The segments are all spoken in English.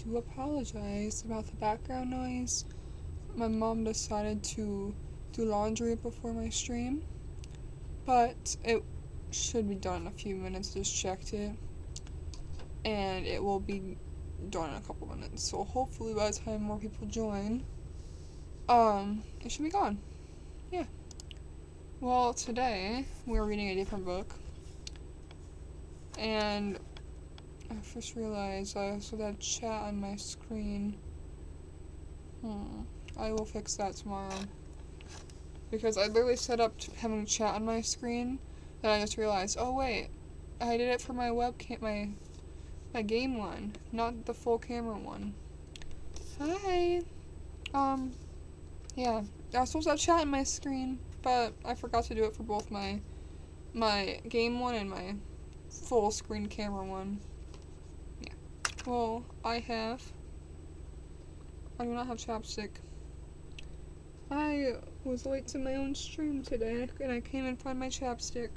do apologize about the background noise. My mom decided to do laundry before my stream, but it should be done in a few minutes. Just checked it, and it will be done in a couple minutes. So hopefully by the time more people join, it should be gone. Yeah. Well, today we're reading a different book, and I first realized I also had chat on my screen. I will fix that tomorrow. Because I literally set up having chat on my screen, then I just realized, oh wait, I did it for my webcam, my game one, not the full camera one. Hi! Yeah, I was supposed to have chat on my screen, but I forgot to do it for both my game one and my full screen camera one. Yeah. Well, I do not have chapstick. I was late to my own stream today, and I came and found my chapstick.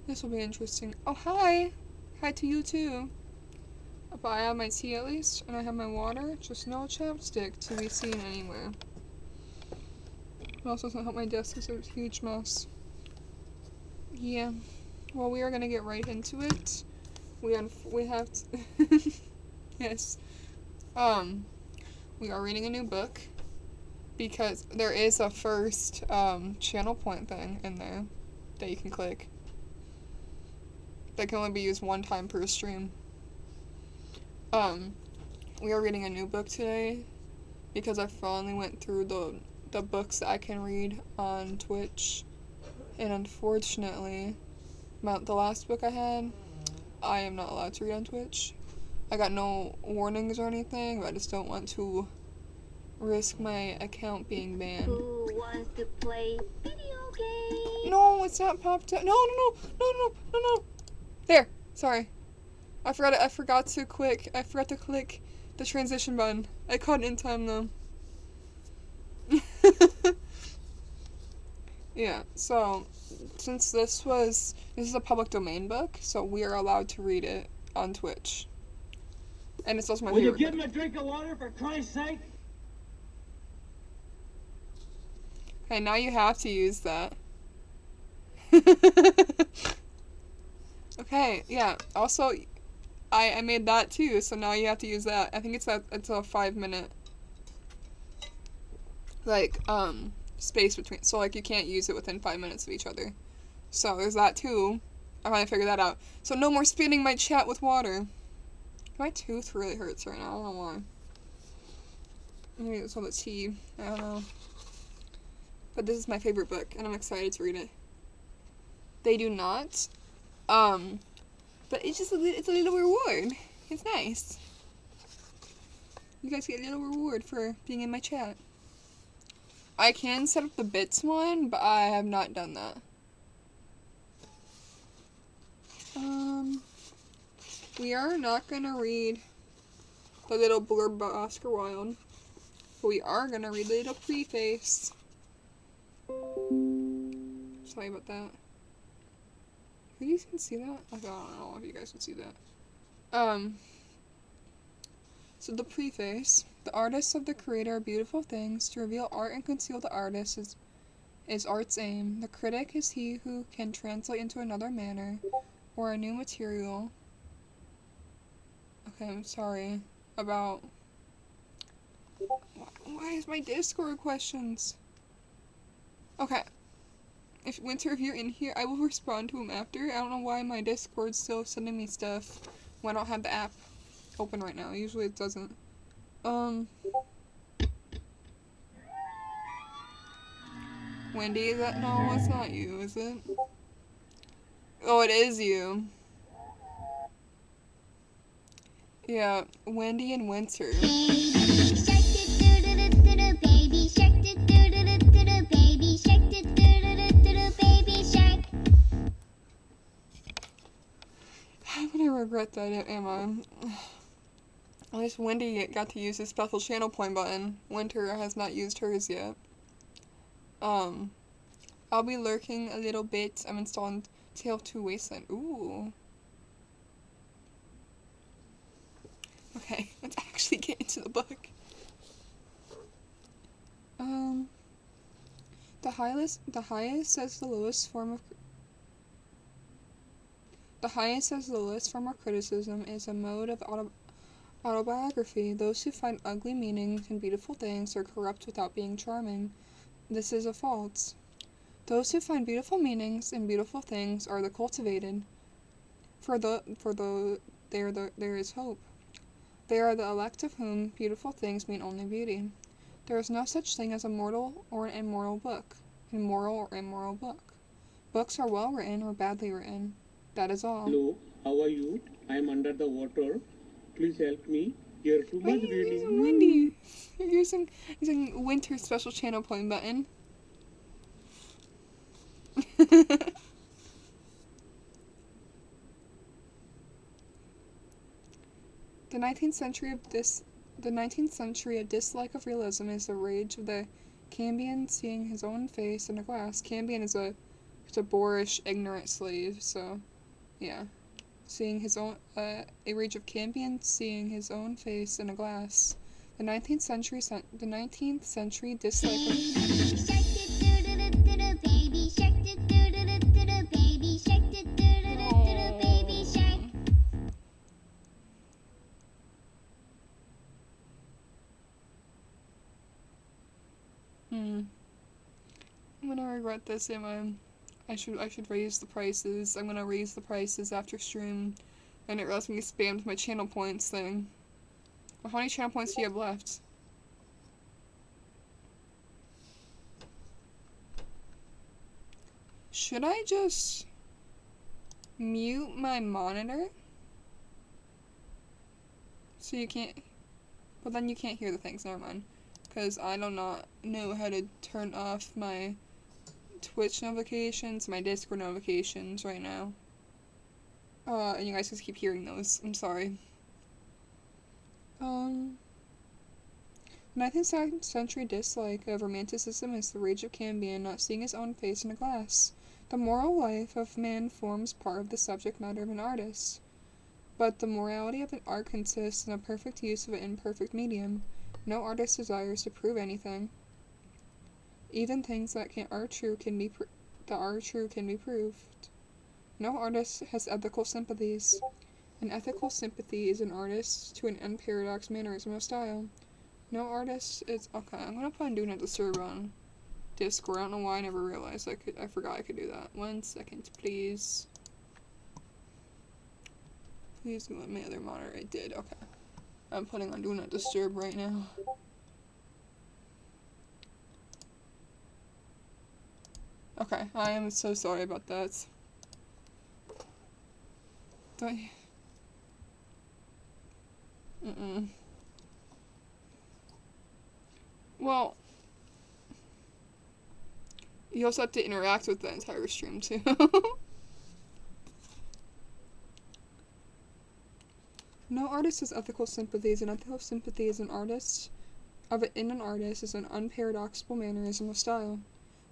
This will be interesting. Oh, hi! Hi to you, too. But I have my tea at least, and I have my water, just no chapstick to be seen anywhere. It also doesn't help my desk is a huge mess. Yeah. Well, we are gonna get right into it. We have to yes. We are reading a new book because there is a first channel point thing in there that you can click. That can only be used one time per stream. We are reading a new book today because I finally went through the books that I can read on Twitch, and unfortunately, the last book I had, I am not allowed to read on Twitch. I got no warnings or anything, but I just don't want to risk my account being banned. Who wants to play video games? No, it's not popped up. No. There. Sorry. I forgot to click the transition button. I caught it in time though. Yeah, so since this is a public domain book, so we are allowed to read it on Twitch. And it's also my favorite. Will you give him a drink of water for Christ's sake? Okay, now you have to use that. Okay, yeah. Also, I made that too, so now you have to use that. I think it's a 5-minute space between, so you can't use it within 5 minutes of each other. So there's that too. I finally figured that out. So no more spinning my chat with water. My tooth really hurts right now. I don't know why. Maybe it's all the tea. I don't know. But this is my favorite book, and I'm excited to read it. They do not. But it's just it's a little reward. It's nice. You guys get a little reward for being in my chat. I can set up the bits one, but I have not done that. We are not gonna read the little blurb about Oscar Wilde, but we are gonna read the little preface. Sorry about that. You guys can see that? I don't know if you guys can see that. So the preface. The artists of the creator are beautiful things. To reveal art and conceal the artist is art's aim. The critic is he who can translate into another manner or a new material. Okay, I'm sorry about... Why is my Discord questions? Okay. Winter, if you're in here, I will respond to him after. I don't know why my Discord's still sending me stuff when I don't have the app open right now. Usually it doesn't. Wendy, is that? No, it's not you, is it? Oh, it is you. Yeah, Wendy and Winter. I'm gonna regret that, am I? At least Wendy got to use his special channel point button. Winter has not used hers yet. I'll be lurking a little bit. I'm installing Tale 2 Wasteland. Ooh. Okay, The highest as the lowest form of criticism is a mode of autobiography. Those who find ugly meanings in beautiful things are corrupt without being charming. This is a fault. Those who find beautiful meanings in beautiful things are the cultivated. There is hope. They are the elect of whom beautiful things mean only beauty. There is no such thing as a mortal or an immoral book. Books are well written or badly written. That is all. Hello, how are you? I am under the water. Please help me. Here too much raining. Windy. You're using Winter's special channel point button. The 19th century, a dislike of realism is the rage of the Cambion seeing his own face in a glass. Cambion is a boorish, ignorant slave, so, yeah. Seeing his own, a rage of Cambion seeing his own face in a glass. The 19th century dislike of... I'm gonna regret this, am I? I should raise the prices. I'm gonna raise the prices after stream. And it lets me spam my channel points thing. Well, how many channel points do you have left? Should I just mute my monitor? So you can't... Well, then you can't hear the things, never mind. Because I do not know how to turn off my Twitch notifications, my Discord notifications right now. And you guys just keep hearing those. I'm sorry. 19th century dislike of romanticism is the rage of Cambion not seeing his own face in a glass. The moral life of man forms part of the subject matter of an artist. But the morality of an art consists in a perfect use of an imperfect medium. No artist desires to prove anything. Even things that are true can be proved. No artist has ethical sympathies. An ethical sympathy is an artist to an unparadox mannerism of style. No artist is... Okay, I'm gonna put Do Not Disturb on Discord. I don't know why I never realized I forgot I could do that. 1 second, please. Please go on my other monitor. I did, okay. I'm putting on Do Not Disturb right now. Okay, I am so sorry about that. Well, you also have to interact with the entire stream too. No artist has ethical sympathies. An ethical sympathy is an artist is an unparadoxical mannerism of style.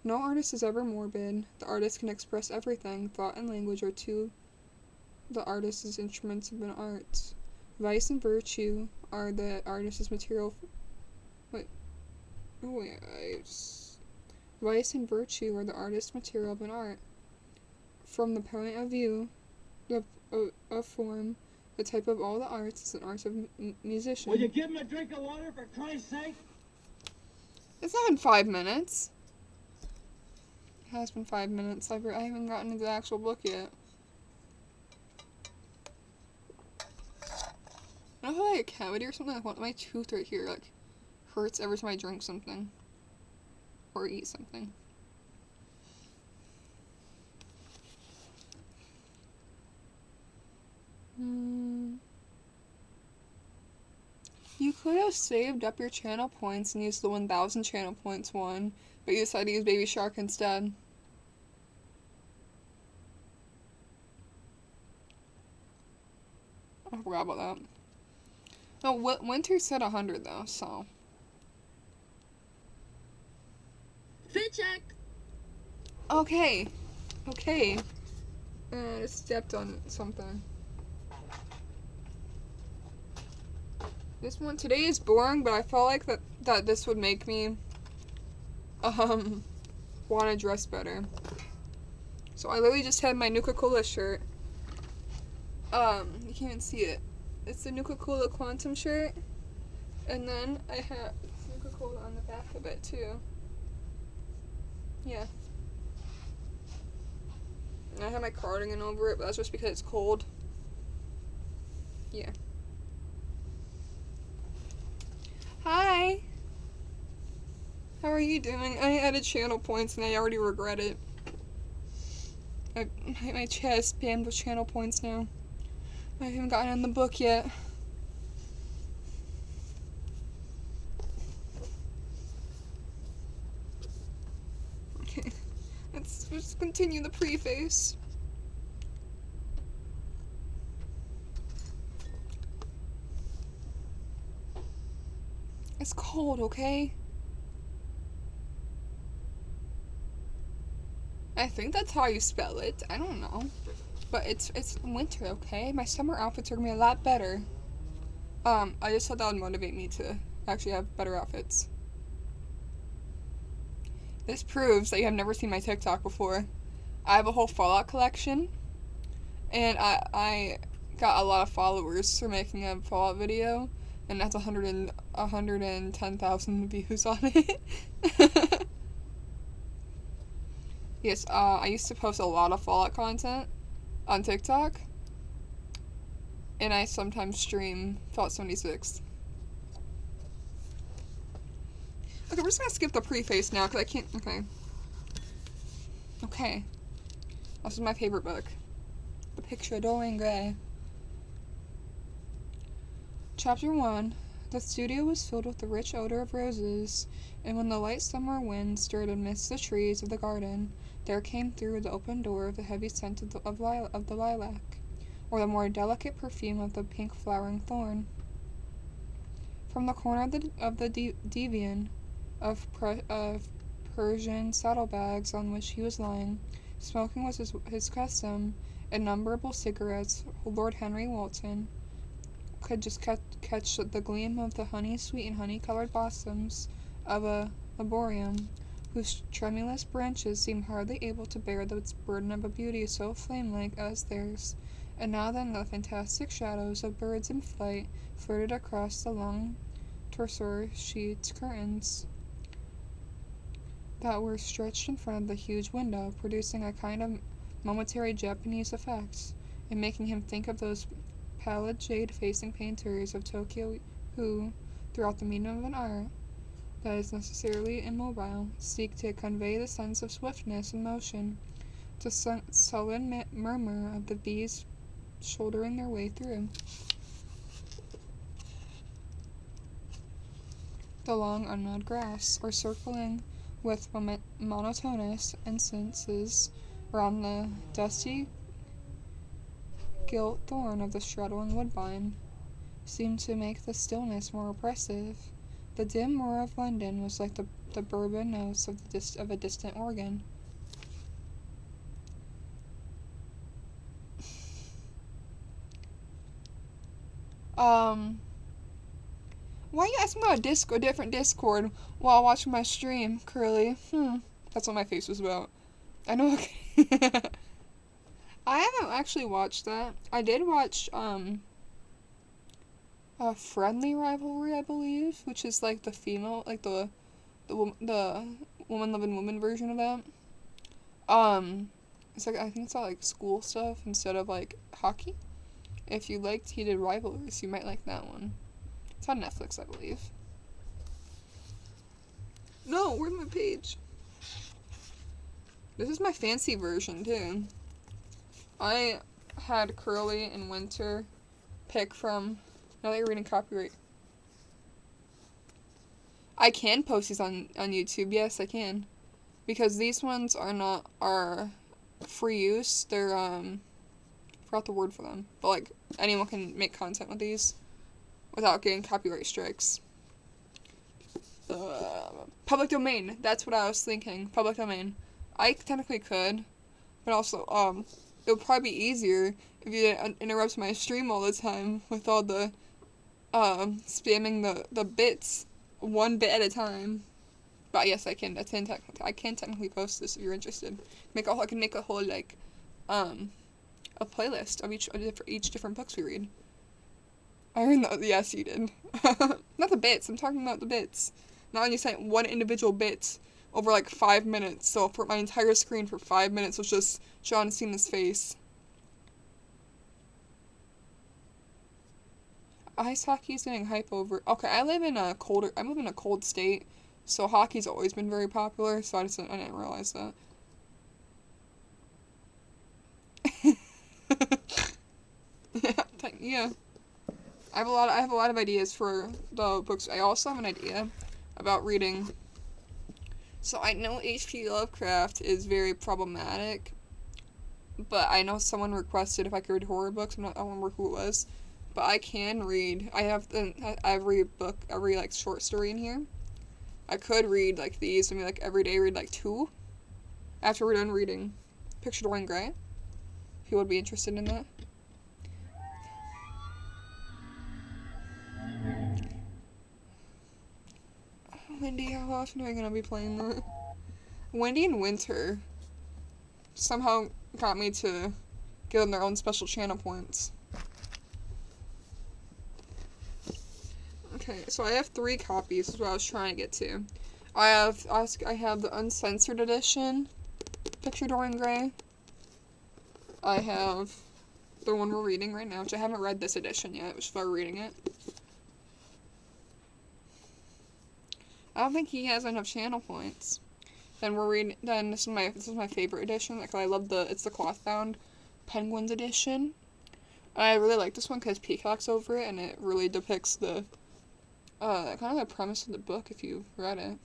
No artist is ever morbid. The artist can express everything. Thought and language are two the artist's instruments of an art. Vice and virtue are the artist's material. Vice and virtue are the artist's material of an art. From the point of view of form, the type of all the arts is an art of musician. Will you give him a drink of water for Christ's sake? It's not been 5 minutes. It has been 5 minutes. I haven't gotten into the actual book yet. I don't have like a cavity or something. Like my tooth right here like hurts every time I drink something or eat something. You could have saved up your channel points and used the 1000 channel points one, but you decided to use Baby Shark instead. I forgot about that. No, Winter said 100 though, so. Fit check. Okay. Okay. I just stepped on something. This one today is boring, but I felt like that this would make me want to dress better. So I literally just had my Nuka-Cola shirt. You can't even see it. It's the Nuka-Cola Quantum shirt. And then I have Nuka-Cola on the back of it too. Yeah. And I have my cardigan over it, but that's just because it's cold. Yeah. Hi! How are you doing? I added channel points and I already regret it. My chat is spammed with channel points now. I haven't gotten in the book yet. Okay. Let's just continue the preface. It's cold, okay? I think that's how you spell it. I don't know. But it's winter, okay? My summer outfits are gonna be a lot better. I just thought that would motivate me to actually have better outfits. This proves that you have never seen my TikTok before. I have a whole Fallout collection, and I got a lot of followers for making a Fallout video, and that's 110,000 views on it. Yes, I used to post a lot of Fallout content on TikTok, and I sometimes stream Fallout 76. Okay, we're just gonna skip the preface now, because I can't, okay. This is my favorite book. The Picture of Dorian Gray. Chapter 1. The studio was filled with the rich odor of roses, and when the light summer wind stirred amidst the trees of the garden, there came through the open door the heavy scent of the lilac, or the more delicate perfume of the pink flowering thorn. From the corner of the divan of Persian saddlebags on which he was lying, smoking was his custom, innumerable cigarettes, Lord Henry Walton could just catch the gleam of the honey-sweet and honey-colored blossoms of a laborium, whose tremulous branches seemed hardly able to bear the burden of a beauty so flame-like as theirs. And now then the fantastic shadows of birds in flight flitted across the long torso sheet curtains that were stretched in front of the huge window, producing a kind of momentary Japanese effect, and making him think of those pallid jade-facing painters of Tokyo who, throughout the medium of an art that is necessarily immobile, seek to convey the sense of swiftness and motion, the sullen murmur of the bees shouldering their way through the long unmowed grass, or circling with monotonous instances round the dusty gilt thorn of the straddling woodbine, seemed to make the stillness more oppressive. The dim roar of London was like the bourbon notes of a distant organ. Why are you asking about a different Discord while watching my stream, Curly? That's what my face was about. I know, okay. I haven't actually watched that. I did watch, a Friendly Rivalry, I believe, which is like the female, like the woman loving woman version of that. It's like, I think it's all like school stuff instead of like hockey. If you liked Heated Rivalries, you might like that one. It's on Netflix, I believe. No, where's my page? This is my fancy version, too. I had Curly and Winter pick from... Now that you're reading copyright. I can post these on YouTube. Yes, I can. Because these ones are free use. They're, forgot the word for them. But, like, anyone can make content with these without getting copyright strikes. Public domain. That's what I was thinking. Public domain. I technically could, but also, it would probably be easier if you didn't interrupt my stream all the time with all the, spamming the bits one bit at a time. But yes, I can technically post this if you're interested. I can make a whole like a playlist of each different books we read. I heard that. Yes, you did. Not the bits. I'm talking about the bits. Not when you sent one individual bit over like 5 minutes. So for my entire screen for 5 minutes was just John Cena's face. Ice hockey's getting hype over. Okay, I live in a cold state, so hockey's always been very popular. So I didn't realize that. Yeah. I have a lot of ideas for the books. I also have an idea about reading. So I know H.P. Lovecraft is very problematic, but I know someone requested if I could read horror books. I don't remember who it was, but I can read. I have every like short story in here. I could read like these and be like every day read like 2 after we're done reading Picture Dorian Gray. If you would be interested in that. Wendy, how often are we gonna be playing that? Wendy and Winter somehow got me to give them their own special channel points. Okay, so I have 3 copies, is what I was trying to get to. I have the uncensored edition, Picture Dorian Gray. I have the one we're reading right now, which I haven't read this edition yet, which is why we're reading it. I don't think he has enough channel points. Then this is my favorite edition. Like I love it's the cloth bound Penguins edition. I really like this one because Peacock's over it and it really depicts the kind of the premise of the book if you read it.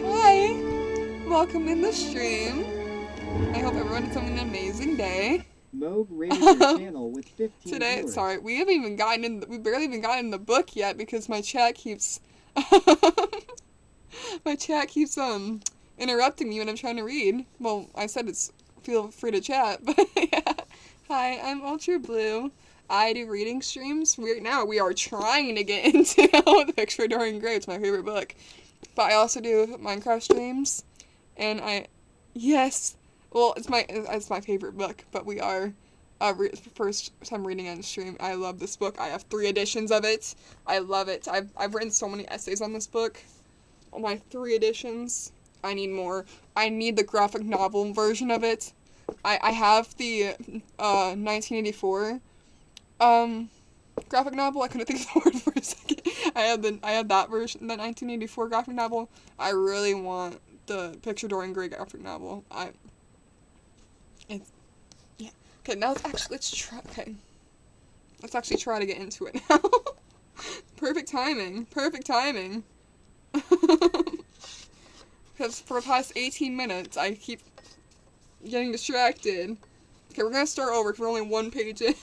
Hi! Welcome in the stream. I hope everyone is having an amazing day. Moog rated your channel with 15 Today, viewers. sorry, we barely even gotten in the book yet because my chat keeps interrupting me when I'm trying to read. Well, I said feel free to chat, but yeah. Hi, I'm Ultra Blue. I do reading streams. We are trying to get into The Picture Dorian Gray. It's my favorite book. But I also do Minecraft streams, and it's my favorite book, but we are first time reading on stream. I love this book. I have 3 editions of it. I love it. I've written so many essays on this book. On my 3 editions. I need more. I need the graphic novel version of it. I have the 1984 graphic novel. I couldn't think of the word for a second. I have that version, the 1984 graphic novel. I really want the Picture Dorian Gray graphic novel. Okay, now let's try. Okay, let's actually try to get into it now. Perfect timing. Because for the past 18 minutes, I keep getting distracted. Okay, we're gonna start over because we're only 1 page in.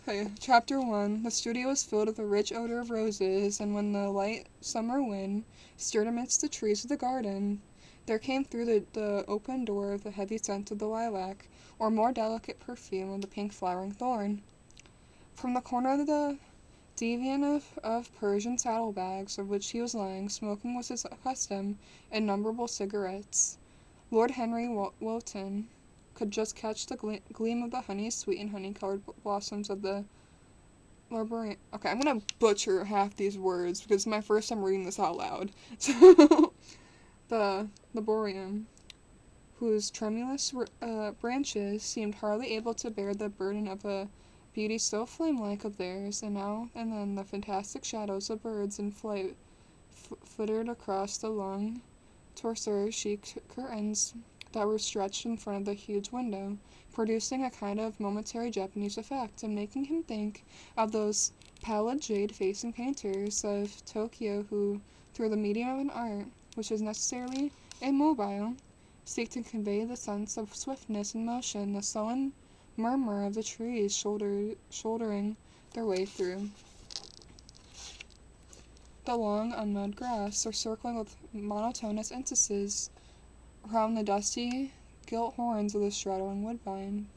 Okay, chapter 1. The studio was filled with the rich odor of roses, and when the light summer wind stirred amidst the trees of the garden, there came through the open door the heavy scent of the lilac, or more delicate perfume of the pink flowering thorn. From the corner of the divan of Persian saddlebags, of which he was lying, smoking was his custom, innumerable cigarettes. Lord Henry Wotton could just catch the gleam of the honey-sweetened, honey-colored blossoms of the Laborium. Okay, I'm gonna butcher half these words because it's my first time reading this out loud. So, the Laborium, whose tremulous branches seemed hardly able to bear the burden of a beauty so flame-like of theirs, and now and then the fantastic shadows of birds in flight flittered across the long torso-chic curtains that were stretched in front of the huge window, producing a kind of momentary Japanese effect, and making him think of those pallid jade-facing painters of Tokyo who, through the medium of an art which is necessarily immobile, seek to convey the sense of swiftness and motion, the sullen murmur of the trees shouldering their way through the long unmowed grass, or circling with monotonous emphasis around the dusty gilt horns of the straddling woodbine.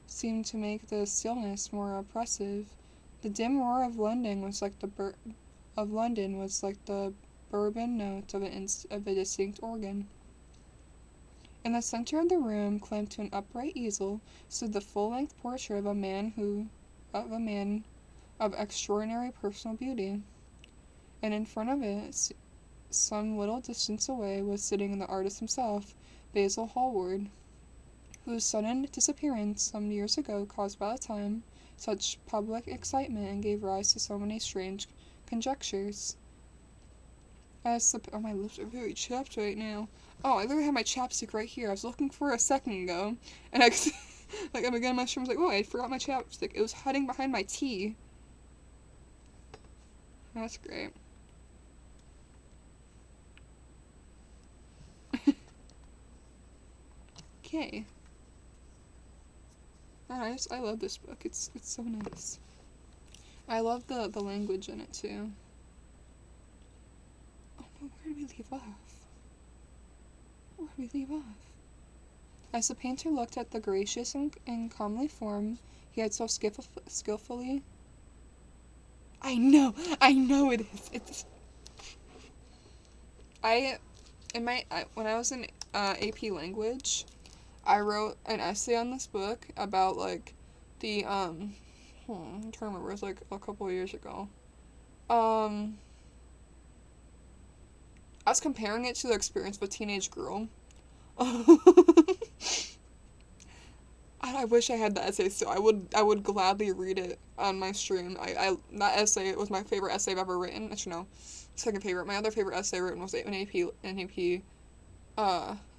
seemed to make the stillness more oppressive. The dim roar of London was like the bourbon notes of a distinct organ. In the center of the room, clamped to an upright easel, stood the full-length portrait of a man of extraordinary personal beauty. And in front of it, some little distance away, was sitting the artist himself, Basil Hallward, whose sudden disappearance some years ago caused by the time such public excitement and gave rise to so many strange conjectures. My lips are very chapped right now. Oh, I literally have my chapstick right here. I was looking for a second ago, and I'm again, my stream was like, oh, I forgot my chapstick. It was hiding behind my tea. That's great. Okay. Alright, I love this book. It's so nice. I love the language in it too. Oh no, where did we leave off? Where did we leave off? As the painter looked at the gracious and comely form he had so skillfully... I know it is. It's... when I was in AP language, I wrote an essay on this book about, like, the, I'm trying to remember, it was, like, a couple of years ago. I was comparing it to the experience of a teenage girl. I wish I had the essay still. I would gladly read it on my stream. That essay was my favorite essay I've ever written. Actually, no. Second favorite. My other favorite essay written was an AP,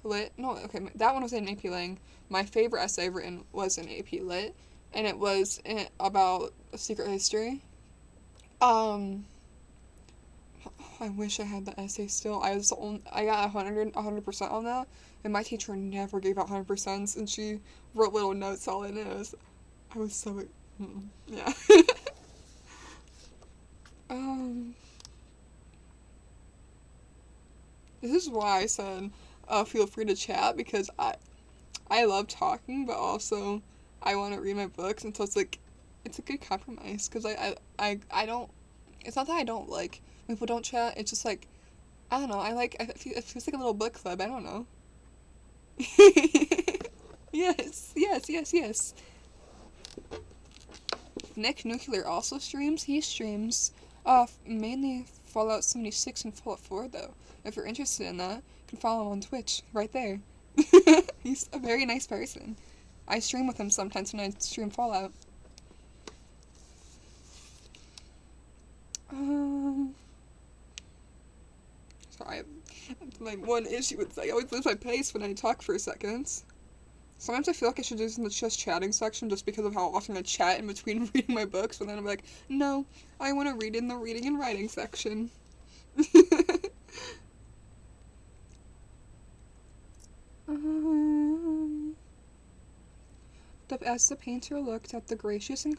Lit. No, okay, that one was in AP Lang. My favorite essay I've written was in AP Lit, and it was about a secret history. I wish I had the essay still. I got 100% on that, and my teacher never gave out 100%, and she wrote little notes all in it. I was so, yeah. This is why I said, feel free to chat, because I love talking, but also I want to read my books, and so it's like, it's a good compromise, because I don't, it's not that I don't like when people don't chat, it's just like, I don't know, it feels like a little book club, I don't know. Yes. Nick Nuclear also streams. He streams mainly Fallout 76 and Fallout 4, though. If you're interested in that, you can follow him on Twitch, right there. He's a very nice person. I stream with him sometimes when I stream Fallout. So my one issue is I always lose my pace when I talk for seconds. Sometimes I feel like I should do this in the just chatting section just because of how often I chat in between reading my books, but then I'm like, no, I want to read in the reading and writing section. As the painter looked at the gracious and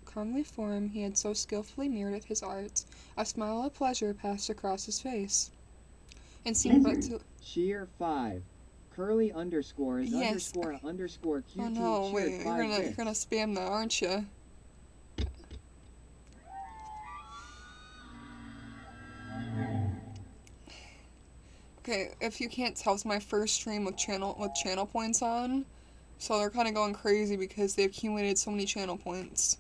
comely form he had so skillfully mirrored at his art, a smile of pleasure passed across his face, and seemed but to... Cheer 5. Curly underscore is Yes. underscore QT Oh no, wait, cheered 5 you're bits. gonna spam that, aren't you? Okay, if you can't tell, it's my first stream with channel points on, so they're kind of going crazy because they accumulated so many channel points.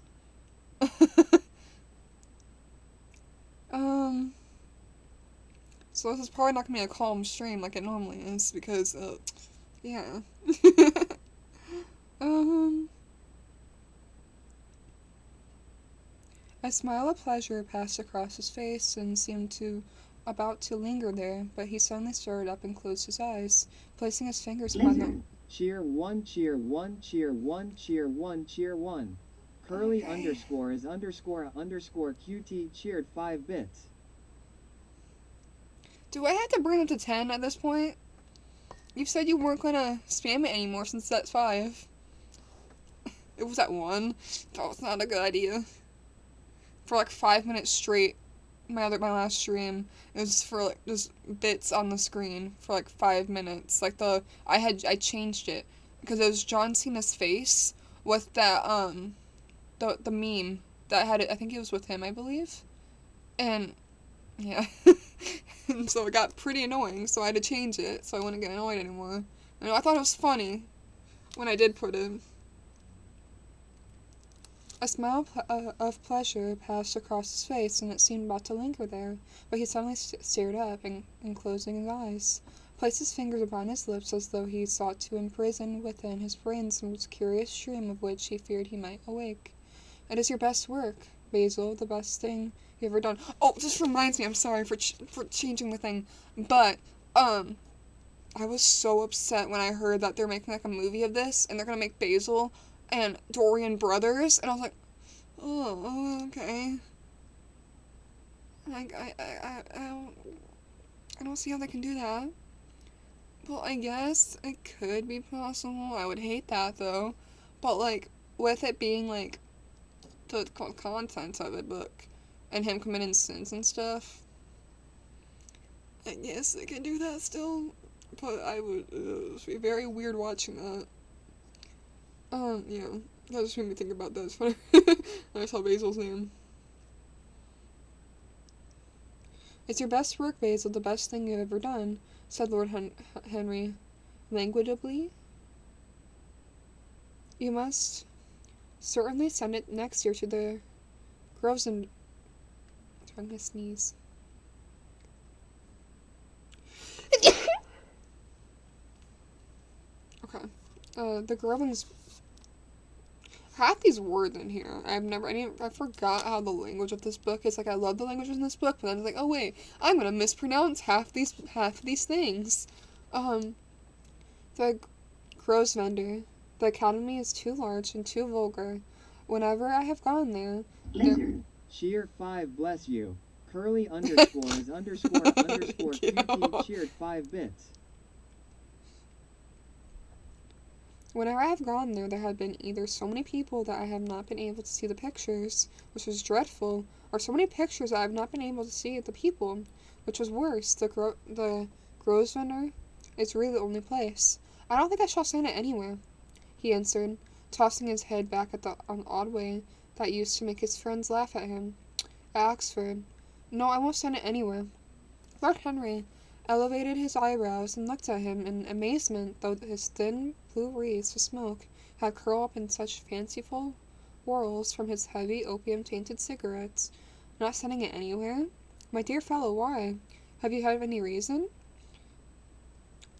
So this is probably not gonna be a calm stream like it normally is because, yeah. A smile of pleasure passed across his face and seemed about to linger there, but he suddenly started up and closed his eyes, placing his fingers upon them. Cheer 1, cheer 1, cheer 1, cheer 1, cheer 1. Curly Okay. underscore is underscore QT cheered 5 bits. Do I have to bring it to 10 at this point? You've said you weren't gonna spam it anymore since that's 5. It was at 1. That was not a good idea. For like 5 minutes straight, my last stream, it was for like just bits on the screen for like 5 minutes. Like I changed it because it was John Cena's face with that, the meme that had it, I think it was with him, I believe. And, yeah. And so it got pretty annoying, so I had to change it so I wouldn't get annoyed anymore. And I thought it was funny when I did put it. A smile of pleasure passed across his face, and it seemed about to linger there, but he suddenly stared up, and closing his eyes, placed his fingers upon his lips as though he sought to imprison within his brain some curious dream of which he feared he might awake. It is your best work, Basil, the best thing you've ever done. Oh, this reminds me, I'm sorry for changing the thing, but, I was so upset when I heard that they're making, like, a movie of this, and they're gonna make Basil and Dorian brothers, and I was like, oh, okay. Like, I don't see how they can do that. Well, I guess it could be possible. I would hate that, though. But, like, with it being, like, the content of it, book, and him committing sins and stuff, I guess they can do that still. But I would, it would be very weird watching that. Yeah. That just made me think about this when I saw Basil's name. It's your best work, Basil, the best thing you've ever done, said Lord Henry languidly. You must certainly send it next year to the Groves and... I'm gonna sneeze. Okay. The Grovens... Half these words in here, I forgot how the language of this book is. Like, I love the language in this book, but then I was like, oh wait, I'm gonna mispronounce half these things. The Groves vendor. The academy is too large and too vulgar. Whenever I have gone there... Lizard. Cheer 5 bless you. Curly underscores underscore underscore QT cheered 5 bits. Whenever I have gone there, there have been either so many people that I have not been able to see the pictures, which was dreadful, or so many pictures that I have not been able to see the people, which was worse. The Grosvenor is really the only place. I don't think I shall send it anywhere, he answered, tossing his head back at the odd way that used to make his friends laugh at him. At Oxford. No, I won't send it anywhere. Lord Henry elevated his eyebrows and looked at him in amazement, though his thin blue wreaths of smoke had curled up in such fanciful whorls from his heavy opium-tainted cigarettes. Not sending it anywhere? My dear fellow, why? Have you had any reason?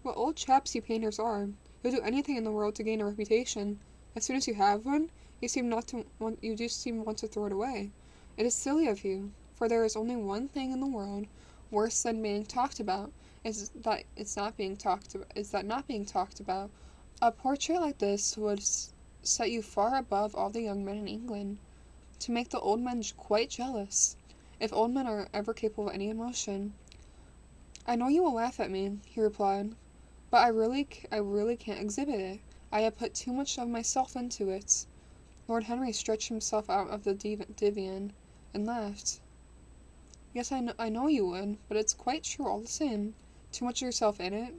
What old chaps you painters are. You'll do anything in the world to gain a reputation. As soon as you have one, you do seem want to throw it away. It is silly of you, for there is only one thing in the world worse than being talked about, is that not being talked about. A portrait like this would set you far above all the young men in England, to make the old men quite jealous, if old men are ever capable of any emotion. I know you will laugh at me, he replied, but I really can't exhibit it. I have put too much of myself into it. Lord Henry stretched himself out of the divan and laughed. Yes, I know you would, but it's quite true all the same. Too much of yourself in it?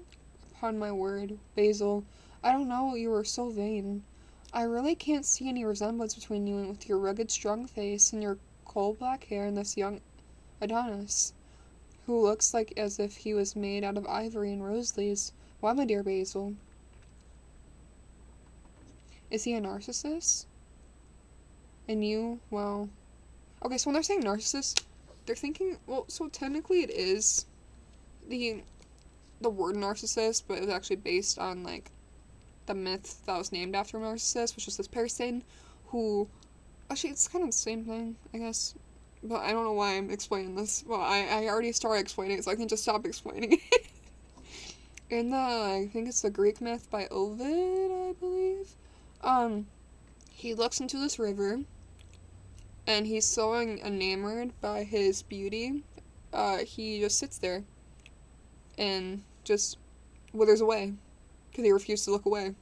Upon my word, Basil, I don't know you were so vain. I really can't see any resemblance between you and with your rugged, strong face and your coal-black hair and this young Adonis, who looks like as if he was made out of ivory and rose leaves. Why, my dear Basil? Is he a narcissus? And you, well... Okay, so when they're saying narcissist, they're thinking, well, so technically it is the word narcissist, but it was actually based on, like, the myth that was named after Narcissus, which was this person who, actually, it's kind of the same thing, I guess, but I don't know why I'm explaining this. Well, I already started explaining it, so I can just stop explaining it. In I think it's the Greek myth by Ovid, I believe, he looks into this river, and he's so enamored by his beauty, he just sits there, and just withers away, because he refused to look away.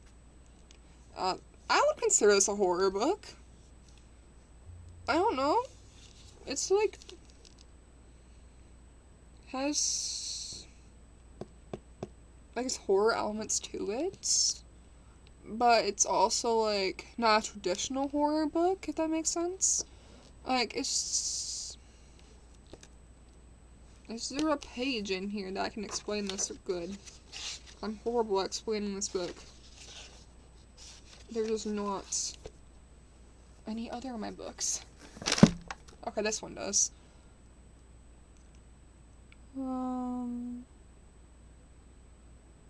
I would consider this a horror book. I don't know. It's like, has, I guess, horror elements to it, but it's also, like, not a traditional horror book, if that makes sense. Like, is there a page in here that I can explain this good? I'm horrible at explaining this book. There's just not any other of my books. Okay, this one does.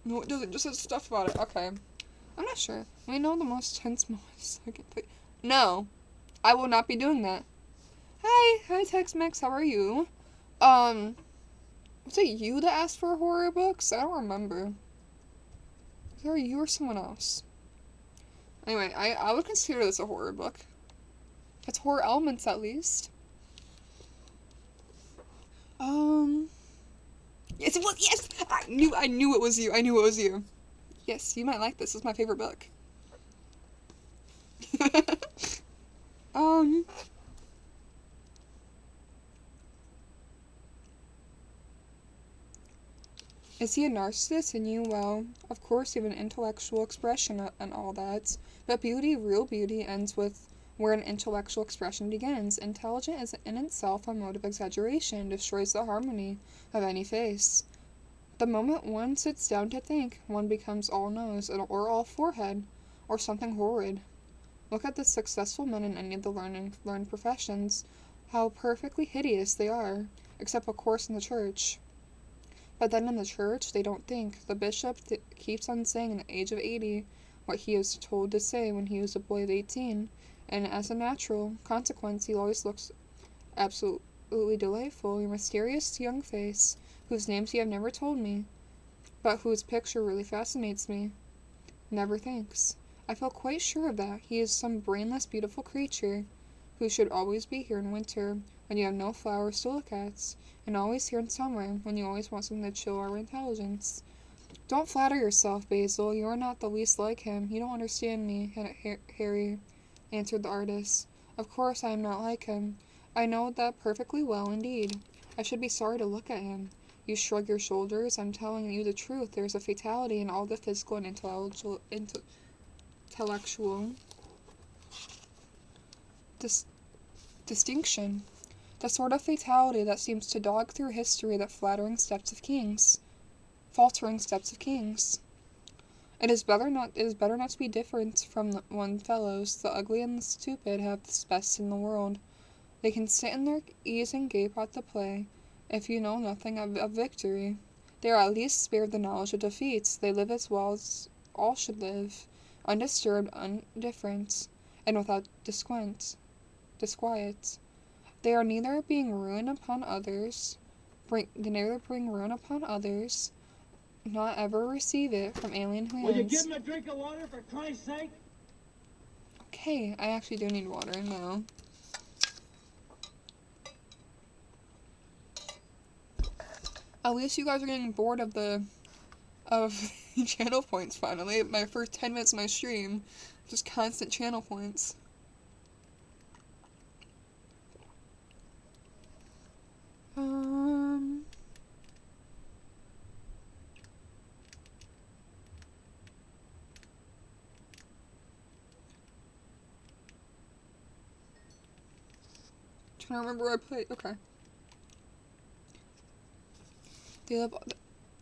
No, it doesn't. Just says stuff about it. Okay. I'm not sure. We know the most tense moments. No. I will not be doing that. Hi, Tex-Mex. How are you? Was it you that asked for horror books? I don't remember. Is there you or someone else? Anyway, I would consider this a horror book. It's horror elements, at least. Yes, it was. Yes, I knew it was you. I knew it was you. Yes, you might like this. This is my favorite book. Is he a narcissist and you? Well, of course you have an intellectual expression and all that. But beauty, real beauty, ends with where an intellectual expression begins. Intelligent is in itself a mode of exaggeration, destroys the harmony of any face. The moment one sits down to think, one becomes all nose, or all forehead, or something horrid. Look at the successful men in any of the learned professions. How perfectly hideous they are, except of course in the church. But then in the church, they don't think. The bishop keeps on saying in the age of 80 what he was told to say when he was a boy of 18, and as a natural consequence, he always looks absolutely delightful. Your mysterious young face, whose names you have never told me, but whose picture really fascinates me, never thinks. I feel quite sure of that. He is some brainless, beautiful creature who should always be here in winter, when you have no flowers to look at, and always here in summer, when you always want something to chill our intelligence. Don't flatter yourself, Basil. You are not the least like him. You don't understand me, Harry, answered the artist. Of course I am not like him. I know that perfectly well indeed. I should be sorry to look at him. You shrug your shoulders. I'm telling you the truth. There is a fatality in all the physical and intellectual distinction. The sort of fatality that seems to dog through history the faltering steps of kings. It is better not to be different from one's fellows. The ugly and the stupid have the best in the world. They can sit in their ease and gape at the play, if you know nothing of victory. They are at least spared the knowledge of defeat. They live as well as all should live, undisturbed, indifferent, and without disquiet. They are neither bring ruin upon others, not ever receive it from alien hands. Will you give him a drink of water for Christ's sake? Okay, I actually do need water now. At least you guys are getting bored of the channel points finally. My first 10 minutes of my stream, just constant channel points. Trying to remember where I played. Okay.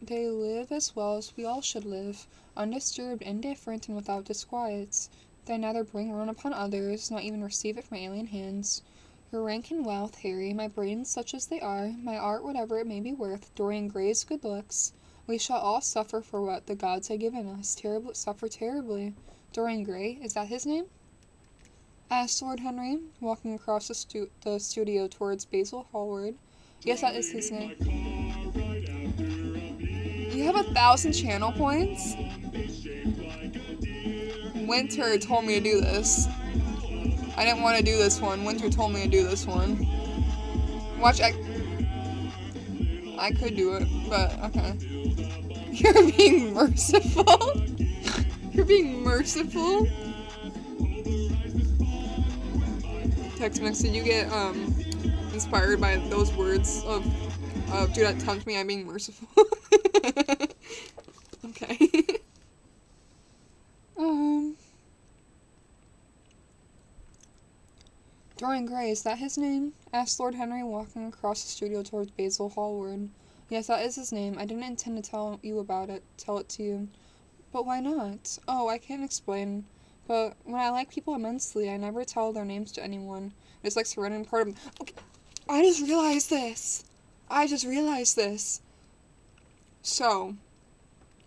They live as well as we all should live, undisturbed, indifferent, and without disquiets. They neither bring ruin upon others, not even receive it from alien hands. Your rank and wealth, Harry, my brains such as they are, my art whatever it may be worth, Dorian Gray's good looks, we shall all suffer for what the gods have given us, suffer terribly. Dorian Gray, is that his name? Asked Lord Henry, walking across the studio towards Basil Hallward. Yes, that is his name. You have 1,000 channel points? Winter told me to do this. I didn't want to do this one. Winter told me to do this one. Watch, I could do it, but okay. You're being merciful? You're being merciful? Tex-Mex, did you get, inspired by those words of do not tempt me, I'm being merciful? Okay. Dorian Gray, is that his name? Asked Lord Henry, walking across the studio towards Basil Hallward. Yes, that is his name. I didn't intend to tell it to you. But why not? Oh, I can't explain. But when I like people immensely, I never tell their names to anyone. It's like surrendering part of them. Okay, I just realized this. So,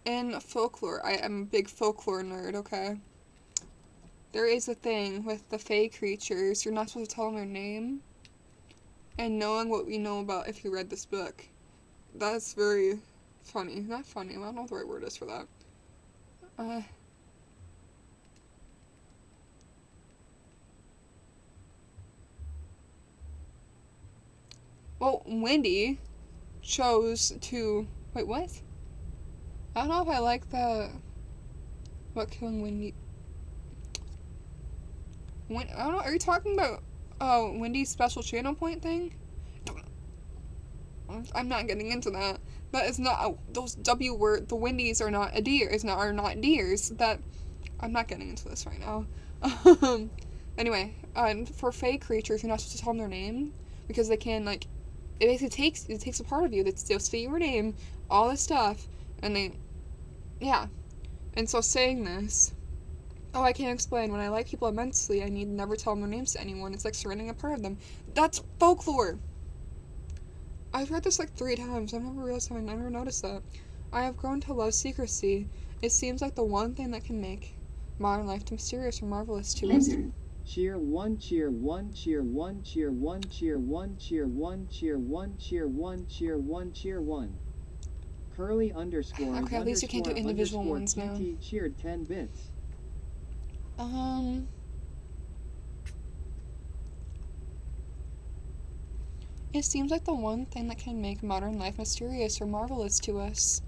in folklore, I am a big folklore nerd, okay? There is a thing with the fae creatures. You're not supposed to tell them their name. And knowing what we know about if you read this book, that's very funny. Not funny, I don't know what the right word is for that. Well, Wendy chose to... Wait, what? I don't know if I like the... What killing Wendy... I don't know, are you talking about Wendy's special channel point thing? I'm not getting into that. That is not... those W word... The Wendy's are not a deer. Are not deers. That... I'm not getting into this right now. Anyway, for fae creatures, you're not supposed to tell them their name. Because they can, like... It basically takes a part of you. They'll say your name, all this stuff, and they... Yeah. And so saying this... Oh, I can't explain. When I like people immensely, I need to never tell them their names to anyone. It's like surrendering a part of them. That's folklore! I've read this like 3 times. I've never realized I never noticed that. I have grown to love secrecy. It seems like the one thing that can make modern life mysterious or marvelous to us. Cheer 1, cheer 1, cheer 1, cheer 1, cheer 1, cheer 1, cheer 1, cheer 1, cheer 1, cheer 1. Curly underscore Okay, at least you can't do individual ones now. QT cheered 10 bits. It seems like the one thing that can make modern life mysterious or marvelous to us.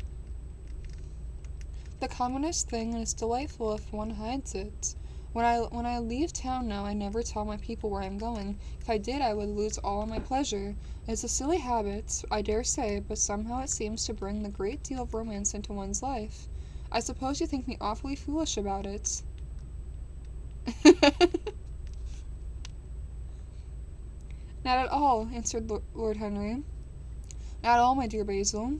The commonest thing, and it's delightful if one hides it. When I leave town now, I never tell my people where I'm going. If I did, I would lose all of my pleasure. It's a silly habit, I dare say, but somehow it seems to bring a great deal of romance into one's life. I suppose you think me awfully foolish about it. Not at all, answered Lord Henry. Not at all, my dear Basil.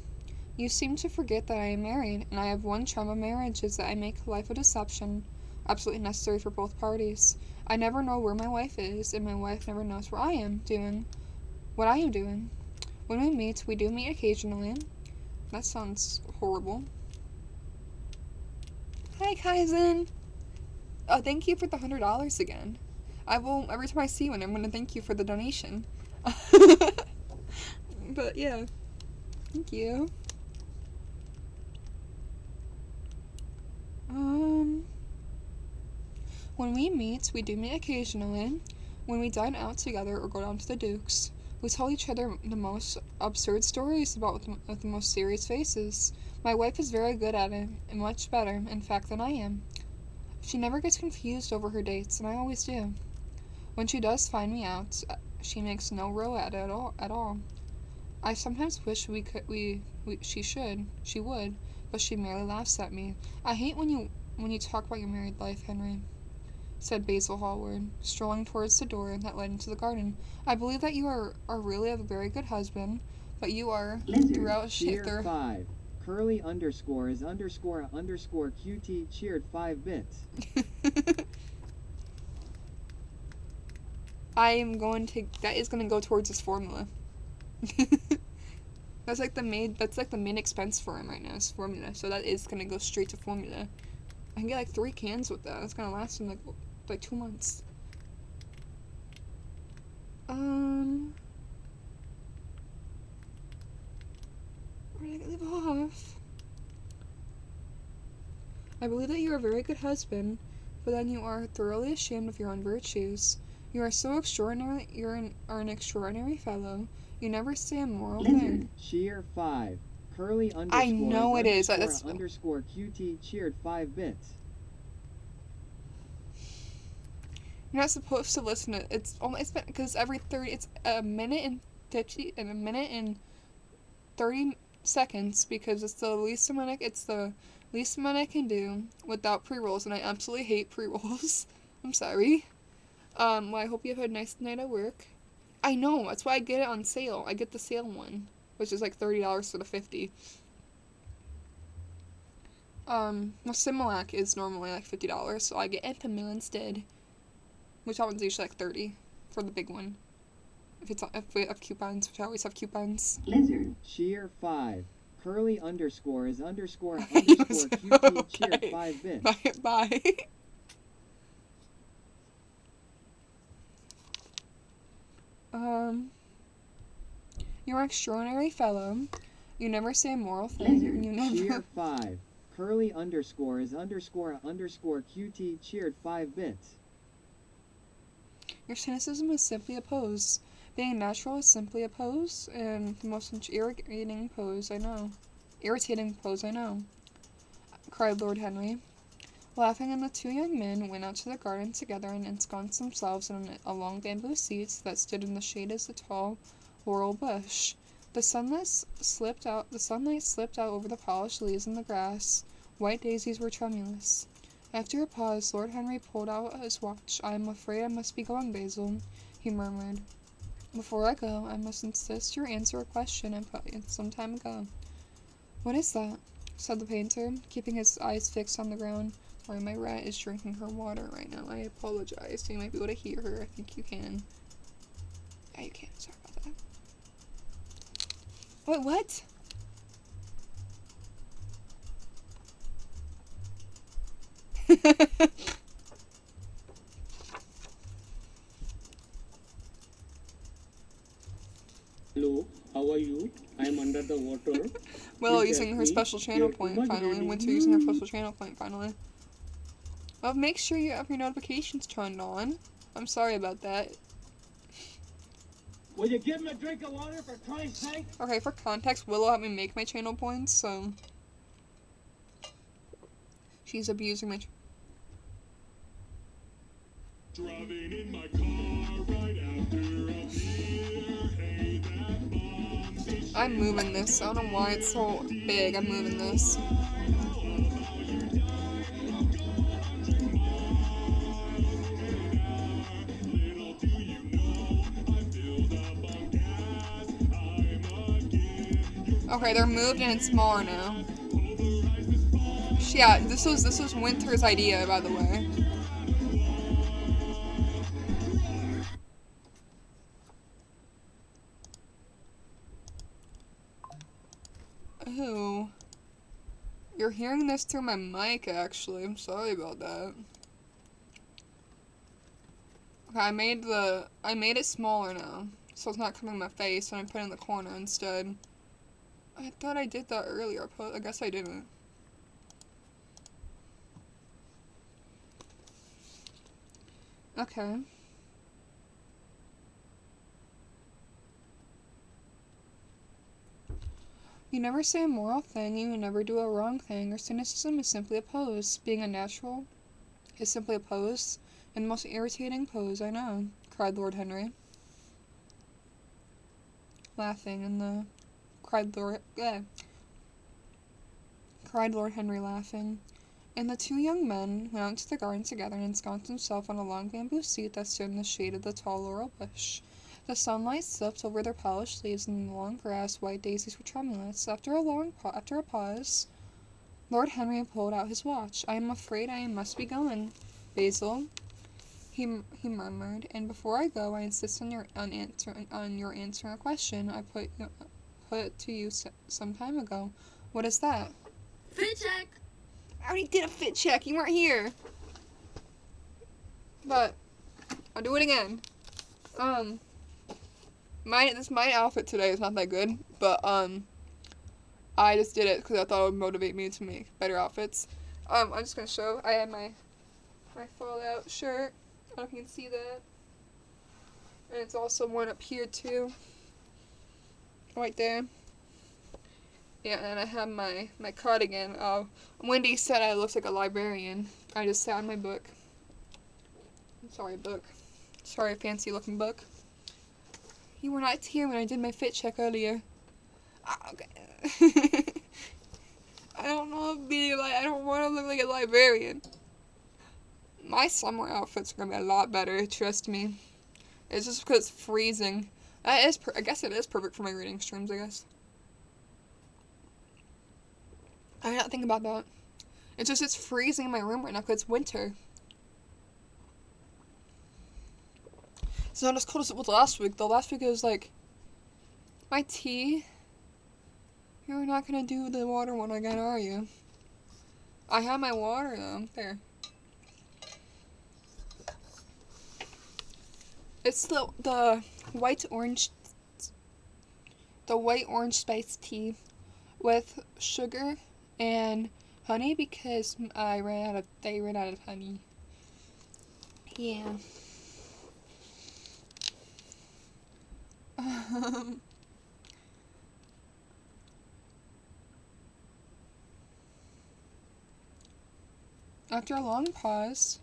You seem to forget that I am married, and I have one charm of marriage is that I make life a deception, absolutely necessary for both parties. I never know where my wife is, and my wife never knows what I am doing. When we meet, we do meet occasionally. That sounds horrible. Hi, Kaizen! Thank you for the $100 again. I will, every time I see one, I'm going to thank you for the donation. But yeah, thank you. When we meet, we do meet occasionally. When we dine out together or go down to the Duke's, we tell each other the most absurd stories with the most serious faces. My wife is very good at it, and much better, in fact, than I am. She never gets confused over her dates, and I always do. When she does find me out, she makes no row at it at all. I sometimes wish she would, but she merely laughs at me. I hate when you talk about your married life, Henry, said Basil Hallward, strolling towards the door that led into the garden. I believe that you are really a very good husband, but you are throughout Cheer 5. Curly underscore is underscore QT cheered 5 bits. That is going to go towards his formula. That's like the main expense for him right now is formula. So that is going to go straight to formula. I can get like 3 cans with that. That's going to last him like 2 months. Where did I leave off? I believe that you are a very good husband, but then you are thoroughly ashamed of your own virtues. You are so extraordinary. Are an extraordinary fellow. You never say a moral thing. Cheer 5. Curly underscore. I know it is. Underscore QT cheered 5 bits. You're not supposed to listen to it. It's been because every 30. It's a minute and 50 and a minute and 30 seconds because it's the least amount. It's the least amount I can do without pre-rolls, and I absolutely hate pre-rolls. I'm sorry. Well, I hope you have a nice night at work. I know, that's why I get it on sale. I get the sale one, which is like $30 for the 50. Well, Similac is normally like $50, so I get Enfamil instead, which that one's usually like 30 for the big one. If we have coupons, which I always have coupons. Lizard. Cheer 5. Curly underscore is underscore He underscore was QT cheer okay. 5 bits. Bye. You're an extraordinary fellow. You never say a moral thing. Lizard. You never. Cheer 5. Curly underscore is underscore QT cheered 5 bits. Your cynicism is simply a pose. Being natural is simply a pose, and the most irritating pose I know. Cried Lord Henry. Laughing, and the two young men went out to the garden together and ensconced themselves in a long bamboo seat that stood in the shade of the tall laurel bush. The sunlight slipped out over the polished leaves and the grass. White daisies were tremulous. After a pause, Lord Henry pulled out his watch. "I am afraid I must be going, Basil," he murmured. "Before I go, I must insist you answer a question I put you some time ago." "What is that?" said the painter, keeping his eyes fixed on the ground. Sorry, my rat is drinking her water right now. I apologize. You might be able to hear her. I think you can. Yeah, you can. Sorry about that. Wait, what? Hello, how are you? I am under the water. Willow Please using help her me. special channel You're too point much finally. reading. Winter using her special channel point finally. Well, make sure you have your notifications turned on. I'm sorry about that. Will you give him a drink of water for Christ's sake? Okay, for context, Willow helped me make my channel points, so she's abusing my. Driving in my car right after a beer. Hey, that bomb's a I'm moving this. I don't know why it's so big. I'm moving this. little do you know I filled up on gas. I'm again. Okay, they're moved and it's smaller now. Yeah, this was Winter's idea, by the way. Ooh. You're hearing this through my mic, actually. I'm sorry about that. Okay, I made it smaller now, so it's not coming in my face, and I put it in the corner instead. I thought I did that earlier, but I guess I didn't. Okay. You never say a moral thing, and you never do a wrong thing. Your cynicism is simply a pose. Being unnatural is simply a pose, and the most irritating pose I know, cried Lord Henry. Laughing, and the cried Lord Henry, laughing. And the two young men went out to the garden together and ensconced themselves on a long bamboo seat that stood in the shade of the tall laurel bush. The sunlight slipped over their polished leaves, and in the long grass white daisies were tremulous. After a pause, Lord Henry pulled out his watch. "I am afraid I must be going, Basil," he murmured. "And before I go, I insist on your answering a question I put to you some time ago." "What is that?" Fit check. I already did a fit check. You weren't here. But I'll do it again. My outfit today is not that good, but I just did it because I thought it would motivate me to make better outfits. I'm just gonna show. I have my fold-out shirt. I don't know if you can see that. And it's also one up here too. Right there. Yeah, and I have my cardigan. Wendy said I looked like a librarian. I just sat in my book. Sorry, book. Sorry, fancy looking book. You were not here when I did my fit check earlier. Okay. I don't know if I don't want to look like a librarian. My summer outfits are gonna be a lot better, trust me. It's just because it's freezing. I guess it is perfect for my reading streams, I guess. I did not think about that. It's just, it's freezing in my room right now because it's winter. It's not as cold as it was last week, though. Last week it was like, my tea? You're not gonna do the water one again, are you? I have my water, though. There. It's the white orange spiced tea with sugar and honey because they ran out of honey. Yeah. After a long pause.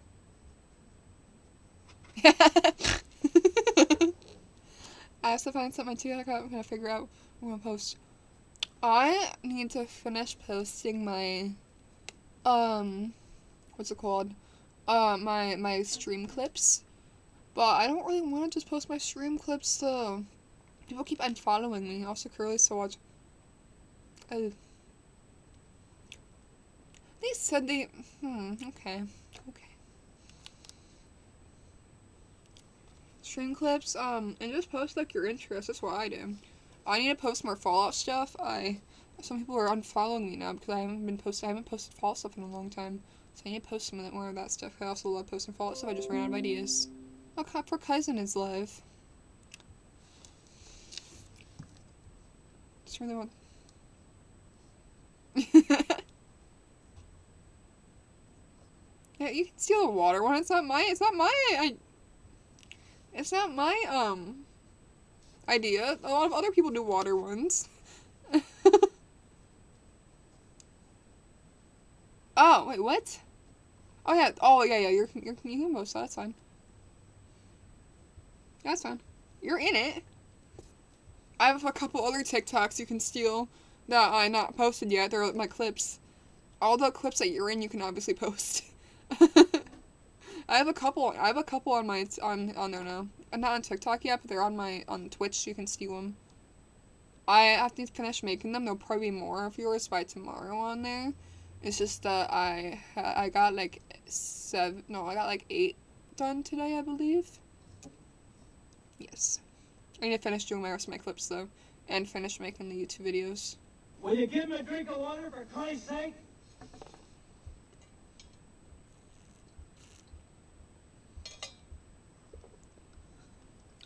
I have to find something too. I'm gonna figure out what I'm gonna post. I need to finish posting my what's it called? My stream clips. But I don't really want to just post my stream clips, so people keep unfollowing me. Also, Curly, so watch. Oh. They said they. Okay. Stream clips, and just post like your interests. That's what I do. I need to post more Fallout stuff. Some people are unfollowing me now because I haven't posted Fallout stuff in a long time. So I need to post more of that stuff. I also love posting Fallout stuff. I just ran out of ideas. Oh, poor cousin is live. Just really want. Yeah, you can steal a water one. It's not my idea. A lot of other people do water ones. Oh, wait, what? Oh yeah, you can post that, that's fine. That's fine. You're in it. I have a couple other TikToks you can steal that I not posted yet. They're my clips. All the clips that you're in, you can obviously post. I have a couple on my on there now. I'm not on TikTok yet, but they're on Twitch. You can steal them. I have to finish making them. There'll probably be more viewers by tomorrow on there. It's just that I got like 8 done today, I believe. Yes. I need to finish doing my rest of my clips though, and finish making the YouTube videos. Will you give me a drink of water for Christ's sake?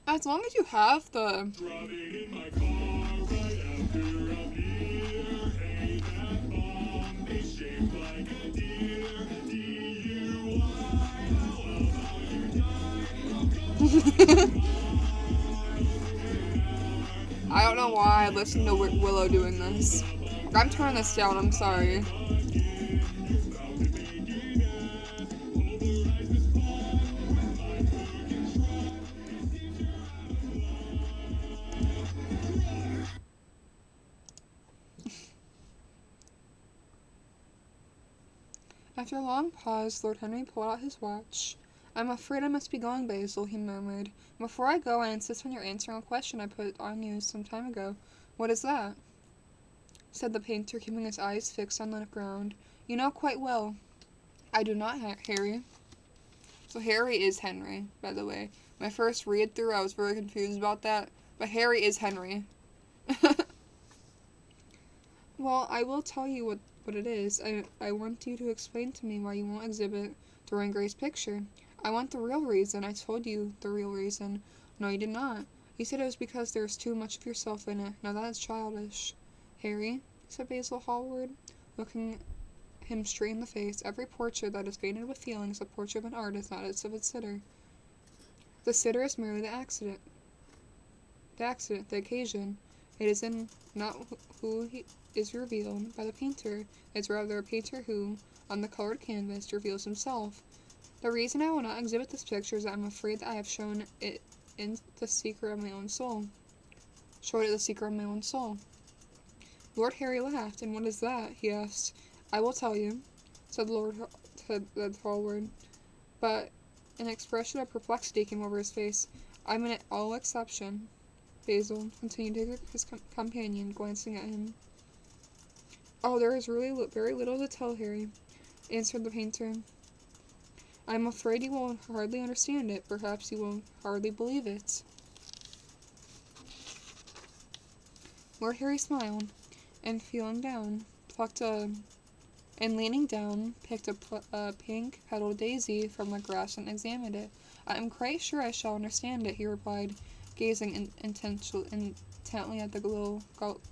As long as you have the. Driving in my car right after a beer. Hey, that bomb is shaped like a deer. DUI, how about you die? I don't know why I listened to Willow doing this. I'm turning this down, I'm sorry. After a long pause, Lord Henry pulled out his watch. I'm afraid I must be going, Basil, he murmured. Before I go, I insist on your answering a question I put on you some time ago. What is that? Said the painter, keeping his eyes fixed on the ground. You know quite well. I do not, Harry. So Harry is Henry, by the way. My first read-through, I was very confused about that. But Harry is Henry. Well, I will tell you what it is. I want you to explain to me why you won't exhibit Dorian Gray's picture. I want the real reason. I told you the real reason. No, you did not. You said it was because there's too much of yourself in it. Now that is childish. Harry, said Basil Hallward, looking him straight in the face, every portrait that is painted with feeling is a portrait of an artist, not of its sitter. The sitter is merely the accident. The occasion. It is in not who he is revealed by the painter. It's rather a painter who, on the colored canvas, reveals himself. The reason I will not exhibit this picture is that I'm afraid that I have shown it in the secret of my own soul. Showed it the secret of my own soul. Lord Harry laughed. And what is that? He asked. I will tell you, said Lord Hallward. but an expression of perplexity came over his face. I'm an all exception, Basil continued his companion, glancing at him. Oh, there is really very little to tell, Harry, answered the painter. I'm afraid you will hardly understand it. Perhaps you will hardly believe it. Lord Harry smiled, and feeling down, and leaning down, picked a pink petaled daisy from the grass and examined it. I am quite sure I shall understand it, he replied, gazing intently at the little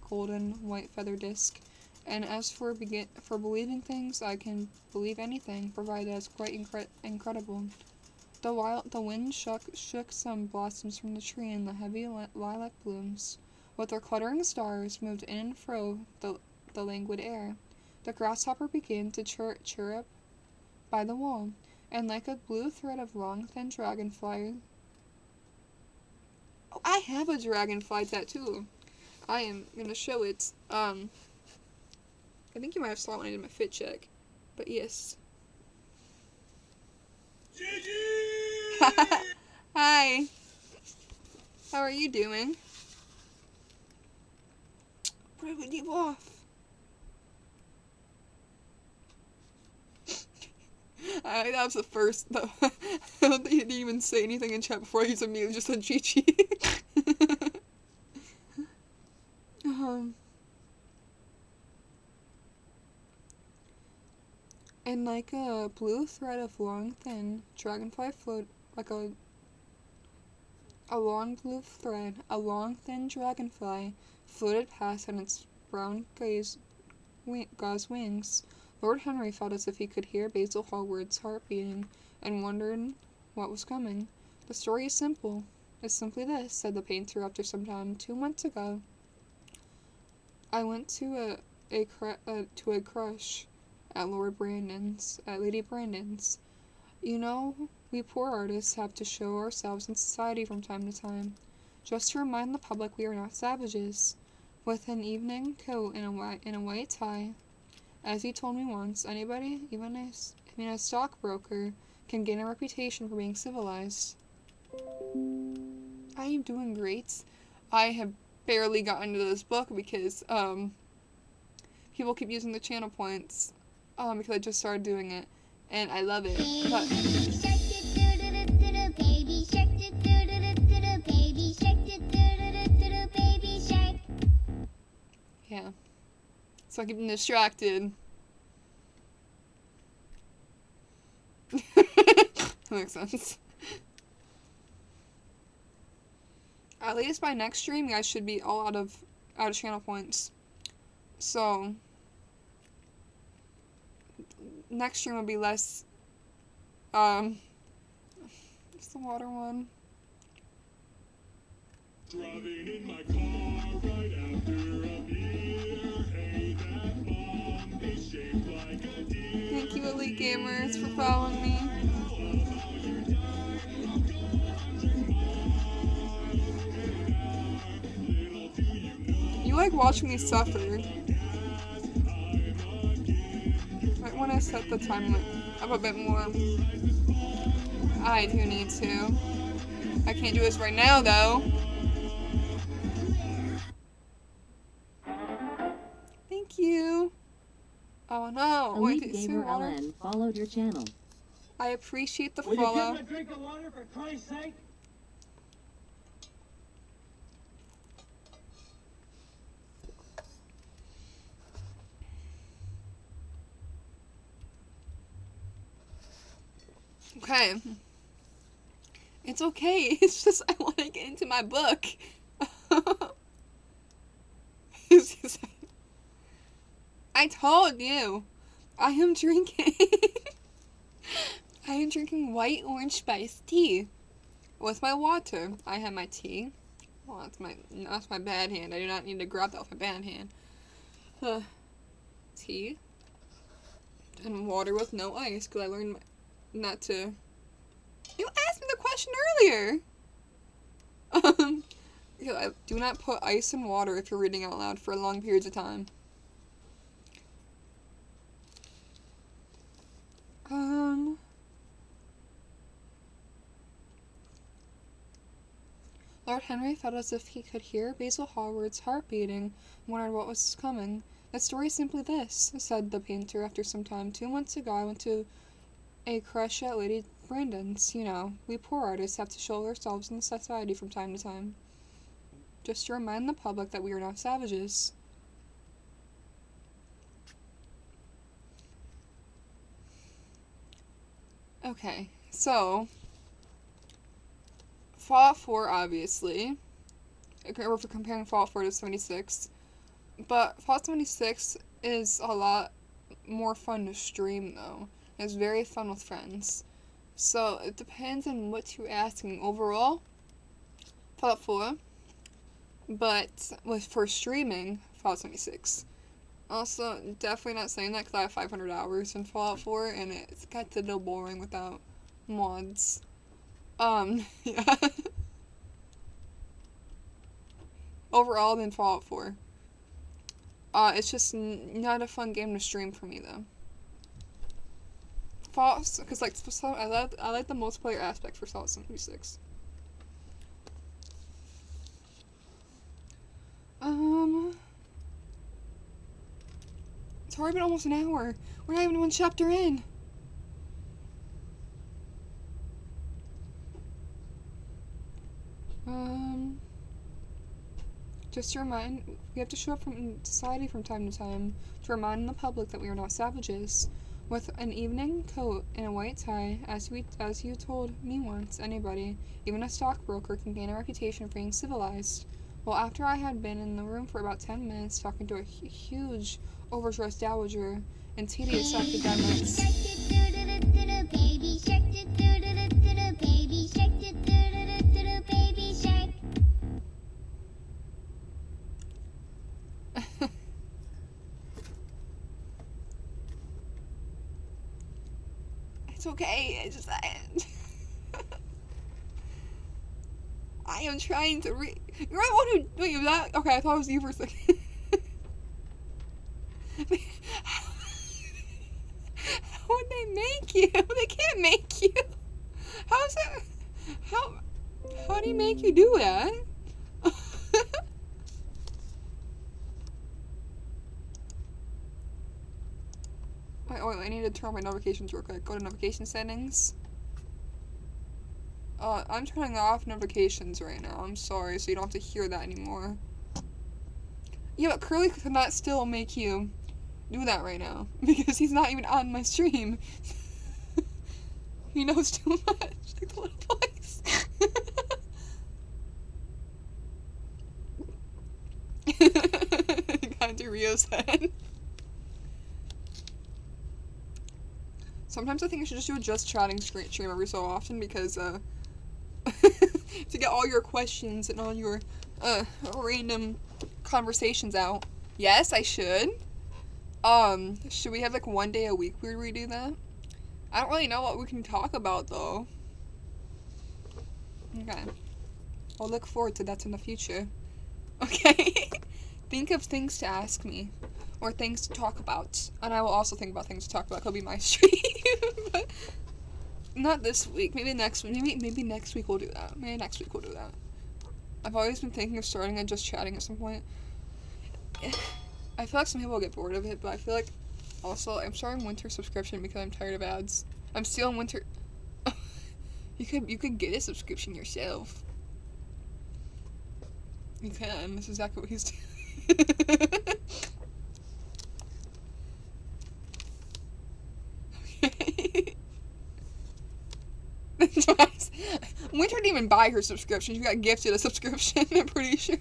golden white feather disc. And as for believing things, I can believe anything, provided it's quite incredible. The wind shook some blossoms from the tree, and the heavy lilac blooms, with their cluttering stars, moved in and fro the languid air. The grasshopper began to chirrup by the wall, and like a blue thread of long, thin dragonfly. Oh, I have a dragonfly tattoo. I am gonna show it. I think you might have saw it when I did my fit check, but yes. Hi. How are you doing? Why would you off? That was the first. I don't think he didn't even say anything in chat before. He's immediately just said GG. And like a blue thread of long, thin dragonfly a long, thin dragonfly floated past on its brown gauze wings. Lord Henry felt as if he could hear Basil Hallward's heart beating, and wondered what was coming. The story is simple. It's simply this, said the painter after some time. 2 months ago, I went to a crush at Lady Brandon's. You know, we poor artists have to show ourselves in society from time to time, just to remind the public we are not savages. With an evening coat and a white tie, as he told me once, anybody, even a stockbroker, can gain a reputation for being civilized. I am doing great. I have barely gotten into this book because people keep using the channel points because I just started doing it, and I love it. But yeah, so I keep them distracted. That makes sense. At least by next stream, you guys should be all out of channel points. So next stream will be less. It's the water one. Driving in my car right after a beer. Hey, that bomb is shaped like a deer. Thank you, Elite Gamers, for following me. You like watching me suffer. Might want to set the time up a bit more. I do need to. I can't do this right now, though. Thank you. Oh no. Elite Wait, Gamer LN followed your channel. I appreciate the Will you follow. give him a drink of water for Christ's sake? Okay. It's okay. It's just I want to get into my book. It's just, I told you. I am drinking. I am drinking white orange spiced tea with my water. I have my tea. Well, that's my bad hand. I do not need to grab that with my bad hand. Tea and water with no ice because I learned not to. You asked me the question earlier. Yeah, do not put ice in water if you're reading out loud for long periods of time. Lord Henry felt as if he could hear Basil Hallward's heart beating and wondered what was coming. The story is simply this, said the painter after some time. 2 months ago I went to a crush at Lady Brandon's. You know, we poor artists have to show ourselves in society from time to time. Just to remind the public that we are not savages. Okay, so Fallout 4, obviously. We're comparing Fallout 4 to 76. But Fallout 76 is a lot more fun to stream, though. It's very fun with friends. So it depends on what you're asking. Overall, Fallout 4. But for streaming, Fallout 76. Also, definitely not saying that because I have 500 hours in Fallout 4, and it gets a little boring without mods. Yeah. Overall, then Fallout 4. It's just not a fun game to stream for me, though. Fallout, because like, I like the multiplayer aspect for Fallout 76. It's already been almost an hour. We're not even 1 chapter in. Just to remind, we have to show up in society from time to time to remind the public that we are not savages. With an evening coat and a white tie, as you told me once, anybody, even a stockbroker, can gain a reputation for being civilized. Well, after I had been in the room for about 10 minutes talking to a huge, overdressed dowager and tedious academics. It's okay, it's just I am trying to read. You're the one who. Wait, was that? Okay, I thought it was you for a second. How would they make you? They can't make you. How's that? How do you make you do that? Wait, I need to turn on my notifications real quick. Go to notification settings. I'm turning off notifications right now. I'm sorry, so you don't have to hear that anymore. Yeah, but Curly could not still make you do that right now. Because he's not even on my stream. He knows too much. Like the little voice. Got into Rio's head. Sometimes I think I should just do a just chatting stream every so often because, to get all your questions and all your, random conversations out. Yes, I should. Should we have, like, 1 day a week where we do that? I don't really know what we can talk about, though. Okay. I'll look forward to that in the future. Okay? Think of things to ask me. Or things to talk about. And I will also think about things to talk about. It'll be my stream. But not this week. Maybe next week. Maybe next week we'll do that. Maybe next week we'll do that. I've always been thinking of starting a just chatting at some point. I feel like some people will get bored of it, but I feel like also I'm starting winter subscription because I'm tired of ads. I'm still in winter. You could get a subscription yourself. You can. That's exactly what he's doing. Okay. Winter didn't even buy her subscription. She got gifted a subscription, I'm pretty sure.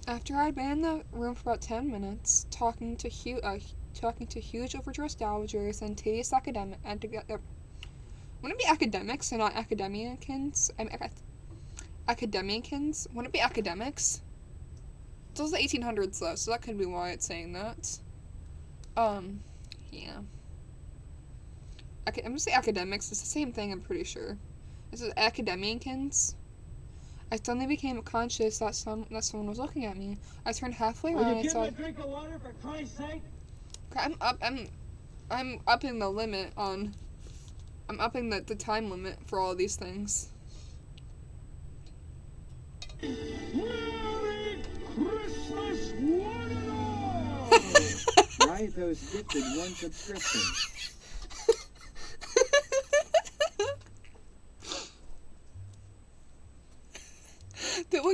After I'd been in the room for about 10 minutes, talking to huge overdressed dowagers and tedious wouldn't it be academics and not academicians? Academicians? Wouldn't it be academics? It's also the 1800s though, so that could be why it's saying that. Yeah. I'm gonna say academics. It's the same thing, I'm pretty sure. This is academicians. I suddenly became conscious that someone was looking at me. I turned halfway Will around you and give saw. me a drink of water for Christ's sake? I'm upping the limit on. I'm upping the time limit for all these things. Merry Christmas, one and all! Rythos gifted 1 subscription.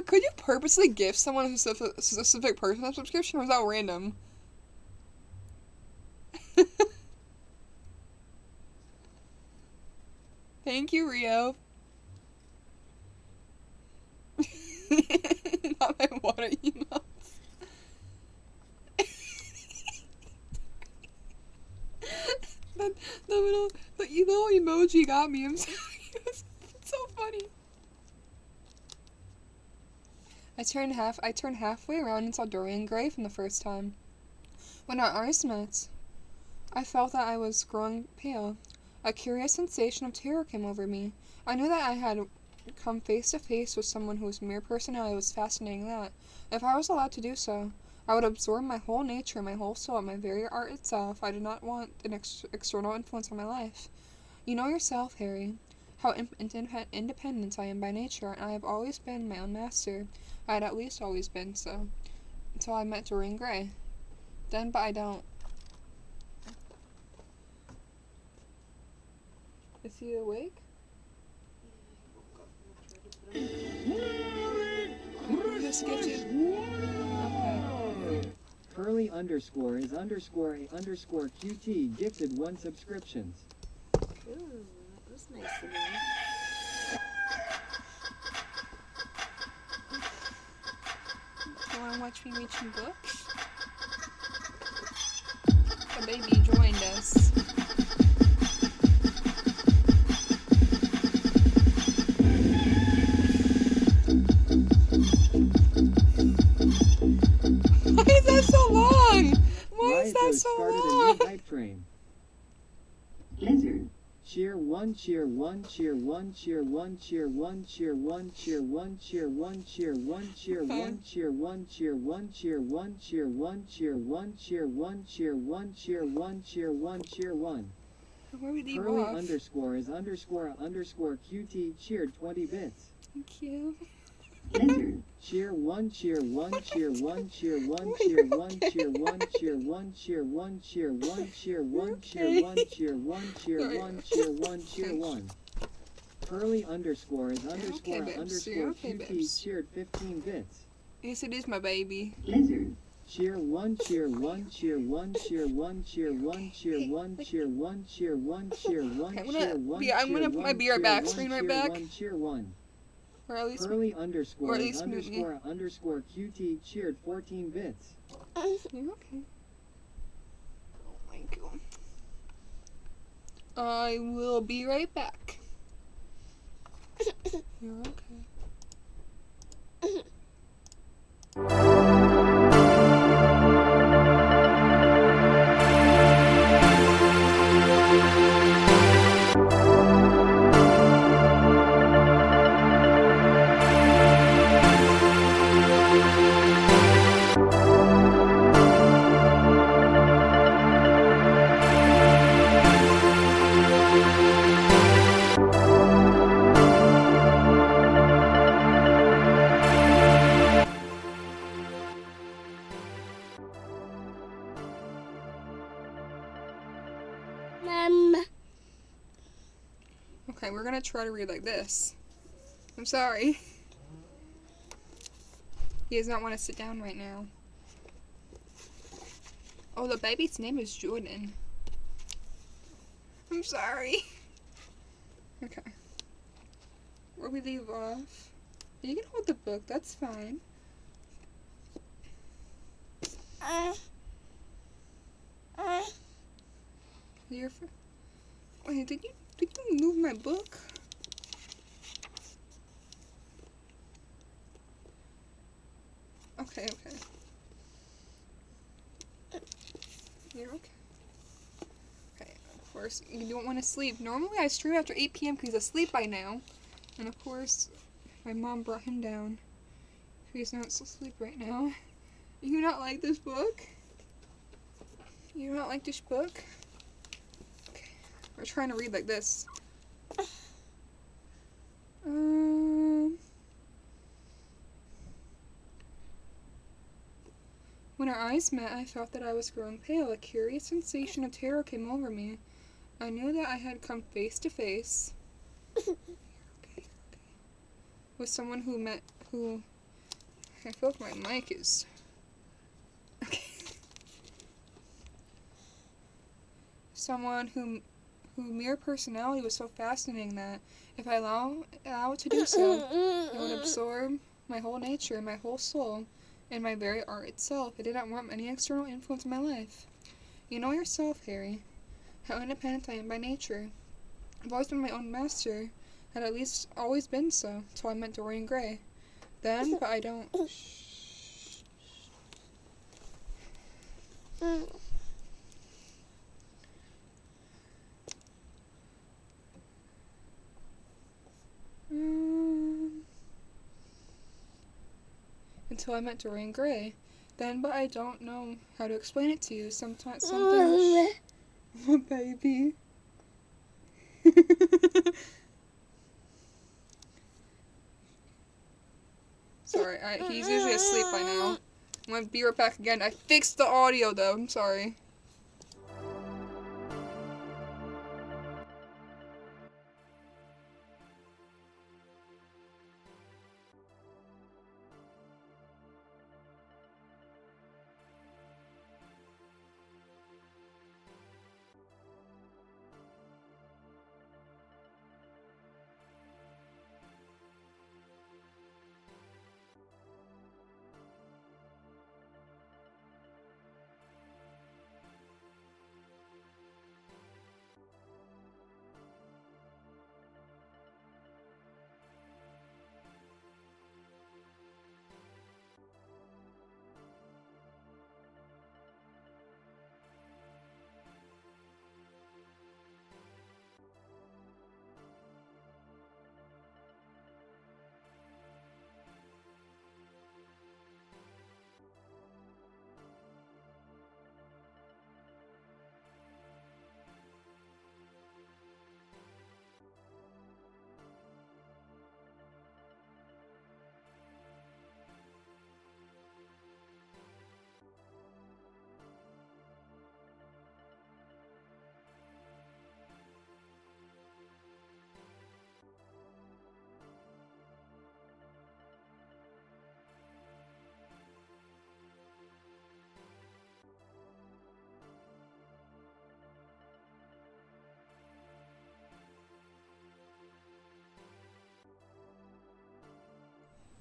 Could you purposely gift someone a specific person a subscription, or is that random? Thank you, Rio. Not my water emotes. The little emoji got me. I'm sorry. It's so funny. I turned halfway around and saw Dorian Gray for the first time. When our eyes met, I felt that I was growing pale. A curious sensation of terror came over me. I knew that I had come face to face with someone whose mere personality was fascinating, that, if I was allowed to do so, I would absorb my whole nature, my whole soul, my very art itself. I did not want an external influence on my life. You know yourself, Harry, how independent I am by nature, and I have always been my own master. I had at least always been so, until I met Dorian Gray. Then, but I don't. Is he awake? Just gifted. Okay. Curly underscore is underscore a underscore QT gifted 1 subscriptions. Ooh, that was nice of you. Do you want to watch me read some books? The baby joined us. Why is that so long? Why is that Rythos so started a long? new hype train. Lizard. Cheer 1, cheer 1, cheer 1, cheer 1, cheer 1, cheer 1, cheer 1, cheer 1, cheer 1, cheer 1, cheer 1, cheer 1, cheer 1, cheer 1, cheer 1, cheer 1, cheer 1, cheer 1, cheer 1, cheer 1. Where would he Curly off? underscore is underscore underscore QT cheered 20 bits. Thank you. Lizard. Cheer 1, cheer 1, cheer 1, cheer 1, Oh, cheer you're 1, okay. cheer 1, cheer 1, cheer 1, cheer 1, cheer 1, cheer okay. 1, cheer 1, cheer 1, cheer 1, cheer 1. Curly underscore is underscore babes. underscore You're okay, QT babes. cheered 15 bits. Yes, it is my baby. Lizard. Cheer 1, cheer 1, cheer 1, cheer 1, cheer 1, cheer 1, cheer 1, cheer 1, cheer 1, Okay, cheer 1, I'm gonna put my cheer be right 1, back cheer screen 1, right back. cheer 1, cheer 1. Or at least. Curly underscore or at is least mute me. underscore underscore QT cheered 14 bits. You're okay. Oh my god. I will be right back. You're okay. Okay, we're gonna try to read like this. I'm sorry. He does not want to sit down right now. Oh, the baby's name is Jordan. I'm sorry. Okay. Where we leave off. You can hold the book, that's fine. You're Wait, did you move my book? Okay. You're okay. Okay, of course, you don't want to sleep. Normally I stream after 8 p.m. because he's asleep by now. And of course, My mom brought him down. He's not asleep right now. You not like this book? You not like this book? Okay. We're trying to read like this. When our eyes met, I felt that I was growing pale. A curious sensation of terror came over me. I knew that I had come face to face with someone who I feel like my mic is okay. Someone whose mere personality was so fascinating that if I allow it to do so, it would absorb my whole nature, my whole soul, and my very art itself. I did not want any external influence in my life. You know yourself, Harry, how independent I am by nature. I've always been my own master, had at least always been so, till I met Dorian Gray. Then, but I don't. Until I met Dorian Gray. Then, but I don't know how to explain it to you. Sometimes something. Oh, baby. Sorry, he's usually asleep by now. I'm gonna be right back again. I fixed the audio though. I'm sorry.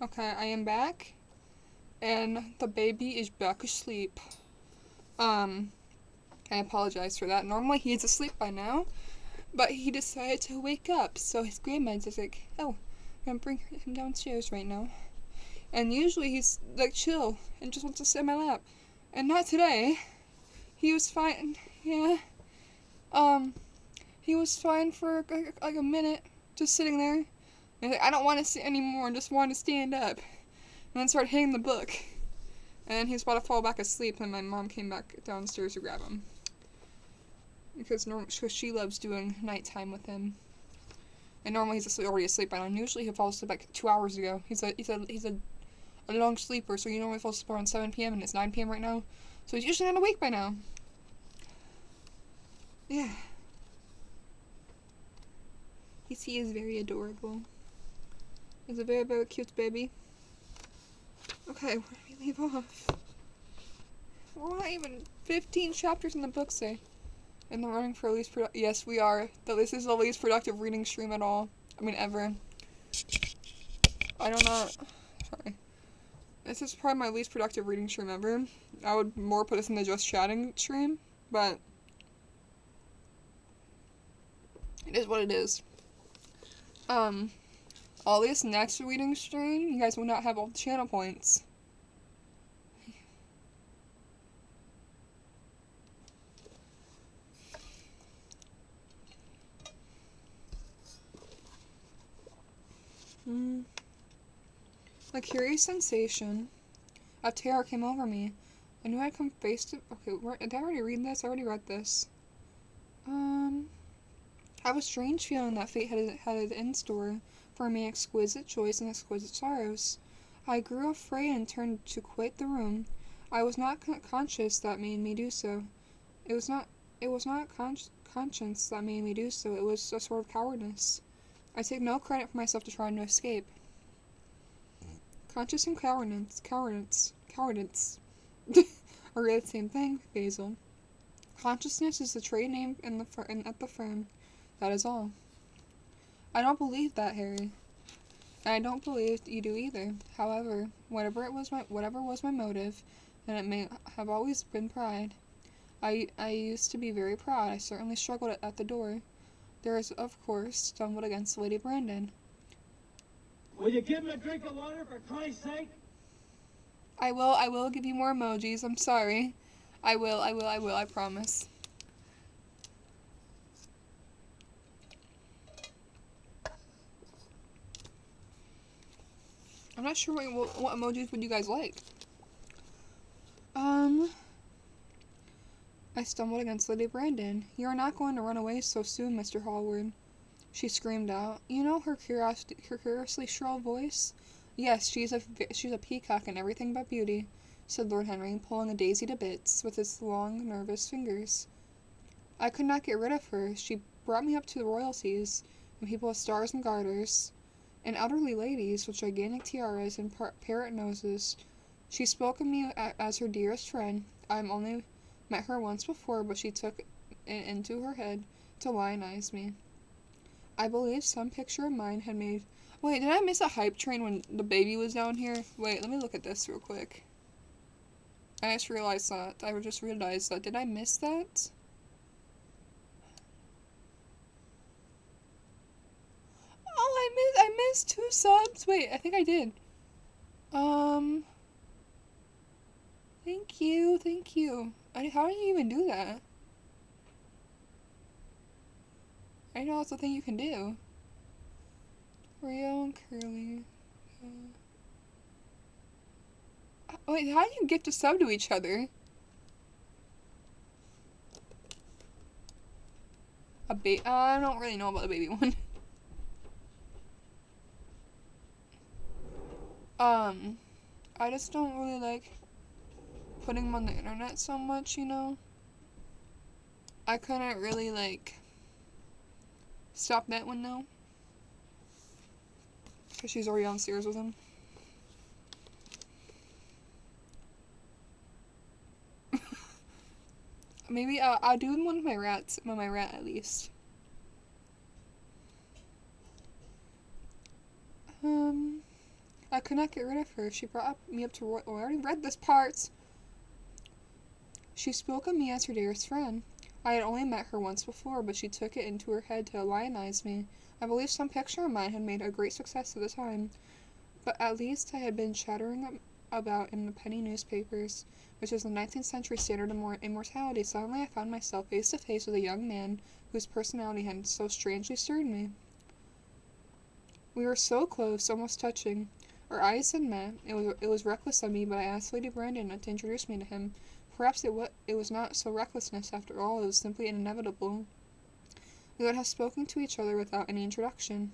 Okay, I am back, and the baby is back asleep. I apologize for that. Normally he's asleep by now, but he decided to wake up, so his grandma's just like, oh, I'm gonna bring him downstairs right now. And usually he's like chill and just wants to sit in my lap, and not today. He was fine. Yeah. He was fine for like a minute, just sitting there. And he's like, I don't want to sit anymore, and just want to stand up. And then started hitting the book. And he was about to fall back asleep, and my mom came back downstairs to grab him. Because she loves doing nighttime with him. And normally he's already asleep by now. And usually he falls asleep like 2 hours ago. He's a long sleeper, so he normally falls asleep around 7 p.m. and it's 9 p.m. right now. So he's usually not awake by now. Yeah. He is very adorable. He's a very, very cute baby. Okay, where do we leave off? We're not even 15 chapters in the book, say. In the running for least productive. Yes, we are. This is the least productive reading stream at all. I mean, ever. I don't know. Sorry. This is probably my least productive reading stream ever. I would more put this in the just chatting stream, but it is what it is. All this next reading stream, you guys will not have all the channel points. A curious sensation of terror came over me. I knew I'd come face to... Okay, did I already read this? I already read this. I have a strange feeling that fate had in store for me exquisite joys and exquisite sorrows. I grew afraid and turned to quit the room. I was not conscious that made me do so. It was not conscience that made me do so. It was a sort of cowardice. I take no credit for myself to trying to escape. Conscience and cowardice are really the same thing, Basil. Consciousness is the trade name at the firm. That is all. I don't believe that, Harry. And I don't believe you do either. However, whatever was my motive, and it may have always been pride. I used to be very proud. I certainly struggled at the door. There is, of course, stumbled against Lady Brandon. Will you give him a drink of water for Christ's sake? I will give you more emojis. I'm sorry. I will, I promise. I'm not sure what emojis would you guys like. I stumbled against Lady Brandon. You are not going to run away so soon, Mr. Hallward. She screamed out. You know her curiously shrill voice? Yes, she's a peacock and everything but beauty, said Lord Henry, pulling a daisy to bits with his long, nervous fingers. I could not get rid of her. She brought me up to the royalties, and people with stars and garters, and elderly ladies with gigantic tiaras and parrot noses. She spoke of me as her dearest friend. I have only met her once before, but she took it into her head to lionize me. I believe some picture of mine had made... Wait, did I miss a hype train when the baby was down here? Wait, let me look at this real quick. I just realized that. Did I miss that? Oh, I missed 2 subs? Wait, I think I did. Thank you. How do you even do that? I know that's the thing you can do. Rio and Curly. Wait, how do you gift a sub to each other? I don't really know about the baby one. I just don't really like putting them on the internet so much, you know? I couldn't really, like, stop that one, though. Because she's already downstairs with him. Maybe I'll do one with my rat at least. I could not get rid of her. She brought me up to I already read this part. She spoke of me as her dearest friend. I had only met her once before, but she took it into her head to lionize me. I believe some picture of mine had made a great success at the time, but at least I had been chattering about in the penny newspapers, which is the 19th century standard of immortality. Suddenly I found myself face to face with a young man whose personality had so strangely stirred me. We were so close, almost touching. Our eyes had met. It was reckless of me, but I asked Lady Brandon to introduce me to him. Perhaps it was not so recklessness after all. It was simply inevitable. We would have spoken to each other without any introduction.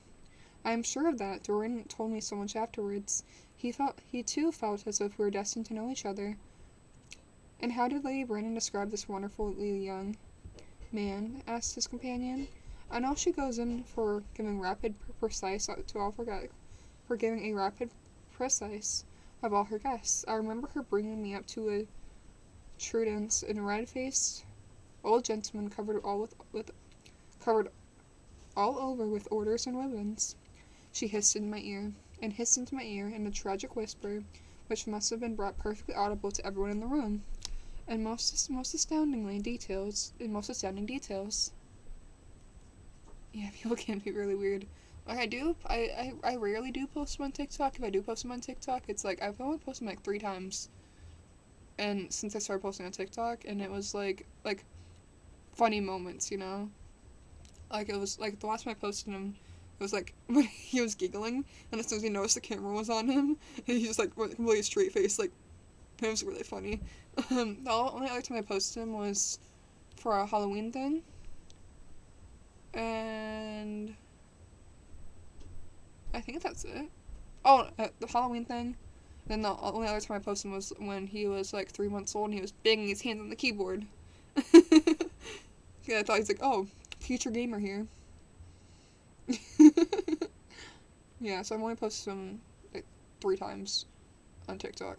I am sure of that. Dorian told me so much afterwards. He too felt as if we were destined to know each other. And how did Lady Brandon describe this wonderfully young man? Asked his companion. I know she goes in for giving a rapid, precise of all her guests. I remember her bringing me up to a Trudence, a red-faced old gentleman covered all over with orders and ribbons. She hissed into my ear in a tragic whisper, which must have been brought perfectly audible to everyone in the room, and most astounding details. Yeah, people can be really weird. Like I rarely do post them on TikTok. If I do post them on TikTok, it's like I've only posted them like 3 times. And since I started posting on TikTok, and it was like funny moments, you know? Like it was like the last time I posted them It was like when he was giggling, and as soon as he noticed the camera was on him, he just like went completely straight face. Like, it was really funny. The only other time I posted him was for a Halloween thing, and I think that's it. Oh, the Halloween thing. Then the only other time I posted him was when he was like 3 months old and he was banging his hands on the keyboard. Yeah, I thought he's like, oh, future gamer here. Yeah, so I've only posted him like 3 times on TikTok.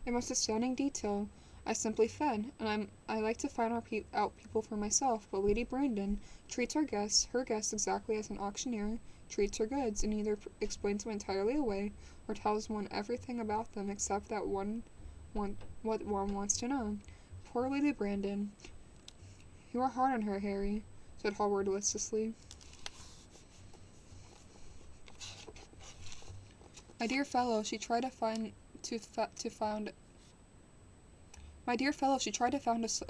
It most astounding detail. I simply fed, and I like to find out people for myself, but Lady Brandon treats her guests exactly as an auctioneer treats her goods, and either explains them entirely away, or tells one everything about them except that what one wants to know. Poor Lady Brandon. You are hard on her, Harry, said Hallward listlessly. My dear fellow, she tried to found a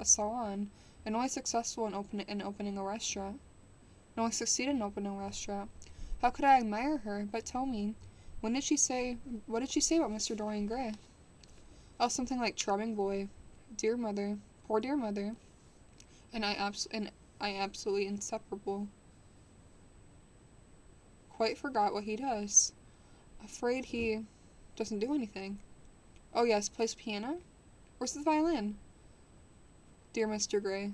salon, and only succeeded in opening a restaurant. How could I admire her? But tell me, what did she say about Mr. Dorian Gray? Oh, something like charming boy, dear mother, poor dear mother, and I absolutely inseparable. Quite forgot what he does. Afraid he doesn't do anything. Oh yes, plays piano? Where's the violin? Dear Mr. Gray,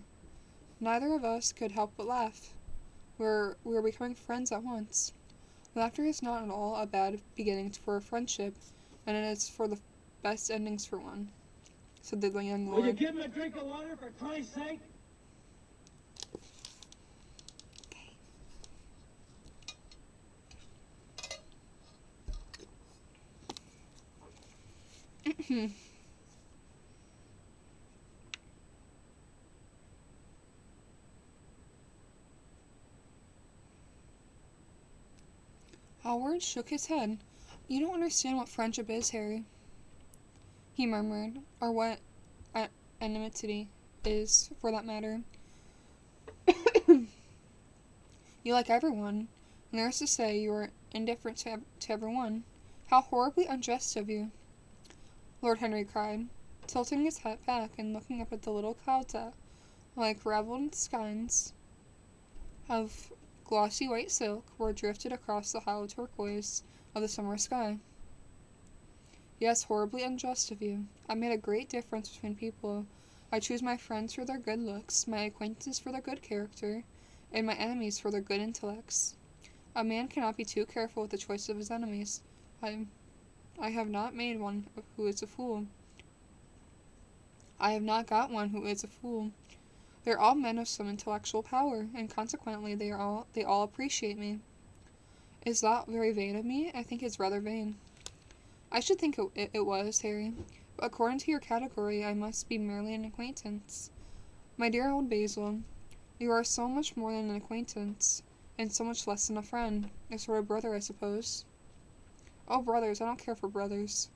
neither of us could help but laugh. We're becoming friends at once. Laughter is not at all a bad beginning for a friendship, and it is for the best endings for one, said the young lord. Will you give him a drink of water for Christ's sake? Howard shook his head. You don't understand what friendship is, Harry, he murmured, or what enmity is, for that matter. You like everyone, and there is to say you are indifferent to everyone. How horribly unjust of you, Lord Henry cried, tilting his hat back and looking up at the little clouds that, like ravelled skeins of glossy white silk, were drifted across the hollow turquoise of the summer sky. Yes, horribly unjust of you. I made a great difference between people. I choose my friends for their good looks, my acquaintances for their good character, and my enemies for their good intellects. A man cannot be too careful with the choice of his enemies. I have not made one who is a fool. I have not got one who is a fool. They're all men of some intellectual power, and consequently they all appreciate me. Is that very vain of me? I think it's rather vain. I should think it was, Harry. But according to your category, I must be merely an acquaintance. My dear old Basil, you are so much more than an acquaintance, and so much less than a friend. A sort of brother, I suppose. Oh, brothers, I don't care for brothers.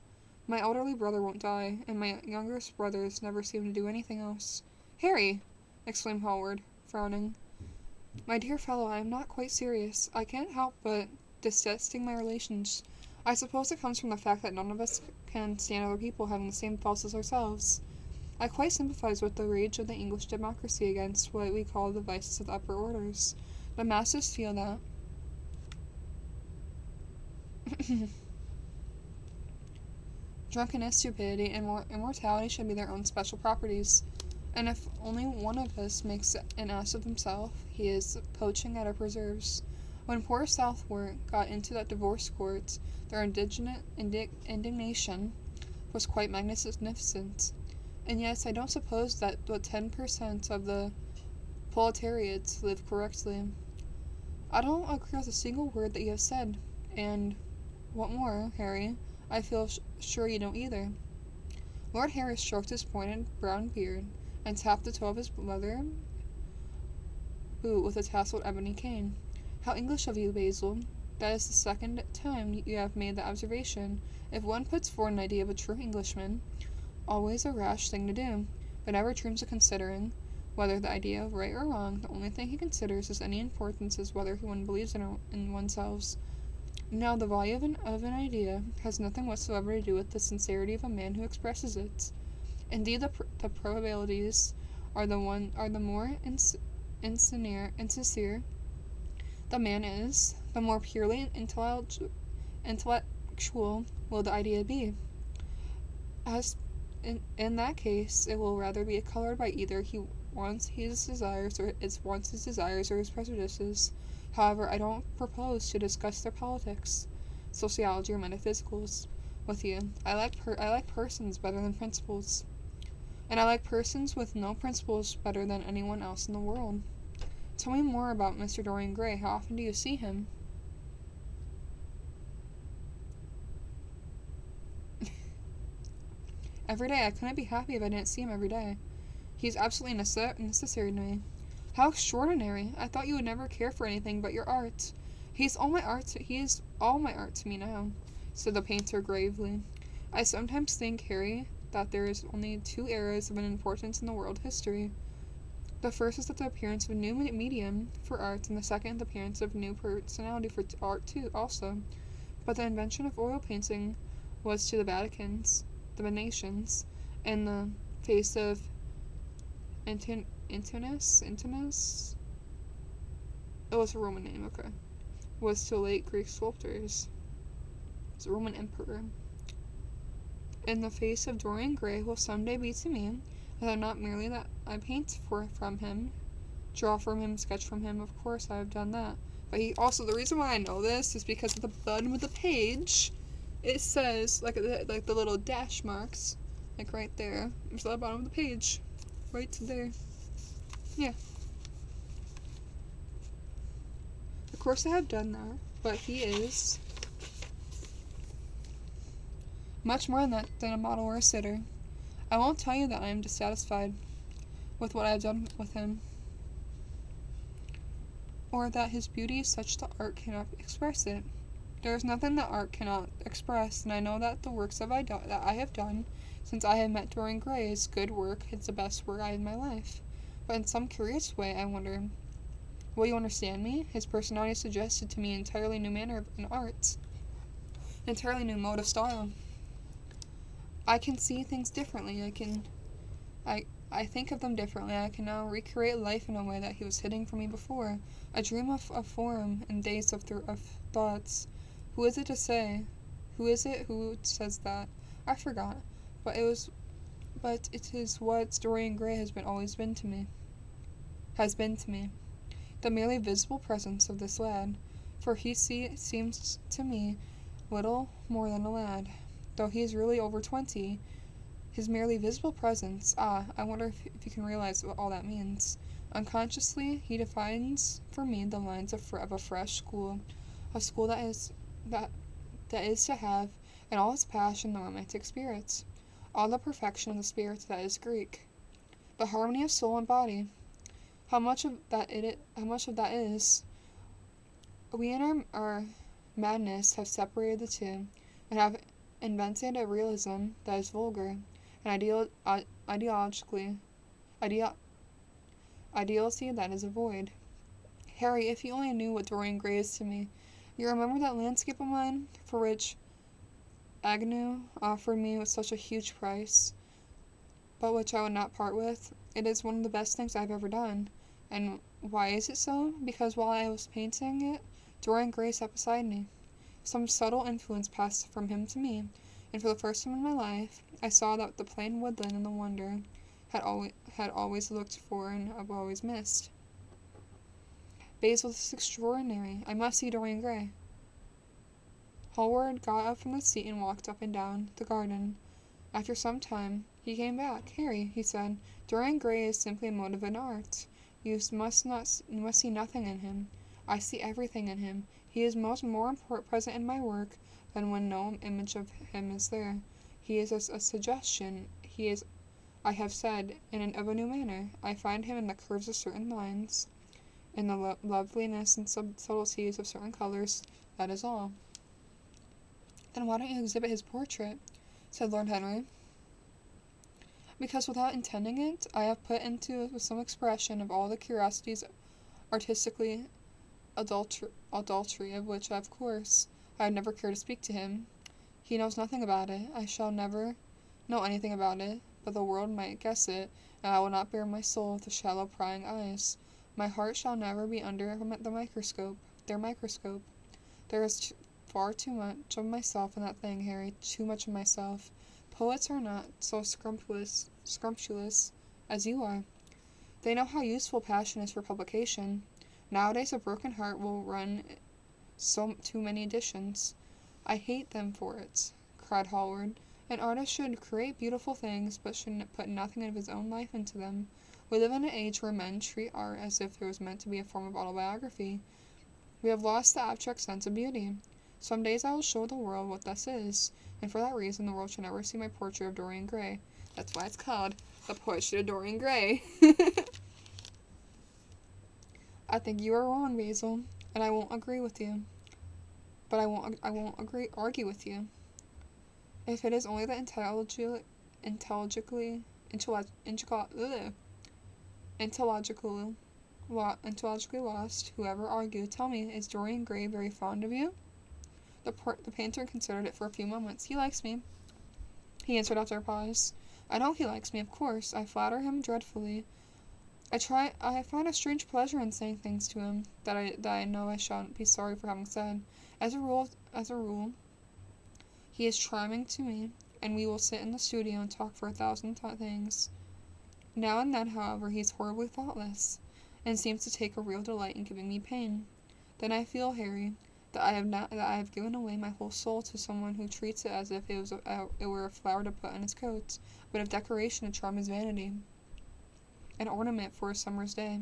My elderly brother won't die, and my youngest brothers never seem to do anything else. Harry! Exclaimed Hallward, frowning. My dear fellow, I am not quite serious. I can't help but detesting my relations. I suppose it comes from the fact that none of us can stand other people having the same faults as ourselves. I quite sympathize with the rage of the English democracy against what we call the vices of the upper orders. The masses feel that drunkenness, stupidity, and immortality should be their own special properties. And if only one of us makes an ass of himself, he is poaching at our preserves. When poor Southwark got into that divorce court, their indignation was quite magnificent. And yes, I don't suppose that but 10% of the proletariat live correctly. I don't agree with a single word that you have said, and what more, Harry, I feel sure you don't either. Lord Harry stroked his pointed brown beard and tapped the toe of his leather boot with a tasseled ebony cane. How English of you, Basil. That is the second time you have made the observation. If one puts forward an idea of a true Englishman, always a rash thing to do, but never dreams of considering whether the idea is right or wrong. The only thing he considers as any importance is whether one believes in oneself. Now, the value of an idea has nothing whatsoever to do with the sincerity of a man who expresses it. Indeed, the probabilities are the more insincere the man is, the more purely intellectual will the idea be. As in that case, it will rather be colored by either his desires or his prejudices. However, I don't propose to discuss their politics, sociology, or metaphysicals with you. I like persons better than principles, and I like persons with no principles better than anyone else in the world. Tell me more about Mr. Dorian Gray. How often do you see him? Every day. I couldn't be happy if I didn't see him every day. He's absolutely necessary to me. How extraordinary! I thought you would never care for anything but your art. He is all my art to me now, said the painter gravely. I sometimes think, Harry, that there is only two eras of an importance in the world history. The first is the appearance of a new medium for art, and the second the appearance of a new personality for art too, also. But the invention of oil painting was to the Venetians, in the face of Antinous? It was a Roman name, okay. Was to late Greek sculptors. It's a Roman emperor. In the face of Dorian Gray will someday be to me, although not merely that I paint from him, draw from him, sketch from him, of course I have done that. But the reason why I know this is because at the bottom of the page, it says, like the little dash marks, like right there. It's at the bottom of the page. Right there. Yeah. Of course I have done that, but he is much more than a model or a sitter. I won't tell you that I am dissatisfied with what I have done with him, or that his beauty is such that art cannot express it. There is nothing that art cannot express, and I know that the works that I have done since I have met Dorian Gray is good work. It's the best work I had in my life. But in some curious way, I wonder, will you understand me? His personality suggested to me an entirely new manner in art, an entirely new mode of style. I can see things differently. I think of them differently. I can now recreate life in a way that he was hidden from me before. I dream of a form and days of thoughts. Who is it to say? Who is it who says that? I forgot. But it is what Dorian Gray has been to me. The merely visible presence of this lad, for he seems to me little more than a lad, though he is really over 20. His merely visible presence, I wonder if you can realize what all that means. Unconsciously, he defines for me the lines of a fresh school, a school that is to have, in all its passion, the romantic spirit, all the perfection of the spirit that is Greek, the harmony of soul and body. How much of that is? We in our madness have separated the two, and have invented a realism that is vulgar, and ideology that is a void. Harry, if you only knew what Dorian Gray is to me. You remember that landscape of mine, for which Agnew offered me with such a huge price, but which I would not part with? It is one of the best things I have ever done. And why is it so? Because while I was painting it, Dorian Gray sat beside me. Some subtle influence passed from him to me, and for the first time in my life, I saw that the plain woodland and the wonder had always looked for and have always missed. Basil, this is extraordinary. I must see Dorian Gray. Hallward got up from the seat and walked up and down the garden. After some time, he came back. Harry, he said, Dorian Gray is simply a motive in art. You must see nothing in him. I see everything in him. He is more present in my work than when no image of him is there. He is a suggestion. He is, I have said, of a new manner. I find him in the curves of certain lines, in the loveliness and subtleties of certain colors, that is all. Then why don't you exhibit his portrait? Said Lord Henry. Because without intending it, I have put into it with some expression of all the curiosities artistically adultery of which, of course, I would never care to speak to him. He knows nothing about it. I shall never know anything about it, but the world might guess it, and I will not bare my soul with the shallow prying eyes. My heart shall never be under the microscope, their microscope. There is far too much of myself in that thing, Harry, too much of myself. Poets are not so scrumptious as you are. They know how useful passion is for publication. Nowadays a broken heart will run too many editions. I hate them for it, cried Hallward. An artist should create beautiful things, but should put nothing of his own life into them. We live in an age where men treat art as if it was meant to be a form of autobiography. We have lost the abstract sense of beauty. Some days I will show the world what this is, and for that reason the world shall never see my portrait of Dorian Gray. That's why it's called The Portrait of Dorian Gray. I think you are wrong, Basil, and I won't agree with you. But I won't argue with you. If it is only the intellectually lost who ever argue, tell me, is Dorian Gray very fond of you? The painter considered it for a few moments. He likes me, he answered after a pause. I know he likes me, of course. I flatter him dreadfully. I find a strange pleasure in saying things to him that I know I shan't be sorry for having said. As a rule, he is charming to me, and we will sit in the studio and talk for 1,000 things. Now and then, however, he is horribly thoughtless, and seems to take a real delight in giving me pain. Then I feel, Harry, that I have given away my whole soul to someone who treats it as if it were a flower to put on his coat, but a decoration to charm his vanity, an ornament for a summer's day.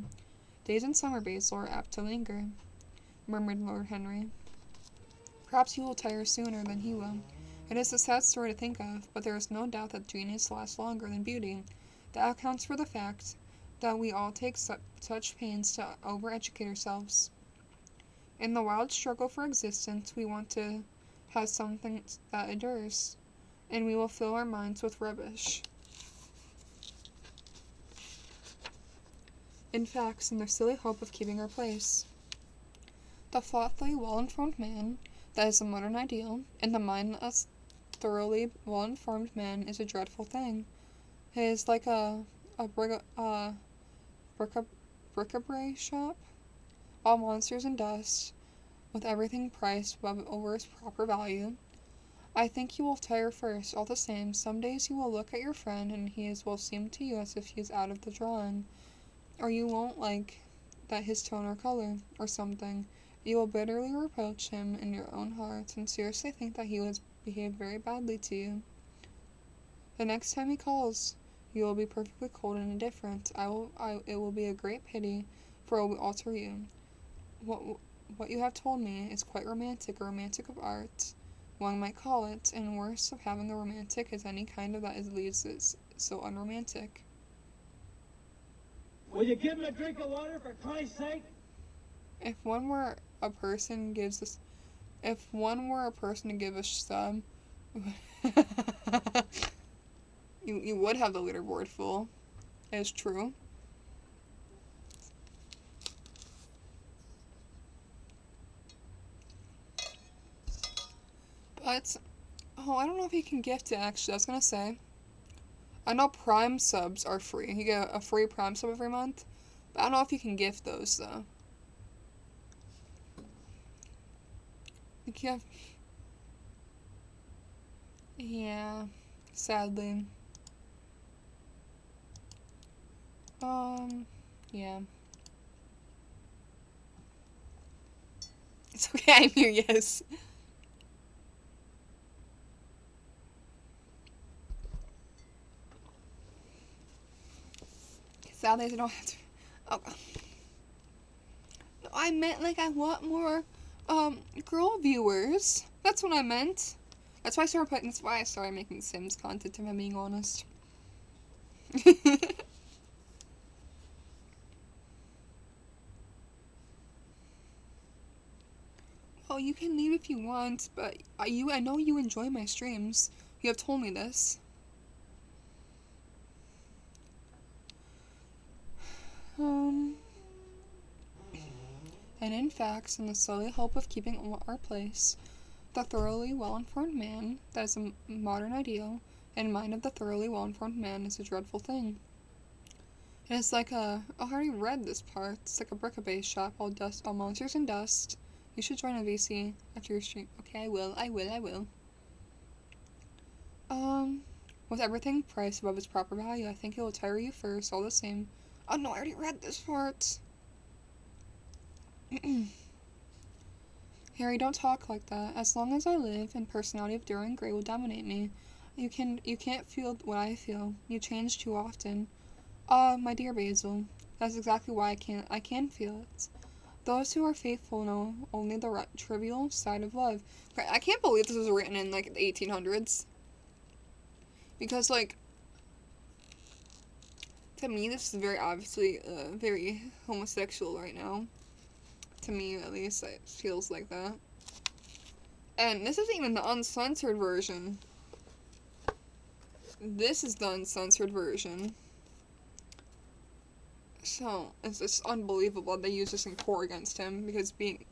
Days in summer, Basil, are apt to linger, murmured Lord Henry. Perhaps you will tire sooner than he will. It is a sad story to think of, but there is no doubt that genius lasts longer than beauty. That accounts for the fact that we all take such pains to over-educate ourselves. In the wild struggle for existence, we want to have something that endures, and we will fill our minds with rubbish. In facts, in the silly hope of keeping our place. The thoughtfully well-informed man, that is the modern ideal, and the mindless, thoroughly well-informed man is a dreadful thing. It is like a bric-a-brac shop, all monsters and dust, with everything priced over its proper value. I think you will tire first, all the same. Some days you will look at your friend, and will seem to you as if he is out of the drawing, or you won't like that his tone or color, or something. You will bitterly reproach him in your own heart, and seriously think that he has behaved very badly to you. The next time he calls, you will be perfectly cold and indifferent. It will be a great pity, for it will alter you. What you have told me is quite romantic, a romantic of art, one might call it, and worse of having a romantic is any kind of that is so unromantic. Will you give him a drink of water for Christ's sake? If one were a person to give a sub, you would have the leaderboard full. It is true. But, I don't know if you can gift it, actually. I was gonna say. I know Prime subs are free. You get a free Prime sub every month. But I don't know if you can gift those, though. Yeah, sadly. Yeah. It's okay, I'm here, yes. Sadly, I don't have to. Oh. No, I meant, like, I want more, girl viewers. That's what I meant. That's why I started making Sims content, if I'm being honest. Oh, you can leave if you want, but I know you enjoy my streams. You have told me this. And in fact, in the silly hope of keeping our place, the thoroughly well-informed man, that is a modern ideal, and mind of the thoroughly well-informed man is a dreadful thing. And it's like I already read this part. It's like a brick-a-base shop, all monsters and dust. You should join a VC after your stream. Okay, I will. With everything priced above its proper value, I think it will tire you first, all the same. Oh no, I already read this part. Harry, don't talk like that. As long as I live, and personality of Dorian Gray will dominate me. You can't feel what I feel. You change too often. My dear Basil, that's exactly why I can feel it. Those who are faithful know only the trivial side of love. I can't believe this was written in, like, the 1800s. Because, like, to me, this is very obviously, very homosexual right now. To me, at least, it feels like that. And this isn't even the uncensored version. This is the uncensored version. So, it's just unbelievable they used this in court against him, because being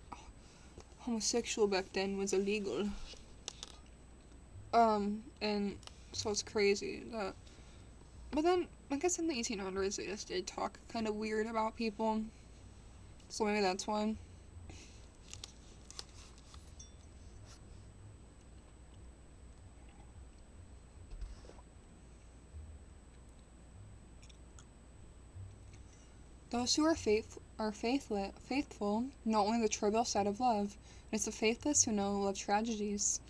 homosexual back then was illegal. And so it's crazy that... But then, I guess in the 1800s, they just did talk kind of weird about people. So maybe that's why. Those who are faithful know only the trivial side of love. It is the faithless who know love tragedies.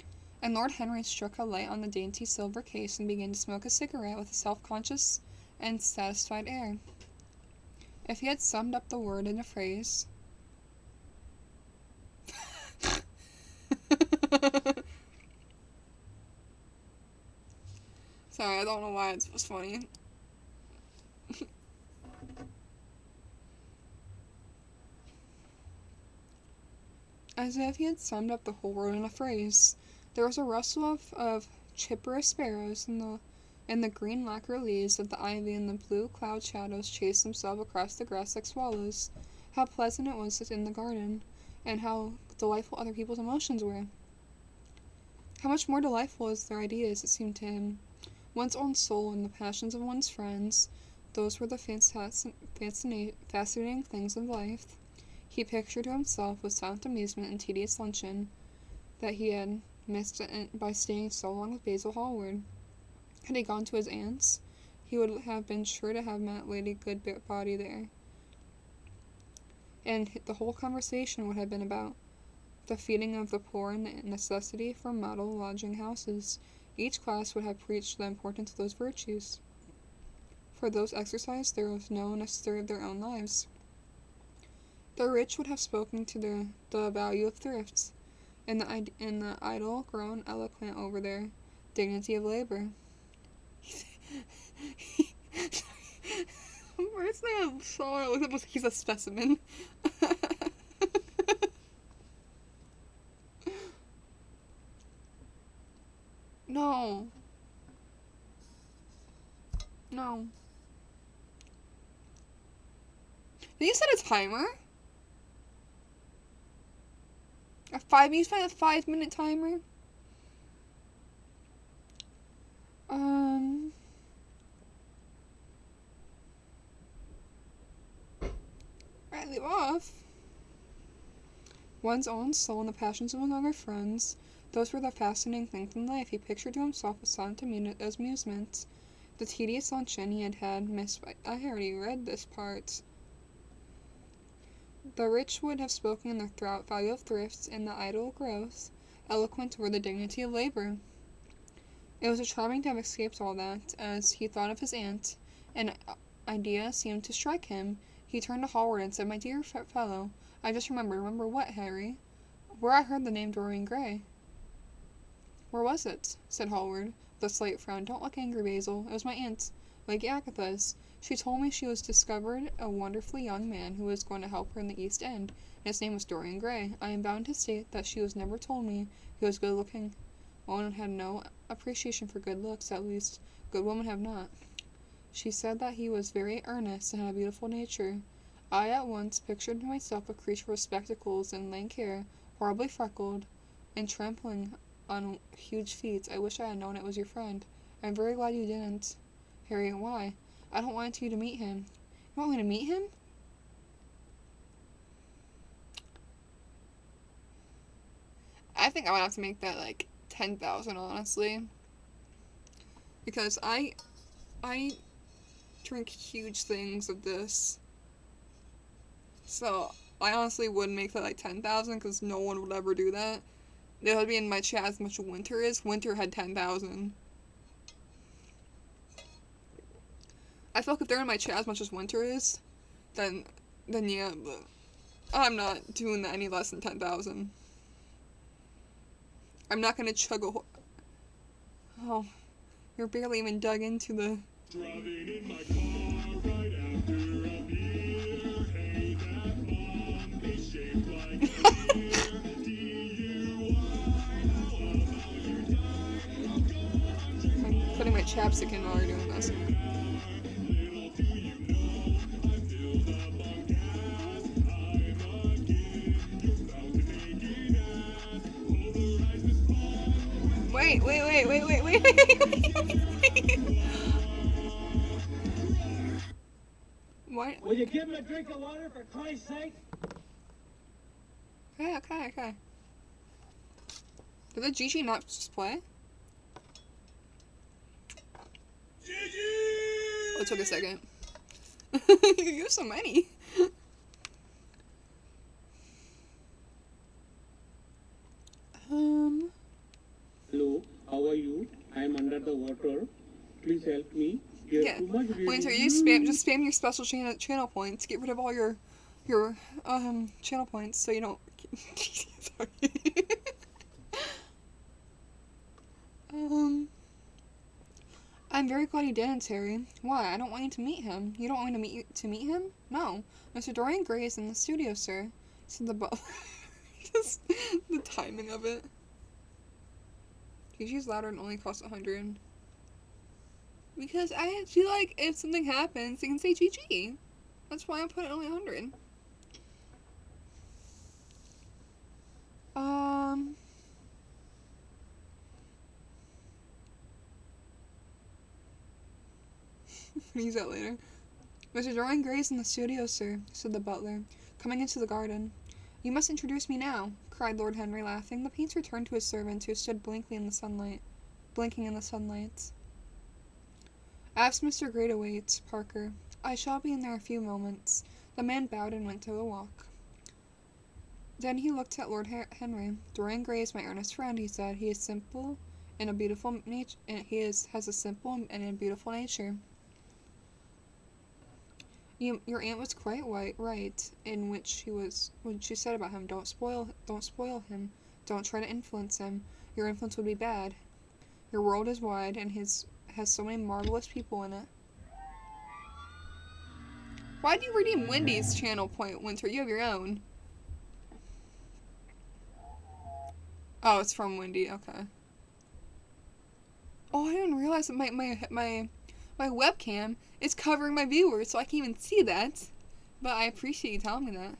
And Lord Henry struck a light on the dainty silver case and began to smoke a cigarette with a self-conscious and satisfied air. If he had summed up the word in a phrase... Sorry, I don't know why it was funny. As if he had summed up the whole world in a phrase. There was a rustle of chipperous sparrows, and the green lacquer leaves of the ivy and the blue cloud shadows chased themselves across the grass like swallows. How pleasant it was in the garden, and how delightful other people's emotions were. How much more delightful is their ideas, it seemed to him. One's own soul and the passions of one's friends, those were the fascinating things of life. He pictured to himself with silent amusement and tedious luncheon that he had missed by staying so long with Basil Hallward. Had he gone to his aunt's, he would have been sure to have met Lady Goodbody there. And the whole conversation would have been about the feeding of the poor and the necessity for model lodging houses. Each class would have preached the importance of those virtues. For those exercised, there was no necessity of their own lives. The rich would have spoken to the value of thrift, and the idle grown eloquent over their dignity of labor. First thing I saw when I looked up was he's a specimen. No. No. Did you set a timer? You spent a 5-minute timer? Right, leave off. One's own soul and the passions of other friends. Those were the fascinating things in life. He pictured to himself a silent amusement. The tedious luncheon he had missed by... I already read this part. The rich would have spoken in the value of thrift and the idle growth, eloquent over the dignity of labor. It was charming to have escaped all that. As he thought of his aunt, an idea seemed to strike him. He turned to Hallward and said, "My dear fellow, I just remembered." "Remember what, Harry?" "Where I heard the name Dorian Gray." "Where was it?" said Hallward, with a slight frown. "Don't look angry, Basil. It was my aunt, Lady Agatha's. She told me she was discovered a wonderfully young man who was going to help her in the East End, His name was Dorian Gray. I am bound to state that she was never told me he was good looking. Women had no appreciation for good looks, at least good women have not. She said that he was very earnest and had a beautiful nature. I at once pictured to myself a creature with spectacles and lank hair, horribly freckled, and trampling on huge feet. I wish I had known it was your friend. I'm very glad you didn't. Harry, why? I don't want you to meet him. You want me to meet him? I think I would have to make that like 10,000, honestly. Because I drink huge things of this. So I honestly would make that like 10,000 because no one would ever do that. They would be in my chat as much as Winter is. Winter had 10,000. I feel like if they're in my chat as much as Winter is, then yeah, but I'm not doing that any less than 10,000. I'm not gonna chug a whole... Oh, you're barely even dug into the... Driving in my car right after a beer. Hey, that bomb is shaped like a deer. DUI, how about you die? Oh, God, I'm putting my chapstick in while we're doing this. little do you know, I filled up on gas. I'm a kid, you're about to make an ass. Polarized this bomb. Wait. What? Will you give him a drink of water for Christ's sake? Okay. Did the GG not just play? Oh, it took a second. You used so many. Hello, how are you? I am under the water. Please help me. There's Yeah. too much Winter, reading. you just spam your special channel points. Get rid of all your channel points so you don't. Sorry. I'm very glad you didn't, Terry. Why? I don't want you to meet him. You don't want me to meet him? No. Mr. Dorian Gray is in the studio, sir. Said the butler. Just the timing of it. GG's louder and only costs 100. Because I feel like if something happens, they can say GG. That's why I put it only 100. Use that later. Mr. Dorian Gray's in the studio, sir, said the butler, coming into the garden. You must introduce me now, cried Lord Henry, laughing. The painter turned to his servant, who stood blinking in the sunlight. Ask Mr. Gray to wait, Parker. I shall be in there a few moments. The man bowed and went to a walk. Then he looked at Lord Henry. Dorian Gray is my earnest friend, he said. He is simple and a beautiful nature. Has a simple and a beautiful nature. Your aunt was quite right in when she said about him. Don't spoil him. Don't try to influence him. Your influence would be bad. Your world is wide and has so many marvelous people in it. Why do you redeem Wendy's channel point, Winter? You have your own. Oh, it's from Wendy. Okay. Oh, I didn't realize that my webcam is covering my viewers, so I can't even see that. But I appreciate you telling me that.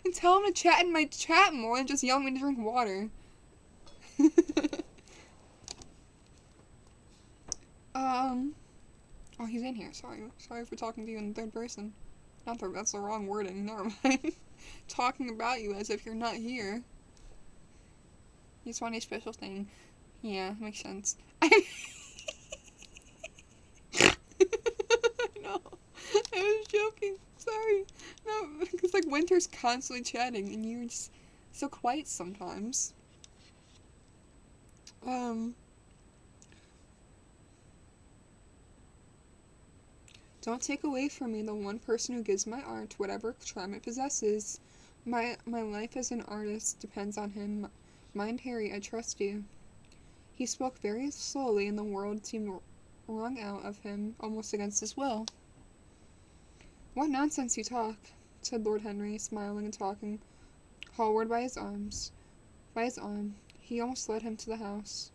And tell him to chat in my chat more and just yell at me to drink water. Oh, he's in here. Sorry for talking to you in third person. Not third, that's the wrong wording. Never mind. Talking about you as if you're not here. You just want a special thing. Yeah, makes sense. No, I was joking. Sorry. No, because like Winter's constantly chatting and you're just so quiet sometimes. Don't take away from me the one person who gives my art whatever charm it possesses. My life as an artist depends on him. Mind, Harry, I trust you. He spoke very slowly, and the world seemed wrung out of him almost against his will. What nonsense you talk, said Lord Henry, smiling and talking. Hallward by his arm. He almost led him into the house.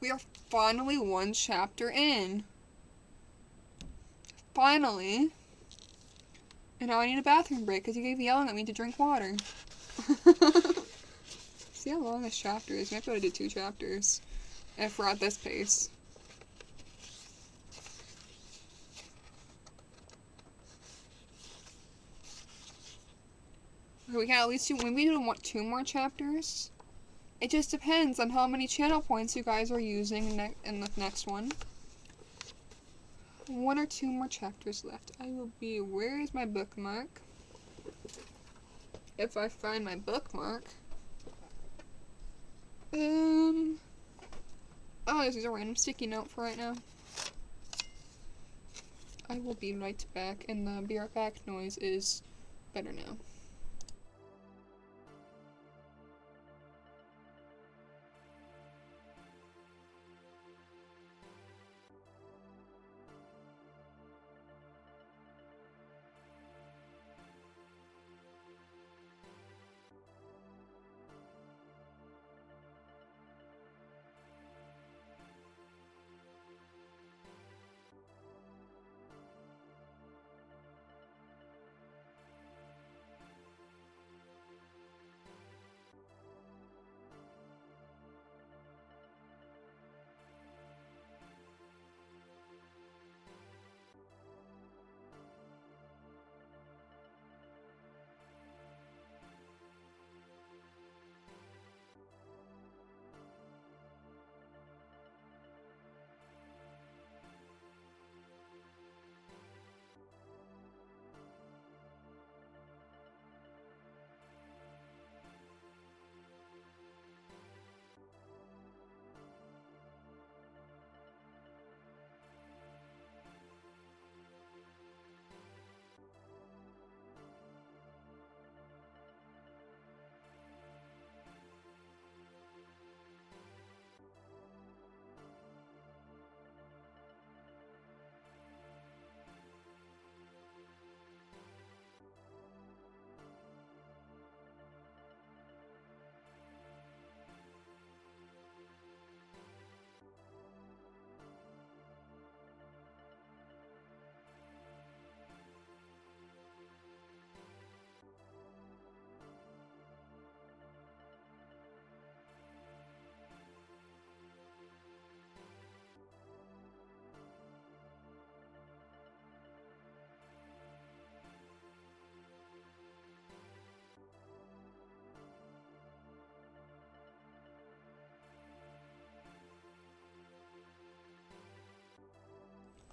We are finally one chapter in. Finally. And now I need a bathroom break because you keep yelling at me to drink water. See how long this chapter is? We have to go to do 2 chapters if we're at this pace. We can at least do, maybe do 2 more chapters. It just depends on how many channel points you guys are using in the next one. 1 or 2 more chapters left. I will be, where is my bookmark? If I find my bookmark. Oh, this is a random sticky note for right now. I will be right back, and the be right back noise is better now.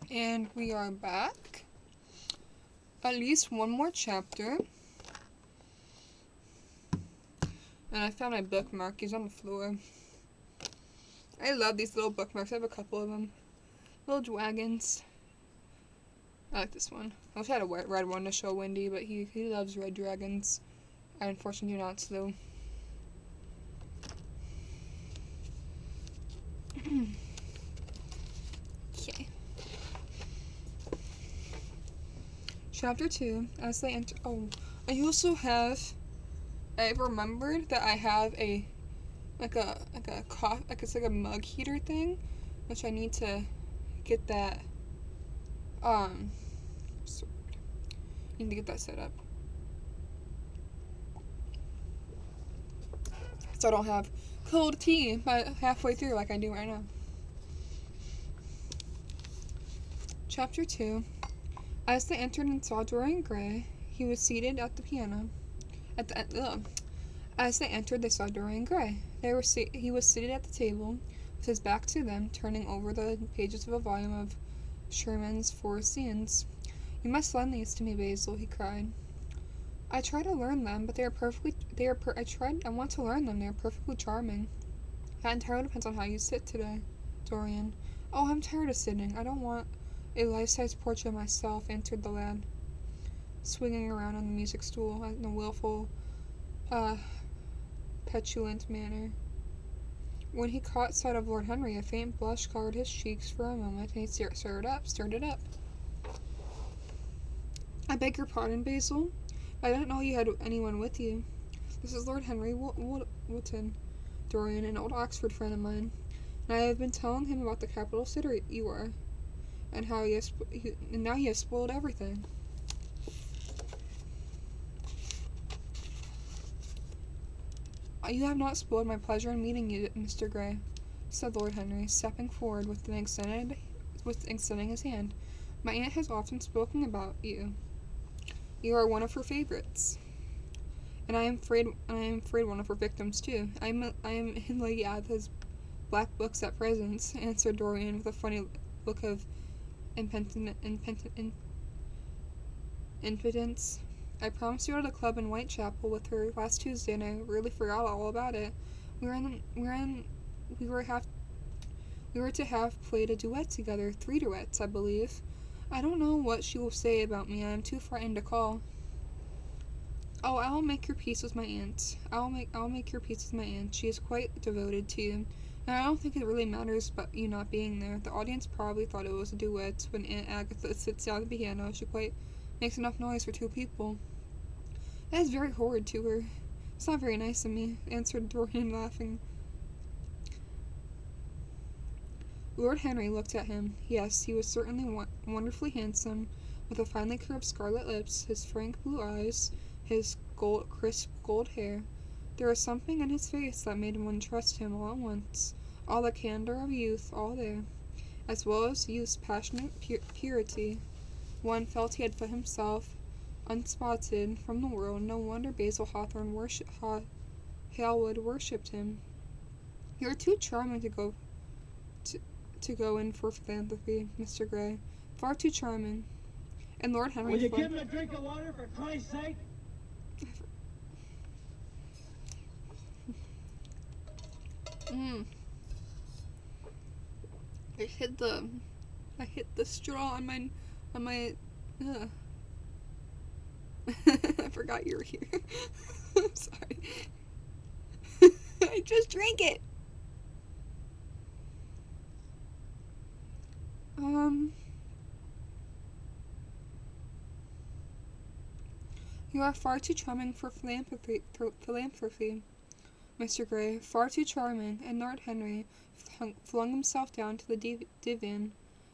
And we are back. At least 1 more chapter. And I found my bookmark. He's on the floor. I love these little bookmarks. I have a couple of them. Little dragons. I like this one. I wish I had a red one to show Wendy, but he loves red dragons. I unfortunately do not, so. Okay. Chapter 2, as they enter. Oh, I also have. I remembered that I have it's like a mug heater thing, which I need to get that. Need to get that set up. So I don't have cold tea by halfway through like I do right now. Chapter 2. As they entered and saw Dorian Gray, he was seated at the piano. As they entered, they saw Dorian Gray. He was seated at the table, with his back to them, turning over the pages of a volume of Sherman's Four Scenes. "You must lend these to me, Basil," he cried. "I try to learn them, but I want to learn them. They are perfectly charming." "That entirely depends on how you sit today, Dorian." "Oh, I'm tired of sitting. I don't want a life-size portrait of myself," answered the lad, swinging around on the music stool in a willful, petulant manner. When he caught sight of Lord Henry, a faint blush colored his cheeks for a moment, and he started up. I beg your pardon, Basil. I didn't know you had anyone with you. This is Lord Henry Wotton, Dorian, an old Oxford friend of mine, and I have been telling him about the capital city you are, and how now he has spoiled everything. You have not spoiled my pleasure in meeting you, Mr. Grey, said Lord Henry, stepping forward with extending his hand. My aunt has often spoken about you. You are one of her favorites, and I am afraid one of her victims too. I am in Lady Atha's black books at present, answered Dorian with a funny look of impotence. I promised to go to the club in Whitechapel with her last Tuesday, and I really forgot all about it. We were to have played a duet together, 3 duets, I believe. I don't know what she will say about me. I am too frightened to call. Oh, I'll make your peace with my aunt. I'll make your peace with my aunt. She is quite devoted to you, and I don't think it really matters about you not being there. The audience probably thought it was a duet. When Aunt Agatha sits down at the piano, she quite makes enough noise for 2 people. That is very horrid to her. It's not very nice of me, answered Dorian, laughing. Lord Henry looked at him. Yes, he was certainly wonderfully handsome, with a finely curved scarlet lips, his frank blue eyes, his crisp gold hair. There was something in his face that made one trust him all at once. All the candor of youth, all there, as well as youth's passionate purity. One felt he had put himself unspotted from the world. No wonder Basil Hawthorne Halewood worshipped him. You are too charming to go in for philanthropy, Mr. Grey. Far too charming. And Lord Henry... Will you give him a drink of water, for Christ's sake? I hit the straw on my I forgot you were here. I'm sorry. I just drank it. You are far too charming for philanthropy, Mr. Grey. Far too charming. And Lord Henry flung himself down to the divan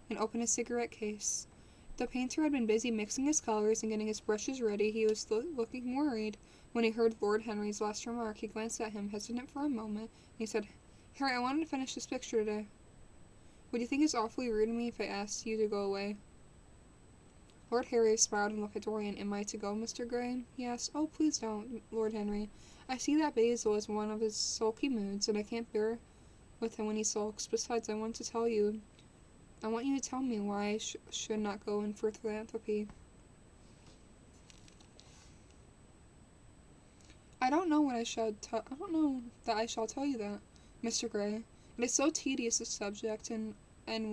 and opened a cigarette case. The painter had been busy mixing his colors and getting his brushes ready. He was looking worried when he heard Lord Henry's last remark. He glanced at him, hesitant for a moment, and he said, Harry, I wanted to finish this picture today. Would you think it's awfully rude of me if I asked you to go away? Lord Harry smiled and looked at Dorian. Am I to go, Mr. Grey? He asked. Oh, please don't, Lord Henry. I see that Basil is one of his sulky moods, and I can't bear with him when he sulks. Besides, I want you to tell me why I should not go in for philanthropy. I don't know that I shall tell you that, Mr. Grey. It is so tedious a subject, and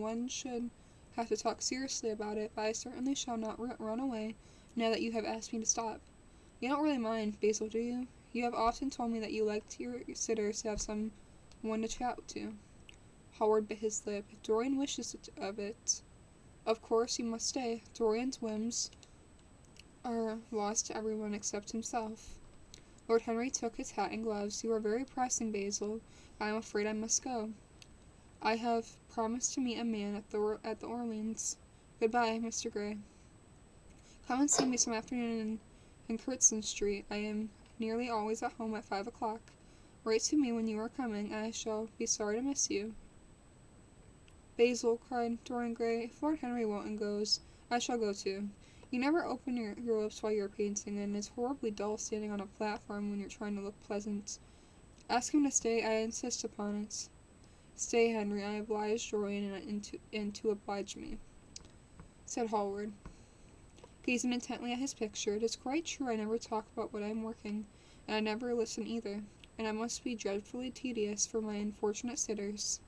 one should have to talk seriously about it, but I certainly shall not run away now that you have asked me to stop. You don't really mind, Basil, do you? You have often told me that you liked your sitters to have someone to chat to. Howard bit his lip. If Dorian wishes of it, of course you must stay. Dorian's whims are lost to everyone except himself. Lord Henry took his hat and gloves. You are very pressing, Basil. I am afraid I must go. I have promised to meet a man at the Orleans. Goodbye, Mr. Grey. Come and see me some afternoon in Curtston Street. I am nearly always at home at 5 o'clock. Write to me when you are coming, and I shall be sorry to miss you. Basil, cried Dorian Gray, if Lord Henry Wotton goes, I shall go too. You never open your lips while you are painting, and it's horribly dull standing on a platform when you're trying to look pleasant. Ask him to stay, I insist upon it. Stay, Henry, I oblige Dorian, and to oblige me, said Hallward, gazing intently at his picture. It is quite true I never talk about what I am working, and I never listen either, and I must be dreadfully tedious for my unfortunate sitters.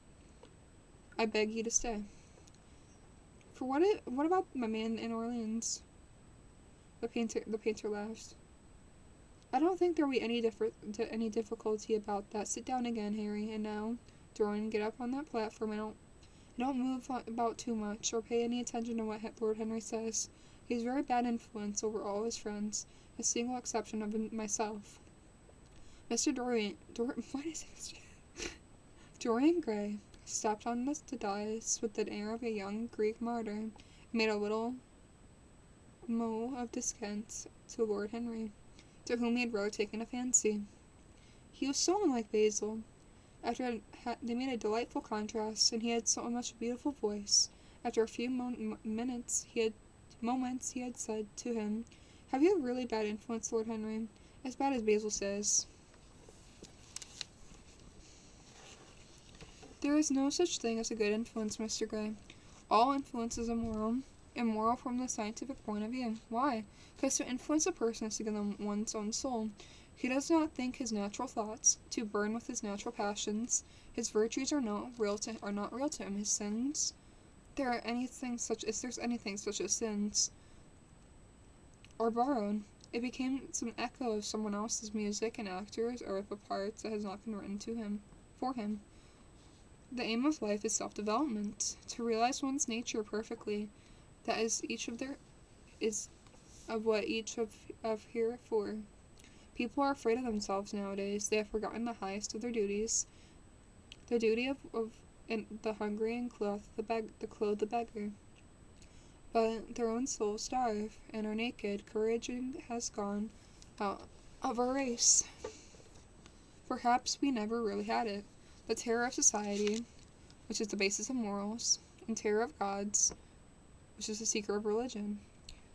I beg you to stay. For what about my man in Orleans? The painter laughed. I don't think there will be any difficulty about that. Sit down again, Harry, and now, Dorian, get up on that platform and don't move about too much or pay any attention to what Lord Henry says. He's a very bad influence over all his friends, a single exception of myself. Mr. Why did I say Mr.? Dorian Gray stepped on the dais with the air of a young Greek martyr and made a little mow of descent to Lord Henry, to whom he had really taken a fancy. He was so unlike Basil. They made a delightful contrast, and he had so much beautiful voice. After a few moments, he had said to him, "Have you a really bad influence, Lord Henry? As bad as Basil says." "There is no such thing as a good influence, Mr. Gray. All influence is immoral from the scientific point of view. Why? Because to influence a person is to give them one's own soul. He does not think his natural thoughts, to burn with his natural passions. His virtues are not real to him. His sins, there's anything such as sins, are borrowed. It became some echo of someone else's music and actors, or of a part that has not been written for him. The aim of life is self-development, to realize one's nature perfectly. That is what each of here for. People are afraid of themselves nowadays. They have forgotten the highest of their duties, the duty of the hungry and clothe the beggar. But their own souls starve and are naked. Courage has gone out of our race. Perhaps we never really had it. The terror of society, which is the basis of morals, and terror of gods, which is the seeker of religion.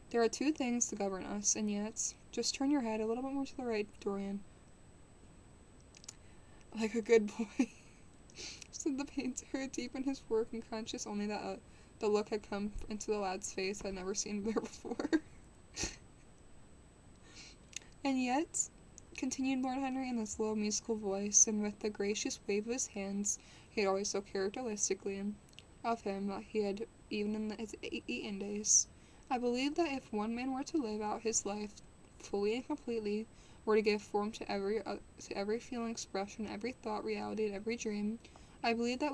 There are two things to govern us, and yet, just turn your head a little bit more to the right, Dorian. Like a good boy, said the painter, deep in his work and conscious only that the look had come into the lad's face I'd never seen there before. And yet, continued Lord Henry in this low musical voice, and with the gracious wave of his hands he had always so characteristically of him that he had even in his Eton days, I believe that if one man were to live out his life fully and completely, were to give form to every feeling, expression, every thought, reality, and every dream, I believe that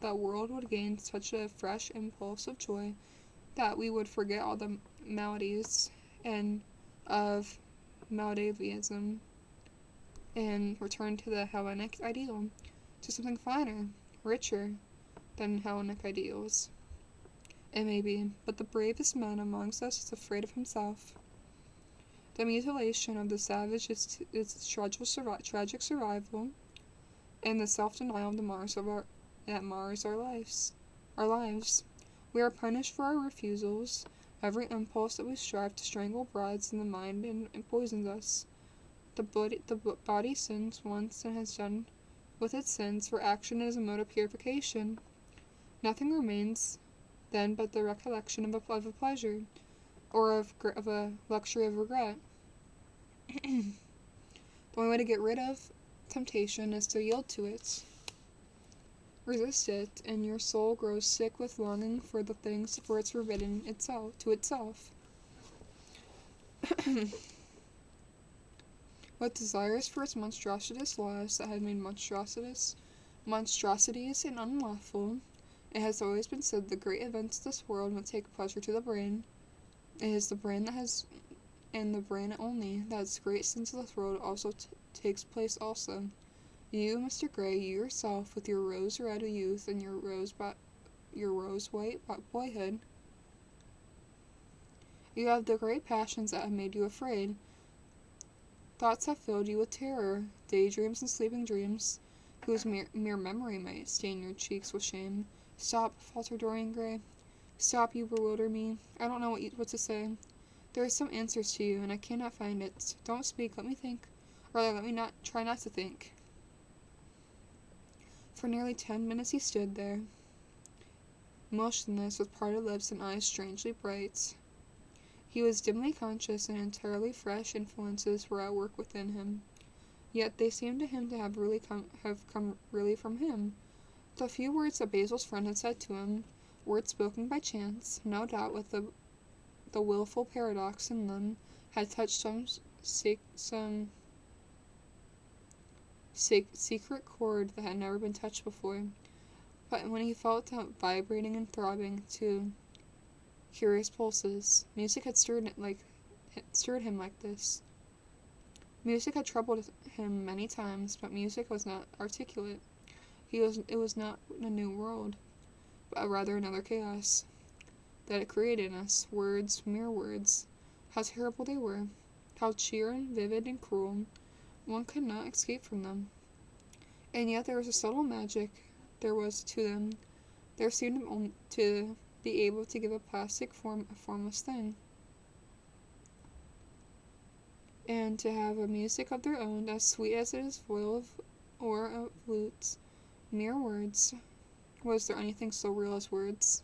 the world would gain such a fresh impulse of joy that we would forget all the maladies and of Maldavism and return to the Hellenic ideal, to something finer, richer than Hellenic ideals. It may be, but the bravest man amongst us is afraid of himself. The mutilation of the savage is its tragic survival, and the self-denial of that mars our lives. We are punished for our refusals. Every impulse that we strive to strangle brides in the mind and poisons us. The body sins once and has done with its sins, for action is a mode of purification. Nothing remains then but the recollection of a pleasure, or of a luxury of regret. The only way to get rid of temptation is to yield to it. Resist it, and your soul grows sick with longing for the things for it's forbidden to itself. What desires for its monstrous laws that had made monstrosities and unlawful. It has always been said the great events of this world would take pleasure to the brain. It is the brain that has, and the brain only, that its great sins of this world also takes place also. You, Mr. Gray, you yourself, with your rose-red youth and your rose-white boyhood, you have the great passions that have made you afraid. Thoughts have filled you with terror, daydreams and sleeping dreams, whose mere memory might stain your cheeks with shame. Stop, faltered Dorian Gray. Stop, you bewilder me. I don't know what to say. There are some answers to you, and I cannot find it. Don't speak, let me think. Or rather, let me try not to think. For nearly 10 minutes he stood there, motionless, with parted lips and eyes strangely bright. He was dimly conscious and entirely fresh influences were at work within him. Yet they seemed to him to have come really from him. The few words that Basil's friend had said to him, words spoken by chance, no doubt with the willful paradox in them, had touched some secret chord that had never been touched before. But when he felt that vibrating and throbbing to curious pulses, music had stirred him like this. Music had troubled him many times, but music was not articulate. It was not a new world, but rather another chaos that it created in us. Words, mere words. How terrible they were. How cheer and vivid and cruel. One could not escape from them. And yet there was a subtle magic there was to them. There seemed to be able to give a plastic form a formless thing. And to have a music of their own, as sweet as it is full of or of flutes. Mere words. Was there anything so real as words?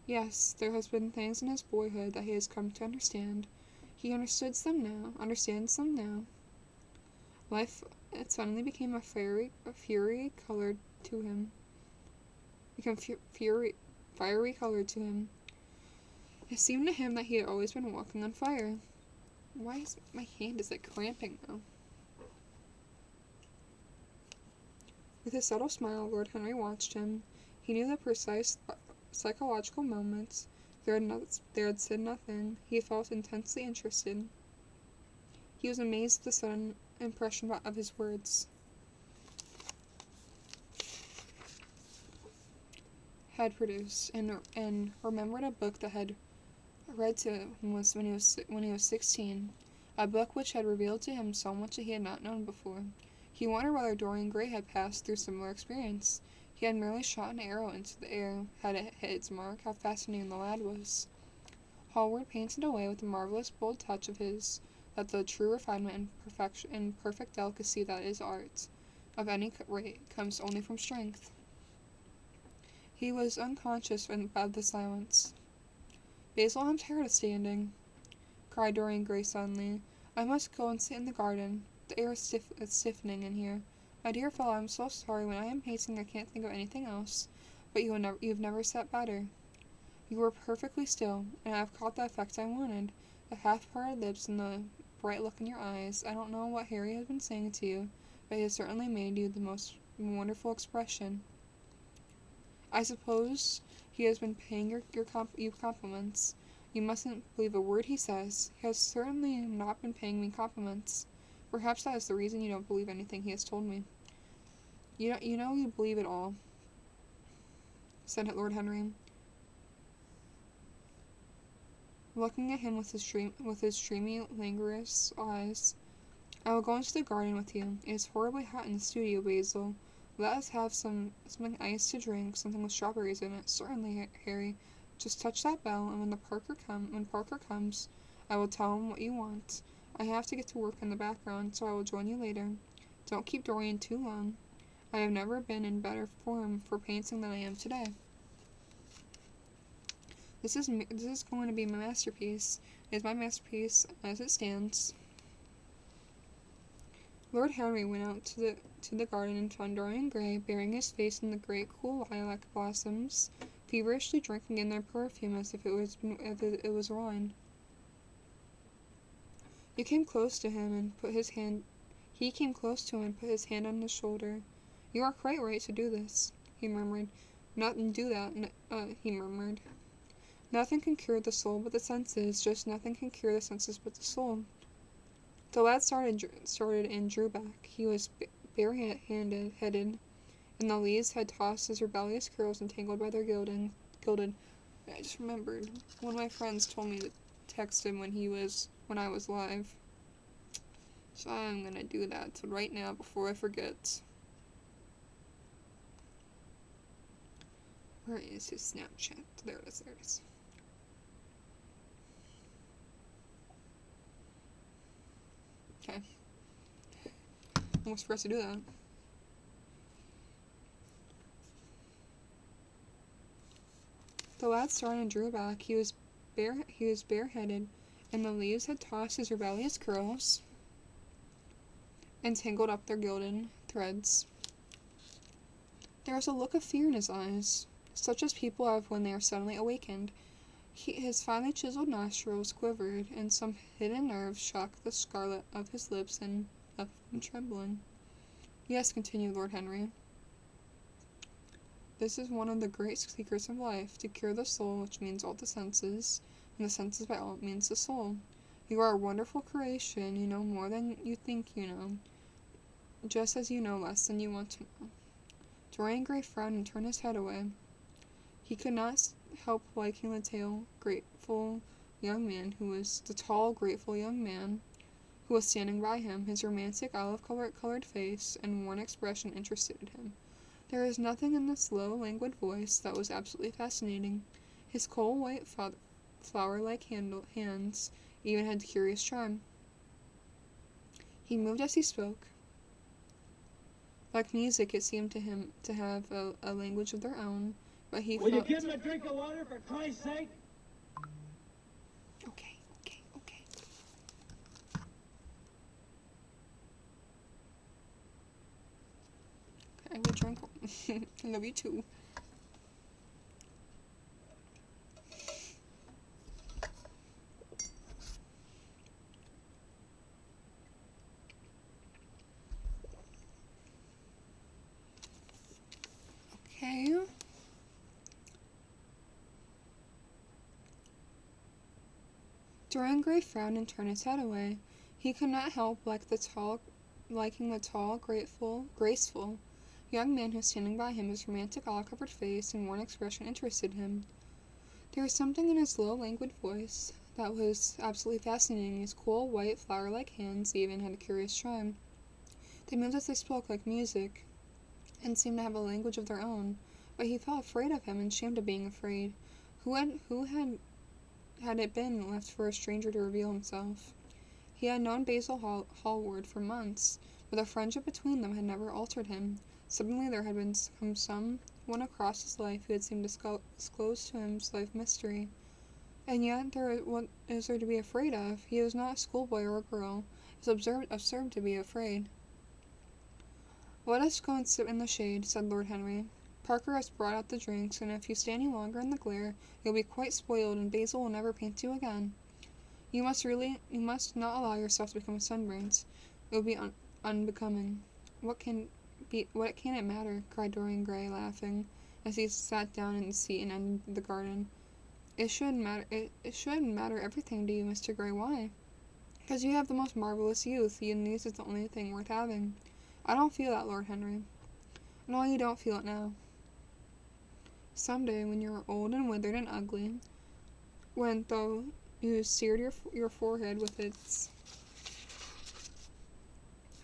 Yes, there has been things in his boyhood that he has come to understand. He understands them now. Life, it suddenly became a fury colored to him. Fiery colored to him. It seemed to him that he had always been walking on fire. Why is my hand cramping now? With a subtle smile, Lord Henry watched him. He knew the precise psychological moments. There had said nothing. He felt intensely interested. He was amazed at the sudden impression of his words. Had produced and remembered a book that had read to him when he was 16, a book which had revealed to him so much that he had not known before. He wondered whether Dorian Gray had passed through similar experience. He had merely shot an arrow into the air. Had it hit its mark? How fascinating the lad was. Hallward painted away with the marvelous bold touch of his, that the true refinement and perfect delicacy that is art, of any rate, comes only from strength. He was unconscious of the silence. Basil, I'm tired of standing, cried Dorian Gray suddenly. I must go and sit in the garden. The air is stiffening in here. My dear fellow, I'm so sorry. When I am painting, I can't think of anything else. But you've never sat better. You were perfectly still, and I have caught the effect I wanted. The half-parted lips and the bright look in your eyes. I don't know what Harry has been saying to you, but he has certainly made you the most wonderful expression. I suppose he has been paying you compliments. You mustn't believe a word he says. He has certainly not been paying me compliments. Perhaps that is the reason you don't believe anything he has told me. You believe it all, said Lord Henry, looking at him with his dreamy, languorous eyes. I will go into the garden with you. It is horribly hot in the studio, Basil. Let us have something iced to drink, something with strawberries in it. Certainly, Harry. Just touch that bell, and when Parker comes, I will tell him what you want. I have to get to work in the background, so I will join you later. Don't keep Dorian too long. I have never been in better form for painting than I am today. This is going to be my masterpiece. It is my masterpiece as it stands. Lord Henry went out to the garden and found Dorian Gray burying his face in the great cool lilac blossoms, feverishly drinking in their perfume as if it was wine. He came close to him and put his hand on his shoulder. You are quite right to do this, he murmured. He murmured. Nothing can cure the soul but the senses, just nothing can cure the senses but the soul. The lad started and drew back. He was bare-headed, and the leaves had tossed his rebellious curls entangled by their gilded. I just remembered one of my friends told me to text him when I was live. So I'm gonna do that right now before I forget. Where is his Snapchat? There it is. Okay. Almost forgot to do that. The lad started and drew back. He was bareheaded, and the leaves had tossed his rebellious curls and tangled up their gilded threads. There was a look of fear in his eyes, such as people have when they are suddenly awakened. His finely chiseled nostrils quivered, and some hidden nerve shook the scarlet of his lips and left him trembling. Yes, continued Lord Henry. This is one of the great secrets of life, to cure the soul, which means all the senses, and the senses by all means the soul. You are a wonderful creation, you know more than you think you know, just as you know less than you want to know. Dorian Gray frowned and turned his head away. He could not help liking the tall, grateful young man who was standing by him. His romantic olive-colored face and worn expression interested him. There was nothing in this low, languid voice that was absolutely fascinating. His cold, white, flower-like hands even had curious charm. He moved as he spoke. Like music, it seemed to him to have a language of their own, but he Will you felt... give him a drink of water for Christ's sake? Okay. I will drink one. I love you too. Okay. Dorian Gray frowned and turned his head away. He could not help liking the tall, graceful young man who was standing by him. His romantic, olive-covered face and worn expression interested him. There was something in his low, languid voice that was absolutely fascinating. His cool, white, flower-like hands even had a curious charm. They moved as they spoke like music, and seemed to have a language of their own, but he felt afraid of him and ashamed of being afraid. Who had it been left for a stranger to reveal himself? He had known Basil Hallward for months, but the friendship between them had never altered him. Suddenly there had come someone across his life who had seemed to disclose to him his life mystery. And yet, what is there to be afraid of? He was not a schoolboy or a girl. It is absurd to be afraid. Let us go and sit in the shade, said Lord Henry. Parker has brought out the drinks, and if you stay any longer in the glare, you'll be quite spoiled, and Basil will never paint you again. You must not allow yourself to become sunburnt. It will be unbecoming. What can it matter? Cried Dorian Gray, laughing, as he sat down in the seat and entered the garden. It should matter everything to you, Mr. Gray. Why? Because you have the most marvelous youth, and youth is the only thing worth having. I don't feel that, Lord Henry. No, you don't feel it now. Someday, when you're old and withered and ugly, when though you seared your forehead with its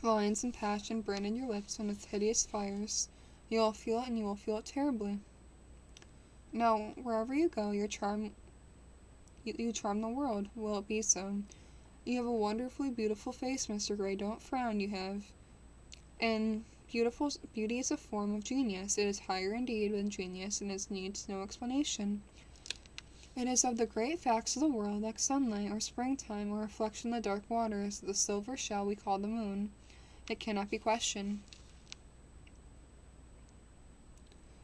lines and passion branded your lips on its hideous fires, you will feel it, and you will feel it terribly. No, wherever you go, you charm the world. Will it be so? You have a wonderfully beautiful face, Mr. Gray. Don't frown, you have. And beauty is a form of genius. It is higher indeed than genius, and it needs no explanation. It is of the great facts of the world, like sunlight, or springtime, or reflection in the dark waters, the silver shell we call the moon. It cannot be questioned.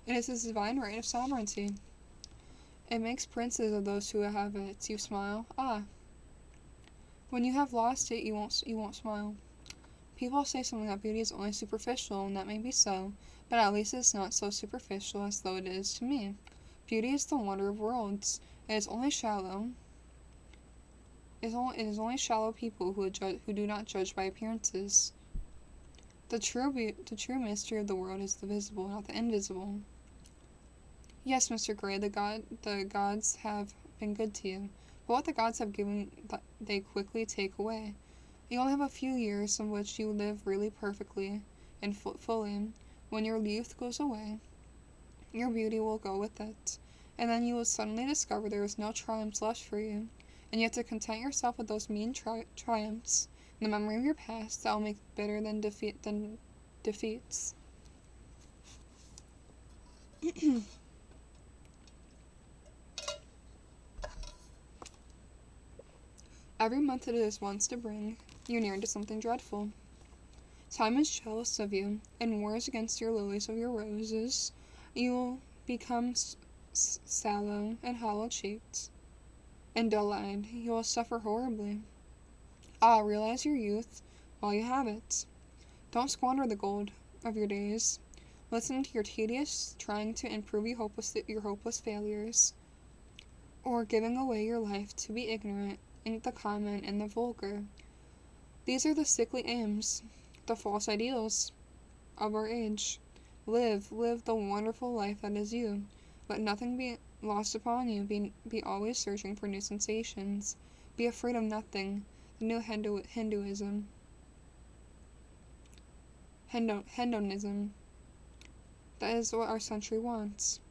It is the divine right of sovereignty. It makes princes of those who have it. You smile. Ah. When you have lost it, you won't smile. People say something that beauty is only superficial, and that may be so, but at least it is not so superficial as though it is to me. Beauty is the wonder of worlds. It is only shallow. It is only shallow people who do not judge by appearances. The true mystery of the world is the visible, not the invisible. Yes, Mr. Gray, the gods have been good to you, but what the gods have given, they quickly take away. You only have a few years in which you live really perfectly and fully. When your youth goes away, your beauty will go with it, and then you will suddenly discover there is no triumphs left for you, and you have to content yourself with those mean triumphs, in the memory of your past that will make bitter than defeats. Every month it is wants to bring you near to something dreadful. Time is jealous of you, and wars against your lilies of your roses. You will become sallow and hollow-cheeked, and dull-eyed. You will suffer horribly. Ah, realize your youth while you have it. Don't squander the gold of your days, listening to your tedious trying to improve your hopeless failures, or giving away your life to be ignorant in the common and the vulgar. These are the sickly aims, the false ideals of our age. Live the wonderful life that is you. Let nothing be lost upon you. Be always searching for new sensations. Be afraid of nothing. The new Hinduism. Hedonism. That is what our century wants.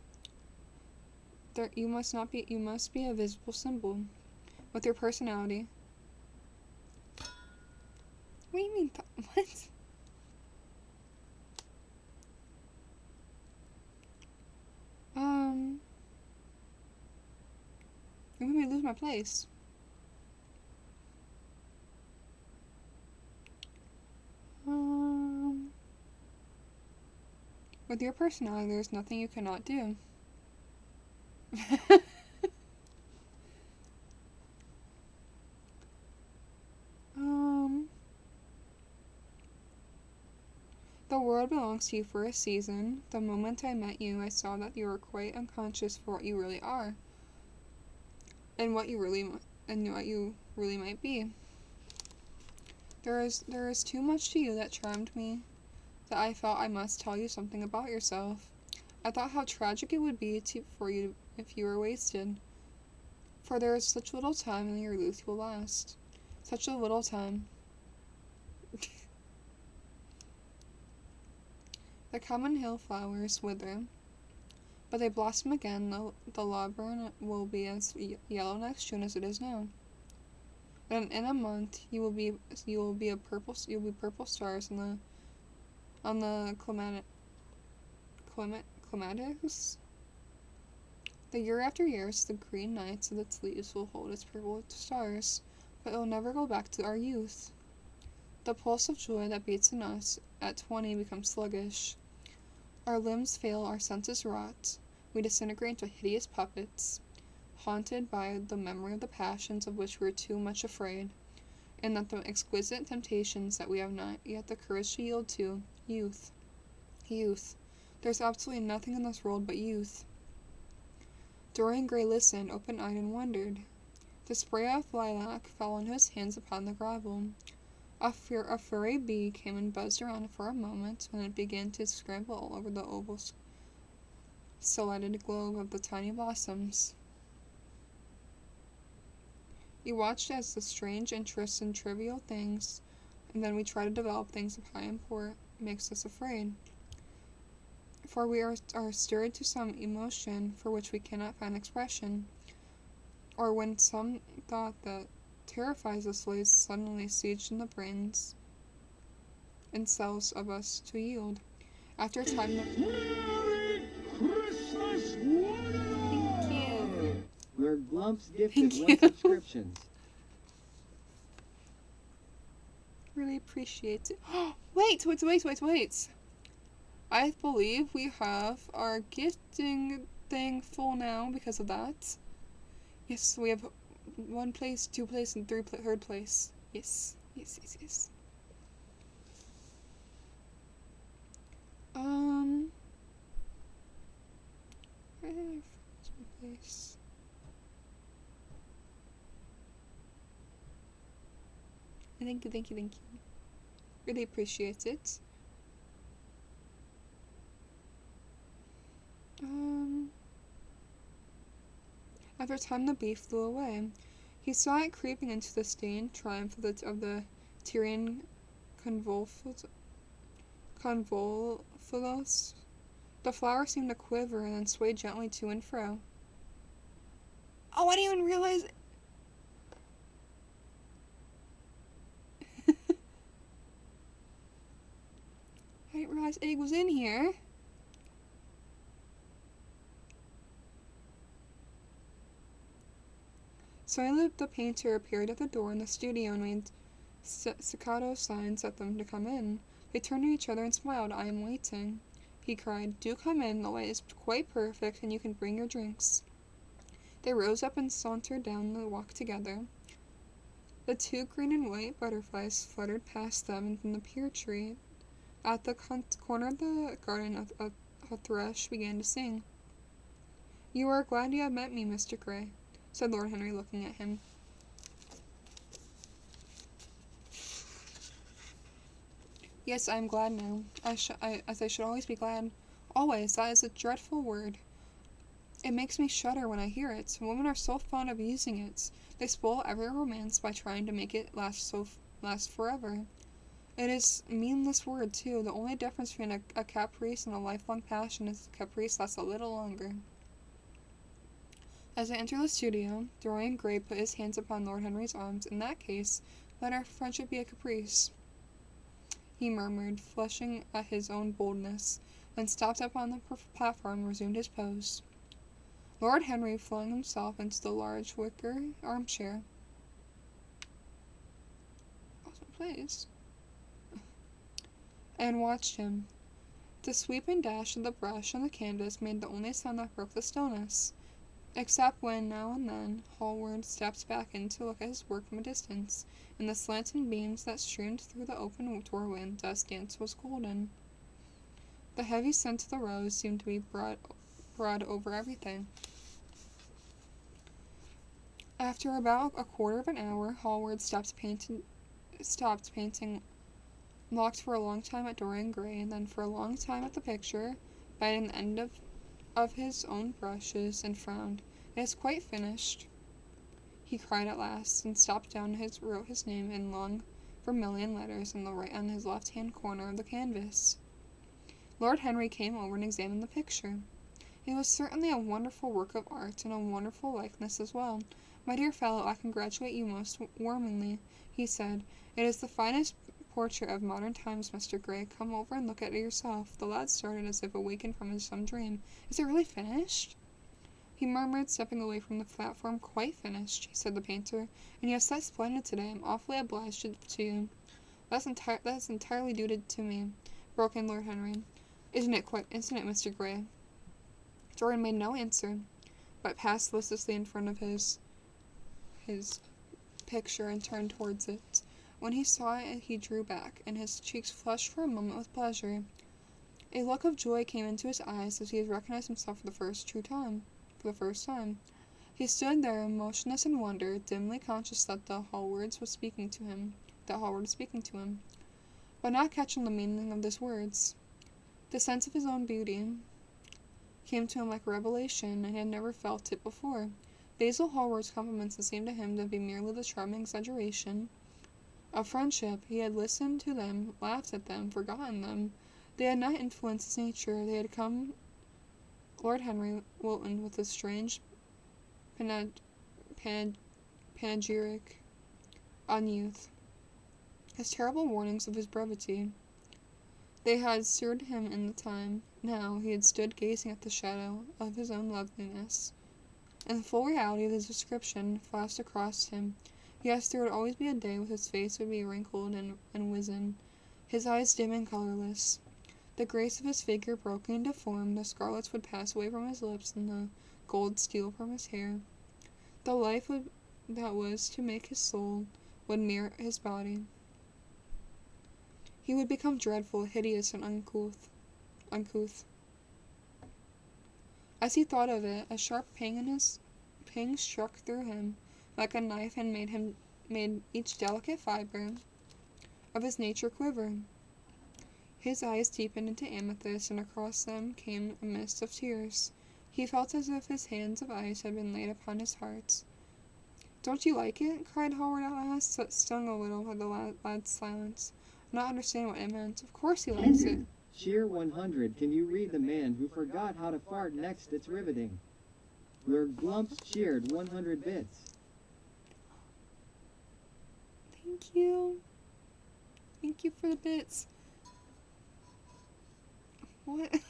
You must be a visible symbol. With your personality. What do you mean? What? You made me lose my place. With your personality, there's nothing you cannot do. The world belongs to you for a season. The moment I met you, I saw that you were quite unconscious for what you really are, and what you really might be. There is too much to you that charmed me, that I felt I must tell you something about yourself. I thought how tragic it would be for you if you were wasted. For there is such little time and your youth will last. Such a little time. The common hill flowers wither, but they blossom again. The laburnum will be as yellow next June as it is now. And in a month you will be purple stars on the clematis. The year after years, the green nights of its leaves will hold its purple stars, but it will never go back to our youth. The pulse of joy that beats in us at 20 becomes sluggish. Our limbs fail, our senses rot. We disintegrate into hideous puppets, haunted by the memory of the passions of which we are too much afraid, and that the exquisite temptations that we have not yet the courage to yield to. Youth. Youth. There's absolutely nothing in this world but youth. Dorian Gray listened, open-eyed, and wondered. The spray of lilac fell into his hands upon the gravel. A furry bee came and buzzed around for a moment, and it began to scramble all over the oval stellated globe of the tiny blossoms. We watched as the strange interest in trivial things, and then we try to develop things of high import, makes us afraid. For we are stirred to some emotion for which we cannot find expression, or when some thought that terrifies us lays suddenly siege in the brains and cells of us to yield. After a time Merry Christmas, one and all! Thank you. We're Glumps gifted Thank 1 you. subscriptions. Really appreciate it. Wait. I believe we have our gifting thing full now because of that. Yes, we have 1 place, 2 place, and 3rd place. Yes. Where did I first place? Thank you. Really appreciate it. After a time, the bee flew away. He saw it creeping into the stained triumph of the Tyrian convolvulus. The flower seemed to quiver and then sway gently to and fro. Oh, I didn't even realize it. I didn't realize Egg was in here. Suddenly the painter appeared at the door in the studio and made staccato signs at them to come in. They turned to each other and smiled. "I am waiting," he cried. "Do come in. The light is quite perfect, and you can bring your drinks." They rose up and sauntered down the walk together. The 2 green and white butterflies fluttered past them in the pear tree At the corner of the garden, a thrush began to sing. "You are glad you have met me, Mr. Gray," said Lord Henry, looking at him. "Yes, I am glad now, as I should always be glad. Always, that is a dreadful word. It makes me shudder when I hear it. Women are so fond of using it. They spoil every romance by trying to make it last forever. It is a meaningless word, too. The only difference between a caprice and a lifelong passion is the caprice lasts a little longer." As they entered the studio, Dorian Gray put his hands upon Lord Henry's arms. "In that case, let our friendship be a caprice," he murmured, flushing at his own boldness, then stopped up on the platform and resumed his pose. Lord Henry flung himself into the large wicker armchair. Awesome place. And watched him. The sweep and dash of the brush on the canvas made the only sound that broke the stillness, except when, now and then, Hallward stepped back in to look at his work from a distance. In the slanting beams that streamed through the open doorway, the dust dance was golden. The heavy scent of the rose seemed to be broad over everything. After about a quarter of an hour, Hallward stopped painting, looked for a long time at Dorian Gray, and then for a long time at the picture, biting the end of his own brushes, and frowned. "It is quite finished," he cried at last, and stopped down and wrote his name in long vermilion letters on his left-hand corner of the canvas. Lord Henry came over and examined the picture. It was certainly a wonderful work of art, and a wonderful likeness as well. "My dear fellow, I congratulate you most warmly," he said. "It is the finest portrait of modern times, Mr. Gray. Come over and look at it yourself." The lad started as if awakened from some dream. "Is it really finished?" he murmured, stepping away from the platform. "Quite finished," said the painter. "And you have sat splendid today. I'm awfully obliged to you." That's entirely due to me," broke in Lord Henry. Isn't it, Mr. Gray?" Dorian made no answer, but passed listlessly in front of his picture and turned towards it. When he saw it, he drew back, and his cheeks flushed for a moment with pleasure. A look of joy came into his eyes as he had recognized himself for the first time. He stood there, motionless in wonder, dimly conscious that Hallward was speaking to him, but not catching the meaning of his words. The sense of his own beauty came to him like a revelation, and he had never felt it before. Basil Hallward's compliments had seemed to him to be merely the charming exaggeration of friendship. He had listened to them, laughed at them, forgotten them. They had not influenced his nature. They had come Lord Henry Wilton with a strange panegyric on youth, his terrible warnings of his brevity. They had stirred him in the time. Now he had stood gazing at the shadow of his own loveliness, and the full reality of his description flashed across him. Yes, there would always be a day when his face would be wrinkled and wizen, his eyes dim and colorless, the grace of his figure broken into form. The scarlets would pass away from his lips, and the gold steal from his hair. The life that was to make his soul would mirror his body. He would become dreadful, hideous, and uncouth. As he thought of it, a sharp pang struck through him like a knife, and made each delicate fiber of his nature quiver. His eyes deepened into amethyst, and across them came a mist of tears. He felt as if his hands of ice had been laid upon his heart. "Don't you like it?" cried Hallward at last, stung a little by the lad's silence, not understanding what it meant. "Of course he likes it." Cheer 100. Can you read The Man Who Forgot How to Fart next? It's riveting. Where Glumps cheered 100 bits. Thank you. Thank you for the bits. What?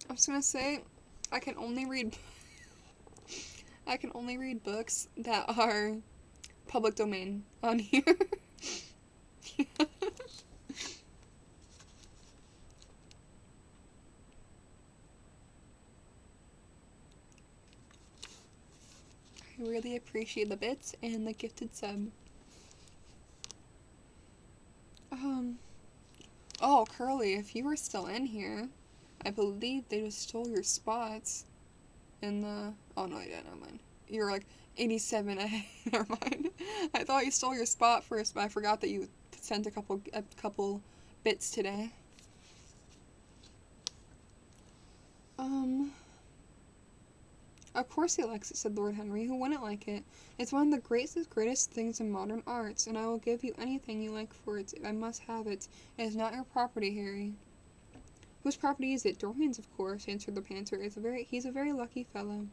I'm just gonna say, I can only read books that are public domain on here. really appreciate the bits and the gifted sub. Oh, Curly, if you were still in here, I believe they just stole your spots in the... Oh, no, yeah, never mind. You were like 87 ahead. Never mind. I thought you stole your spot first, but I forgot that you sent a couple bits today. Of course he likes it, said Lord Henry. Who wouldn't like it? It's one of the greatest things in modern arts, and I will give you anything you like for it. I must have it. It is not your property, Harry. Whose property is it? Dorian's, of course, answered the Panther. He's a very lucky fellow.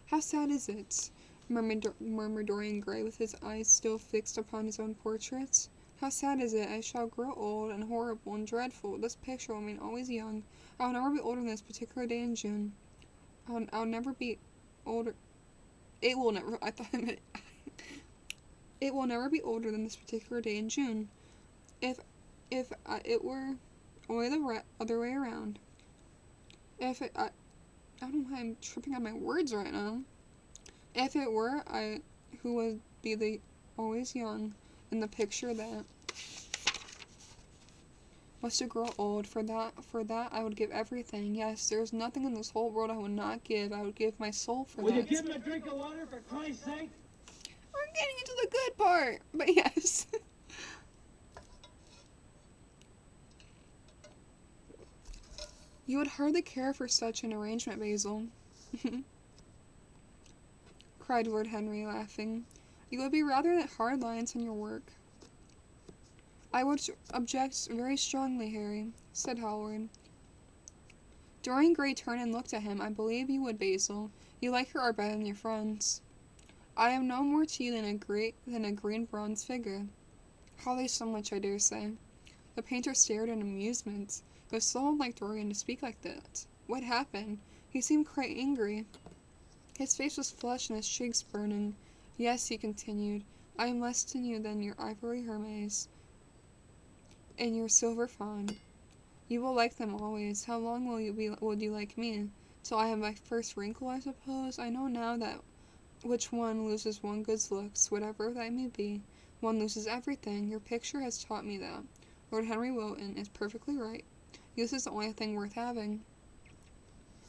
How sad is it? Murmured Dorian Gray, with his eyes still fixed upon his own portrait. How sad is it? I shall grow old and horrible and dreadful. This picture will remain always young. I will never be older than this particular day in June. I'll never be older. It will never. I thought I meant. It will never be older than this particular day in June. If it were only the other way around. I don't know why I'm tripping on my words right now. If it were I who would be the always young in the picture that was to grow old, for that I would give everything. Yes, there is nothing in this whole world I would not give. I would give my soul for that. Will you give him a drink of water for Christ's sake? We're getting into the good part, but yes. You would hardly care for such an arrangement, Basil, cried Lord Henry, laughing. You would be rather hard lines on your work. I would object very strongly, Harry, said Hallward. Dorian Gray turned and looked at him. I believe you would, Basil. You like your art better than your friends. I am no more to you than a green bronze figure. Hardly so much, I dare say. The painter stared in amusement. It was so unlike Dorian to speak like that. What happened? He seemed quite angry. His face was flushed and his cheeks burning. Yes, he continued, I am less to you than your ivory Hermes and your silver fawn. You will like them always. How long would you like me? Till I have my first wrinkle, I suppose. I know now that which one loses one good looks, whatever that may be. One loses everything. Your picture has taught me that. Lord Henry Wotton is perfectly right. Youth is the only thing worth having.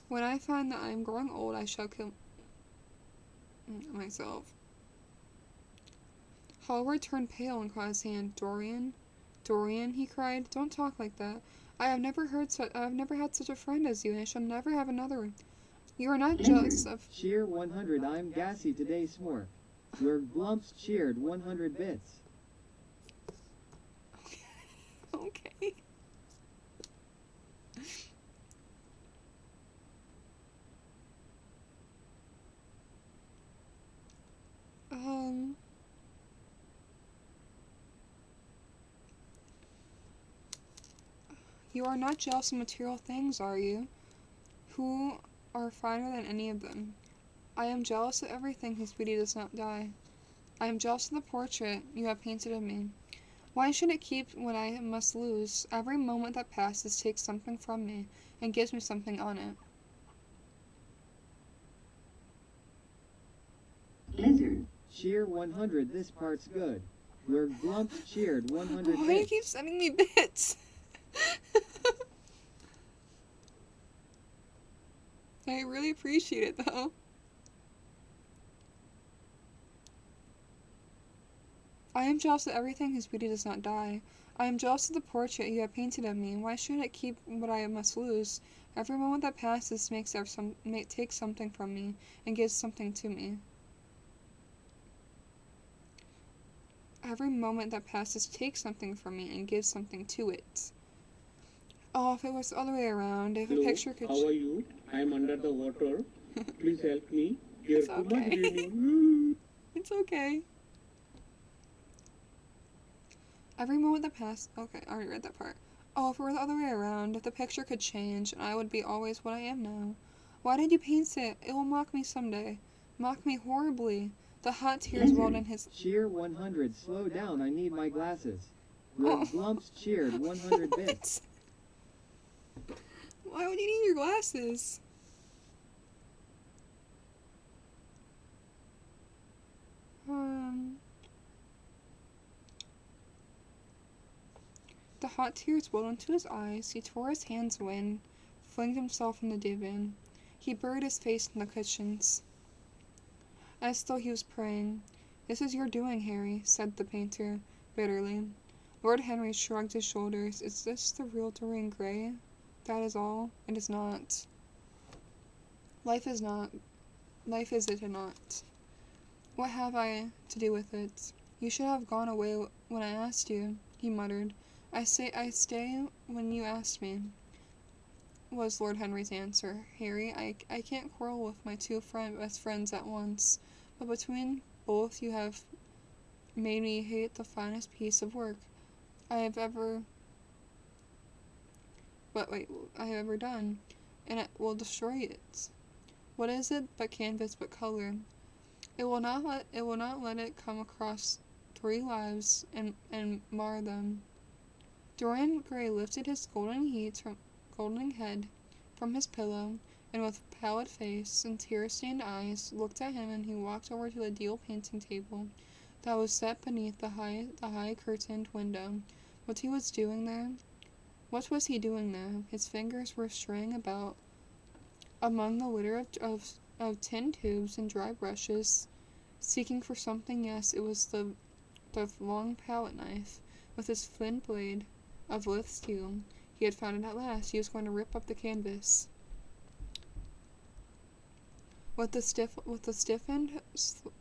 When I find that I am growing old, I shall kill myself. Hallward turned pale and caught his hand. Dorian, he cried, don't talk like that. I have never had such a friend as you, and I shall never have another. You are not jealous of... Cheer 100, I'm gassy today, Smork. Your glumps cheered 100 bits. Okay. You are not jealous of material things, are you? Who are finer than any of them? I am jealous of everything whose beauty does not die. I am jealous of the portrait you have painted of me. Why should it keep what I must lose? Every moment that passes takes something from me, and gives me something on it. Lizard. Cheer 100, this part's good. Your glumps cheered 100 Why do you bits. keep sending me bits? I really appreciate it, though. I am jealous of everything whose beauty does not die. I am jealous of the portrait you have painted of me. Why should it keep what I must lose? Every moment that passes takes something from me, and gives something to me. Every moment that passes takes something from me, and gives something to it. Oh, if it was the other way around, if a Hello, picture could... how are you? I am under the water. Please help me. Here It's too much okay. raining. It's okay. Every moment that passed... Okay, I already read that part. Oh, if it were the other way around, if the picture could change, and I would be always what I am now. Why did you paint it? It will mock me someday. Mock me horribly. The hot tears welled in his... Cheer 100, slow down, I need my glasses. Your Oh. glumps cheered 100 bits. Why would you need your glasses? The hot tears welled into his eyes. He tore his hands away and flinged himself on the divan. He buried his face in the cushions, as though he was praying. "This is your doing, Harry," said the painter, bitterly. Lord Henry shrugged his shoulders. "Is this the real Dorian Gray? That is all. It is not. Life is not. Life is it not. What have I to do with it? You should have gone away when I asked you," he muttered. I stay when you asked me," was Lord Henry's answer. "Harry, I can't quarrel with my two best friends at once, but between both you have made me hate the finest piece of work I have ever done, and it will destroy it. What is it but canvas but color? It will not let it come across 3 lives and mar them." Dorian Gray lifted his golden head from his pillow, and with pallid face and tear-stained eyes looked at him, and he walked over to the deal painting table that was set beneath the high curtained window. What was he doing there? His fingers were straying about among the litter of tin tubes and dry brushes, seeking for something. Yes, it was the long palette knife with its flint blade of lithe steel. He had found it at last. He was going to rip up the canvas. With the stiffened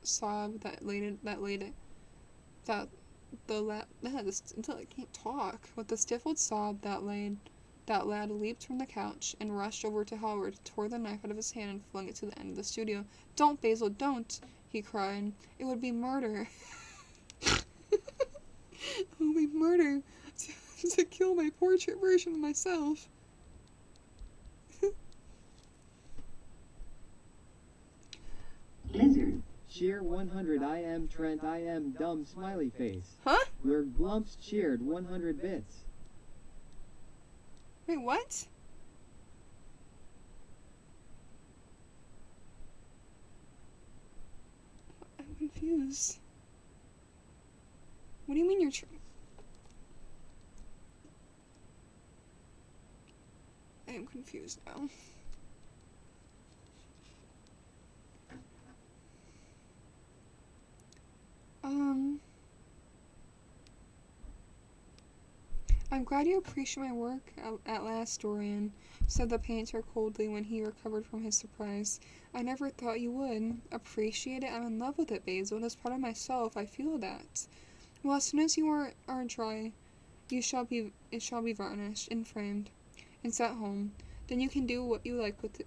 sob that laid until I can't talk. With the stifled sob that lad leaped from the couch and rushed over to Howard, tore the knife out of his hand, and flung it to the end of the studio. "Don't, Basil, don't!" he cried. "It would be murder." "It would be murder to kill my portrait version of myself." Lizard. Cheer 100 I am Trent I am dumb smiley face. Huh? Your glumps cheered 100 bits. Wait, what? I'm confused. What do you mean you're I am confused now. "I'm glad you appreciate my work at last, Dorian," said the painter coldly when he recovered from his surprise. "I never thought you would. Appreciate it? I'm in love with it, Basil. It is part of myself. I feel that. Well, as soon as you are dry, it shall be varnished and framed and sent home. Then you can do what you like with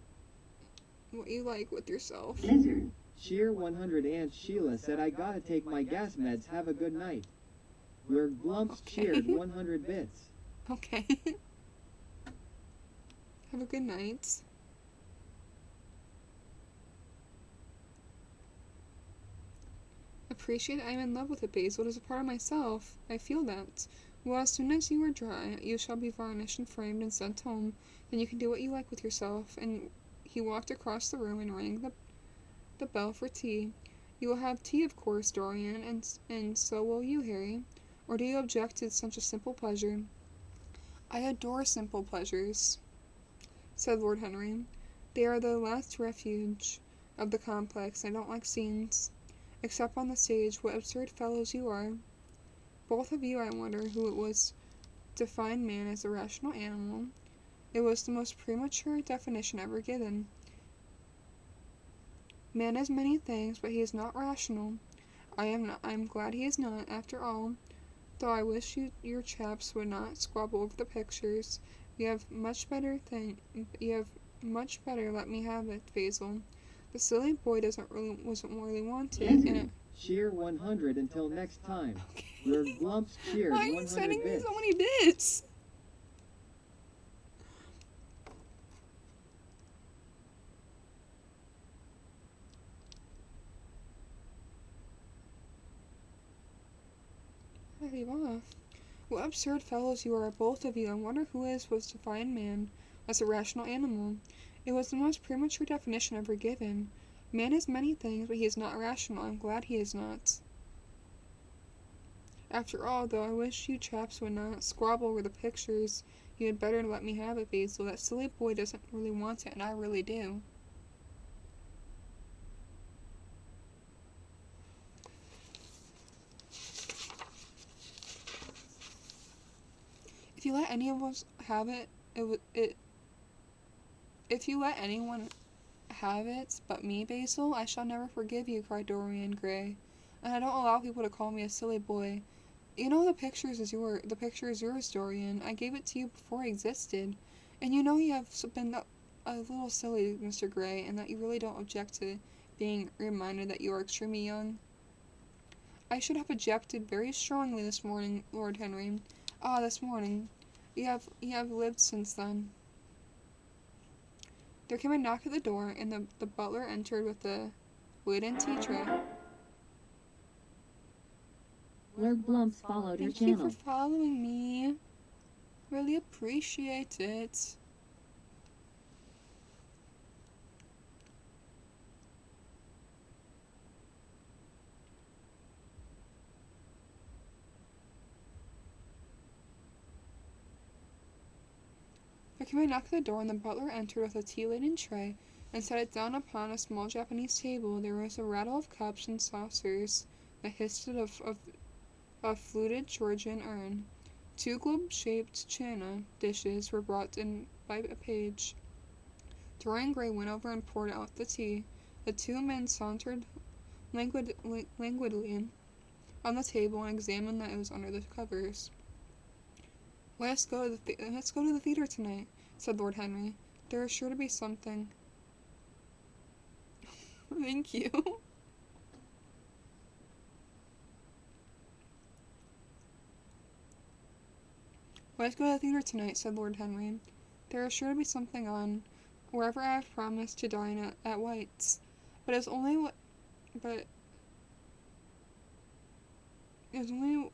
yourself." Lizard. Cheer 100 Aunt Sheila said I gotta take my gas meds. Have a good night. Your glumps Okay. cheered 100 bits. Okay. Have a good night. "Appreciate it? I'm in love with it, Basil. It is a part of myself. I feel that. Well, as soon as you are dry, you shall be varnished and framed and sent home. Then you can do what you like with yourself." And he walked across the room and rang the bell for tea. "You will have tea, of course, Dorian, and so will you, Harry. Or do you object to such a simple pleasure?" "I adore simple pleasures," said Lord Henry. "They are the last refuge of the complex. I don't like scenes. Except on the stage. What absurd fellows you are. Both of you. I wonder who it was defined man as a rational animal. It was the most premature definition ever given. Man is many things, but he is not rational. I am glad he is not, after all. Though I wish your chaps would not squabble over the pictures. You have much better, let me have it, Basil. The silly boy wasn't really wanted, and it..." Cheer 100 until next time. Okay. Your glumps cheered Why are you 100 sending me bits. so many bits? I leave off. "What absurd fellows you are, both of you. I wonder who was defined man as a rational animal. It was the most premature definition ever given. Man is many things, but he is not irrational. I'm glad he is not. After all, though, I wish you chaps would not squabble over the pictures. You had better let me have it, Basil. That silly boy doesn't really want it, and I really do. If you let any of us have it, if you let anyone have it but me, Basil, I shall never forgive you, cried Dorian Gray. And I don't allow people to call me a silly boy. You know the picture is yours, Dorian. I gave it to you before it existed. And you know you have been a little silly, Mr. Gray, and that you really don't object to being reminded that you are extremely young. I should have objected very strongly this morning, Lord Henry. Ah, this morning. You have lived since then. There came a knock at the door, and the butler entered with a wooden tea tray. Lord Blumps followed your Thank you channel. for following me. Really appreciate it. There came a knock at the door, and the butler entered with a tea-laden tray and set it down upon a small Japanese table. There was a rattle of cups and saucers, the hiss of a fluted Georgian urn. 2 globe-shaped china dishes were brought in by a page. Dorian Gray went over and poured out the tea. The 2 men sauntered languidly on the table and examined that it was under the covers. Let's go to the theater tonight, said Lord Henry. There is sure to be something. Thank you. Let's go to the theater tonight, said Lord Henry. There is sure to be something on, wherever I have promised to dine at White's. But it's only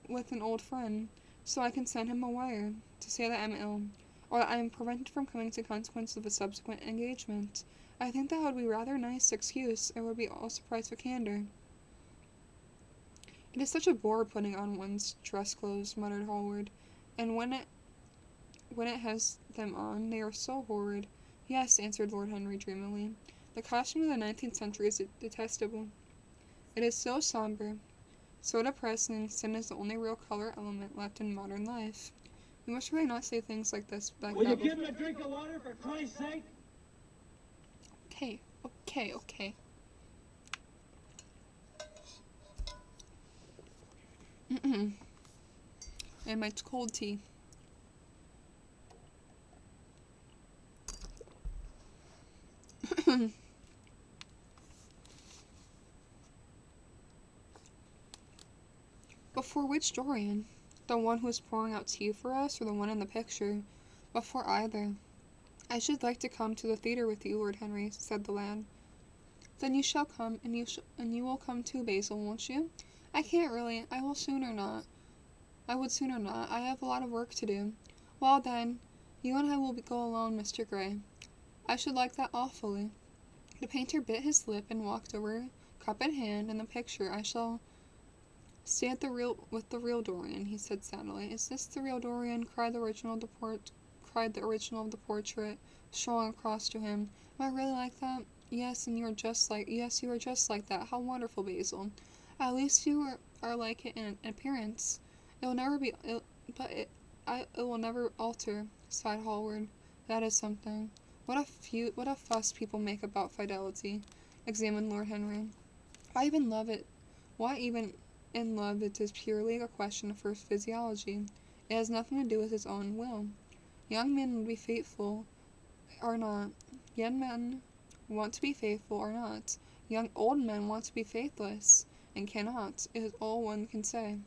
with an old friend, so I can send him a wire to say that I'm ill, or that I am prevented from coming to consequence of a subsequent engagement. I think that would be rather nice excuse. It would be all surprise for candor. It is such a bore putting on one's dress clothes, muttered Hallward, and when it has them on, they are so horrid. Yes, answered Lord Henry dreamily. The costume of the 19th century is detestable. It is so somber, so depressing. Sin is the only real color element left in modern life. We must really not say things like this. Will you give him a drink of water for Christ's sake? Okay. And my cold tea. Before which Dorian? The one who is pouring out tea for us, or the one in the picture? Before either. I should like to come to the theatre with you, Lord Henry, said the lad. Then you shall come, and you will come too, Basil, won't you? I can't really. I would sooner not. I have a lot of work to do. Well then, you and I will go alone, Mr. Gray. I should like that awfully. The painter bit his lip and walked over, cup in hand, and the picture. I shall stay with the real Dorian, he said sadly. Is this the real Dorian? Cried the original of the portrait, strolling across to him. Am I really like that? Yes, and you are just like that. How wonderful, Basil. At least you are like it in appearance. It will never be, it will never alter, sighed Hallward. That is something. What a fuss people make about fidelity, examined Lord Henry. Why even in love it is purely a question of first physiology. It has nothing to do with his own will. Young men would be faithful or not. Young men want to be faithful or not. Young old men want to be faithless and cannot. It is all one can say.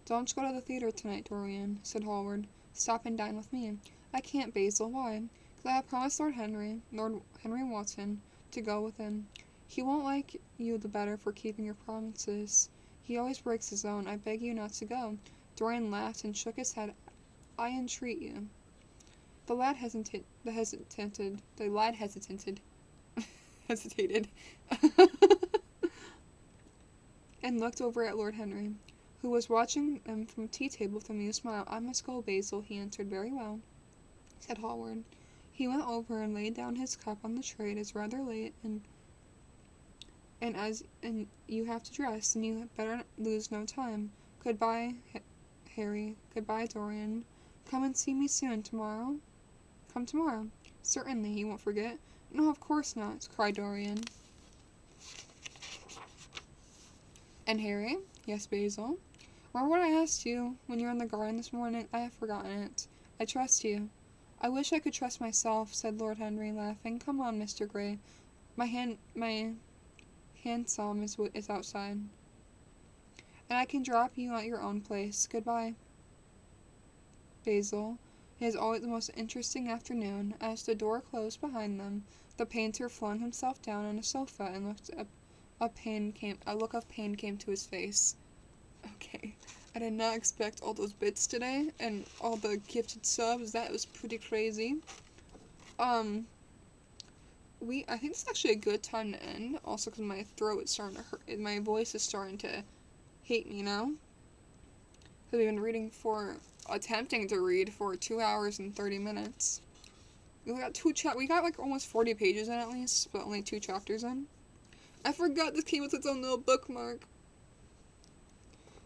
Don't go to the theatre tonight, Dorian, said Hallward. Stop and dine with me. I can't, Basil. Why? Because I have promised Lord Henry Wotton, to go with him. He won't like you the better for keeping your promises. He always breaks his own. I beg you not to go. Dorian laughed and shook his head. I entreat you. The lad hesitated. hesitated. And looked over at Lord Henry, who was watching them from the tea table with a amused smile. "I must go, Basil," he answered. "Very well," said Hallward. He went over and laid down his cup on the tray. "It is rather late, and you have to dress, and you had better lose no time. Goodbye, Harry. Goodbye, Dorian. Come and see me soon tomorrow. Come tomorrow." "Certainly, you won't forget." "No, of course not," cried Dorian. "And Harry?" "Yes, Basil?" "Remember what I asked you when you were in the garden this morning? I have forgotten it. I trust you." "I wish I could trust myself," said Lord Henry, laughing. "Come on, Mr. Gray. My hansom is outside, and I can drop you at your own place. Goodbye, Basil. It is always the most interesting afternoon." As the door closed behind them, the painter flung himself down on a sofa and looked up. A look of pain came to his face. Okay, I did not expect all those bits today and all the gifted subs. That was pretty crazy. I think it's actually a good time to end. Also, because my throat is starting to hurt. My voice is starting to hate me now. Because we've been attempting to read for 2 hours and 30 minutes. We got like almost 40 pages in at least, but only 2 chapters in. I forgot this came with its own little bookmark.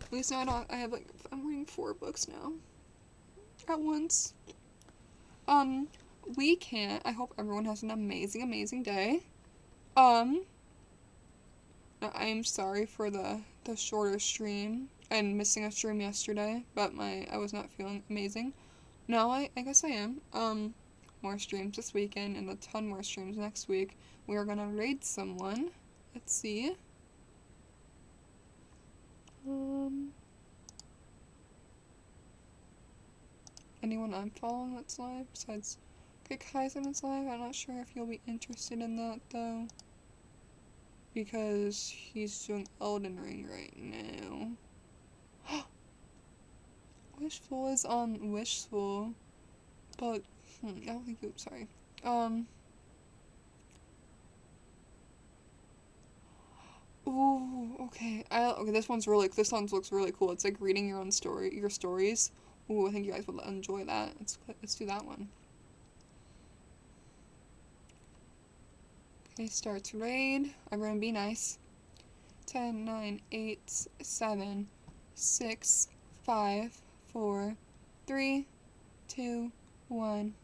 At least now I'm reading 4 books now. At once. I hope everyone has an amazing, amazing day. I am sorry for the shorter stream and missing a stream yesterday, but I was not feeling amazing. Now I guess I am. More streams this weekend and a ton more streams next week. We are gonna raid someone. Let's see. Anyone I'm following that's live besides Kaizen is live? I'm not sure if you'll be interested in that though, because he's doing Elden Ring right now. Wishful is on Wishful, but I don't think you. Sorry. Ooh, okay. Okay, this one looks really cool. It's like reading your stories. Ooh, I think you guys would enjoy that. Let's do that one. Okay, start to raid. Everyone be nice. 10, 9, 8, 7, 6, 5, 4, 3, 2, 1.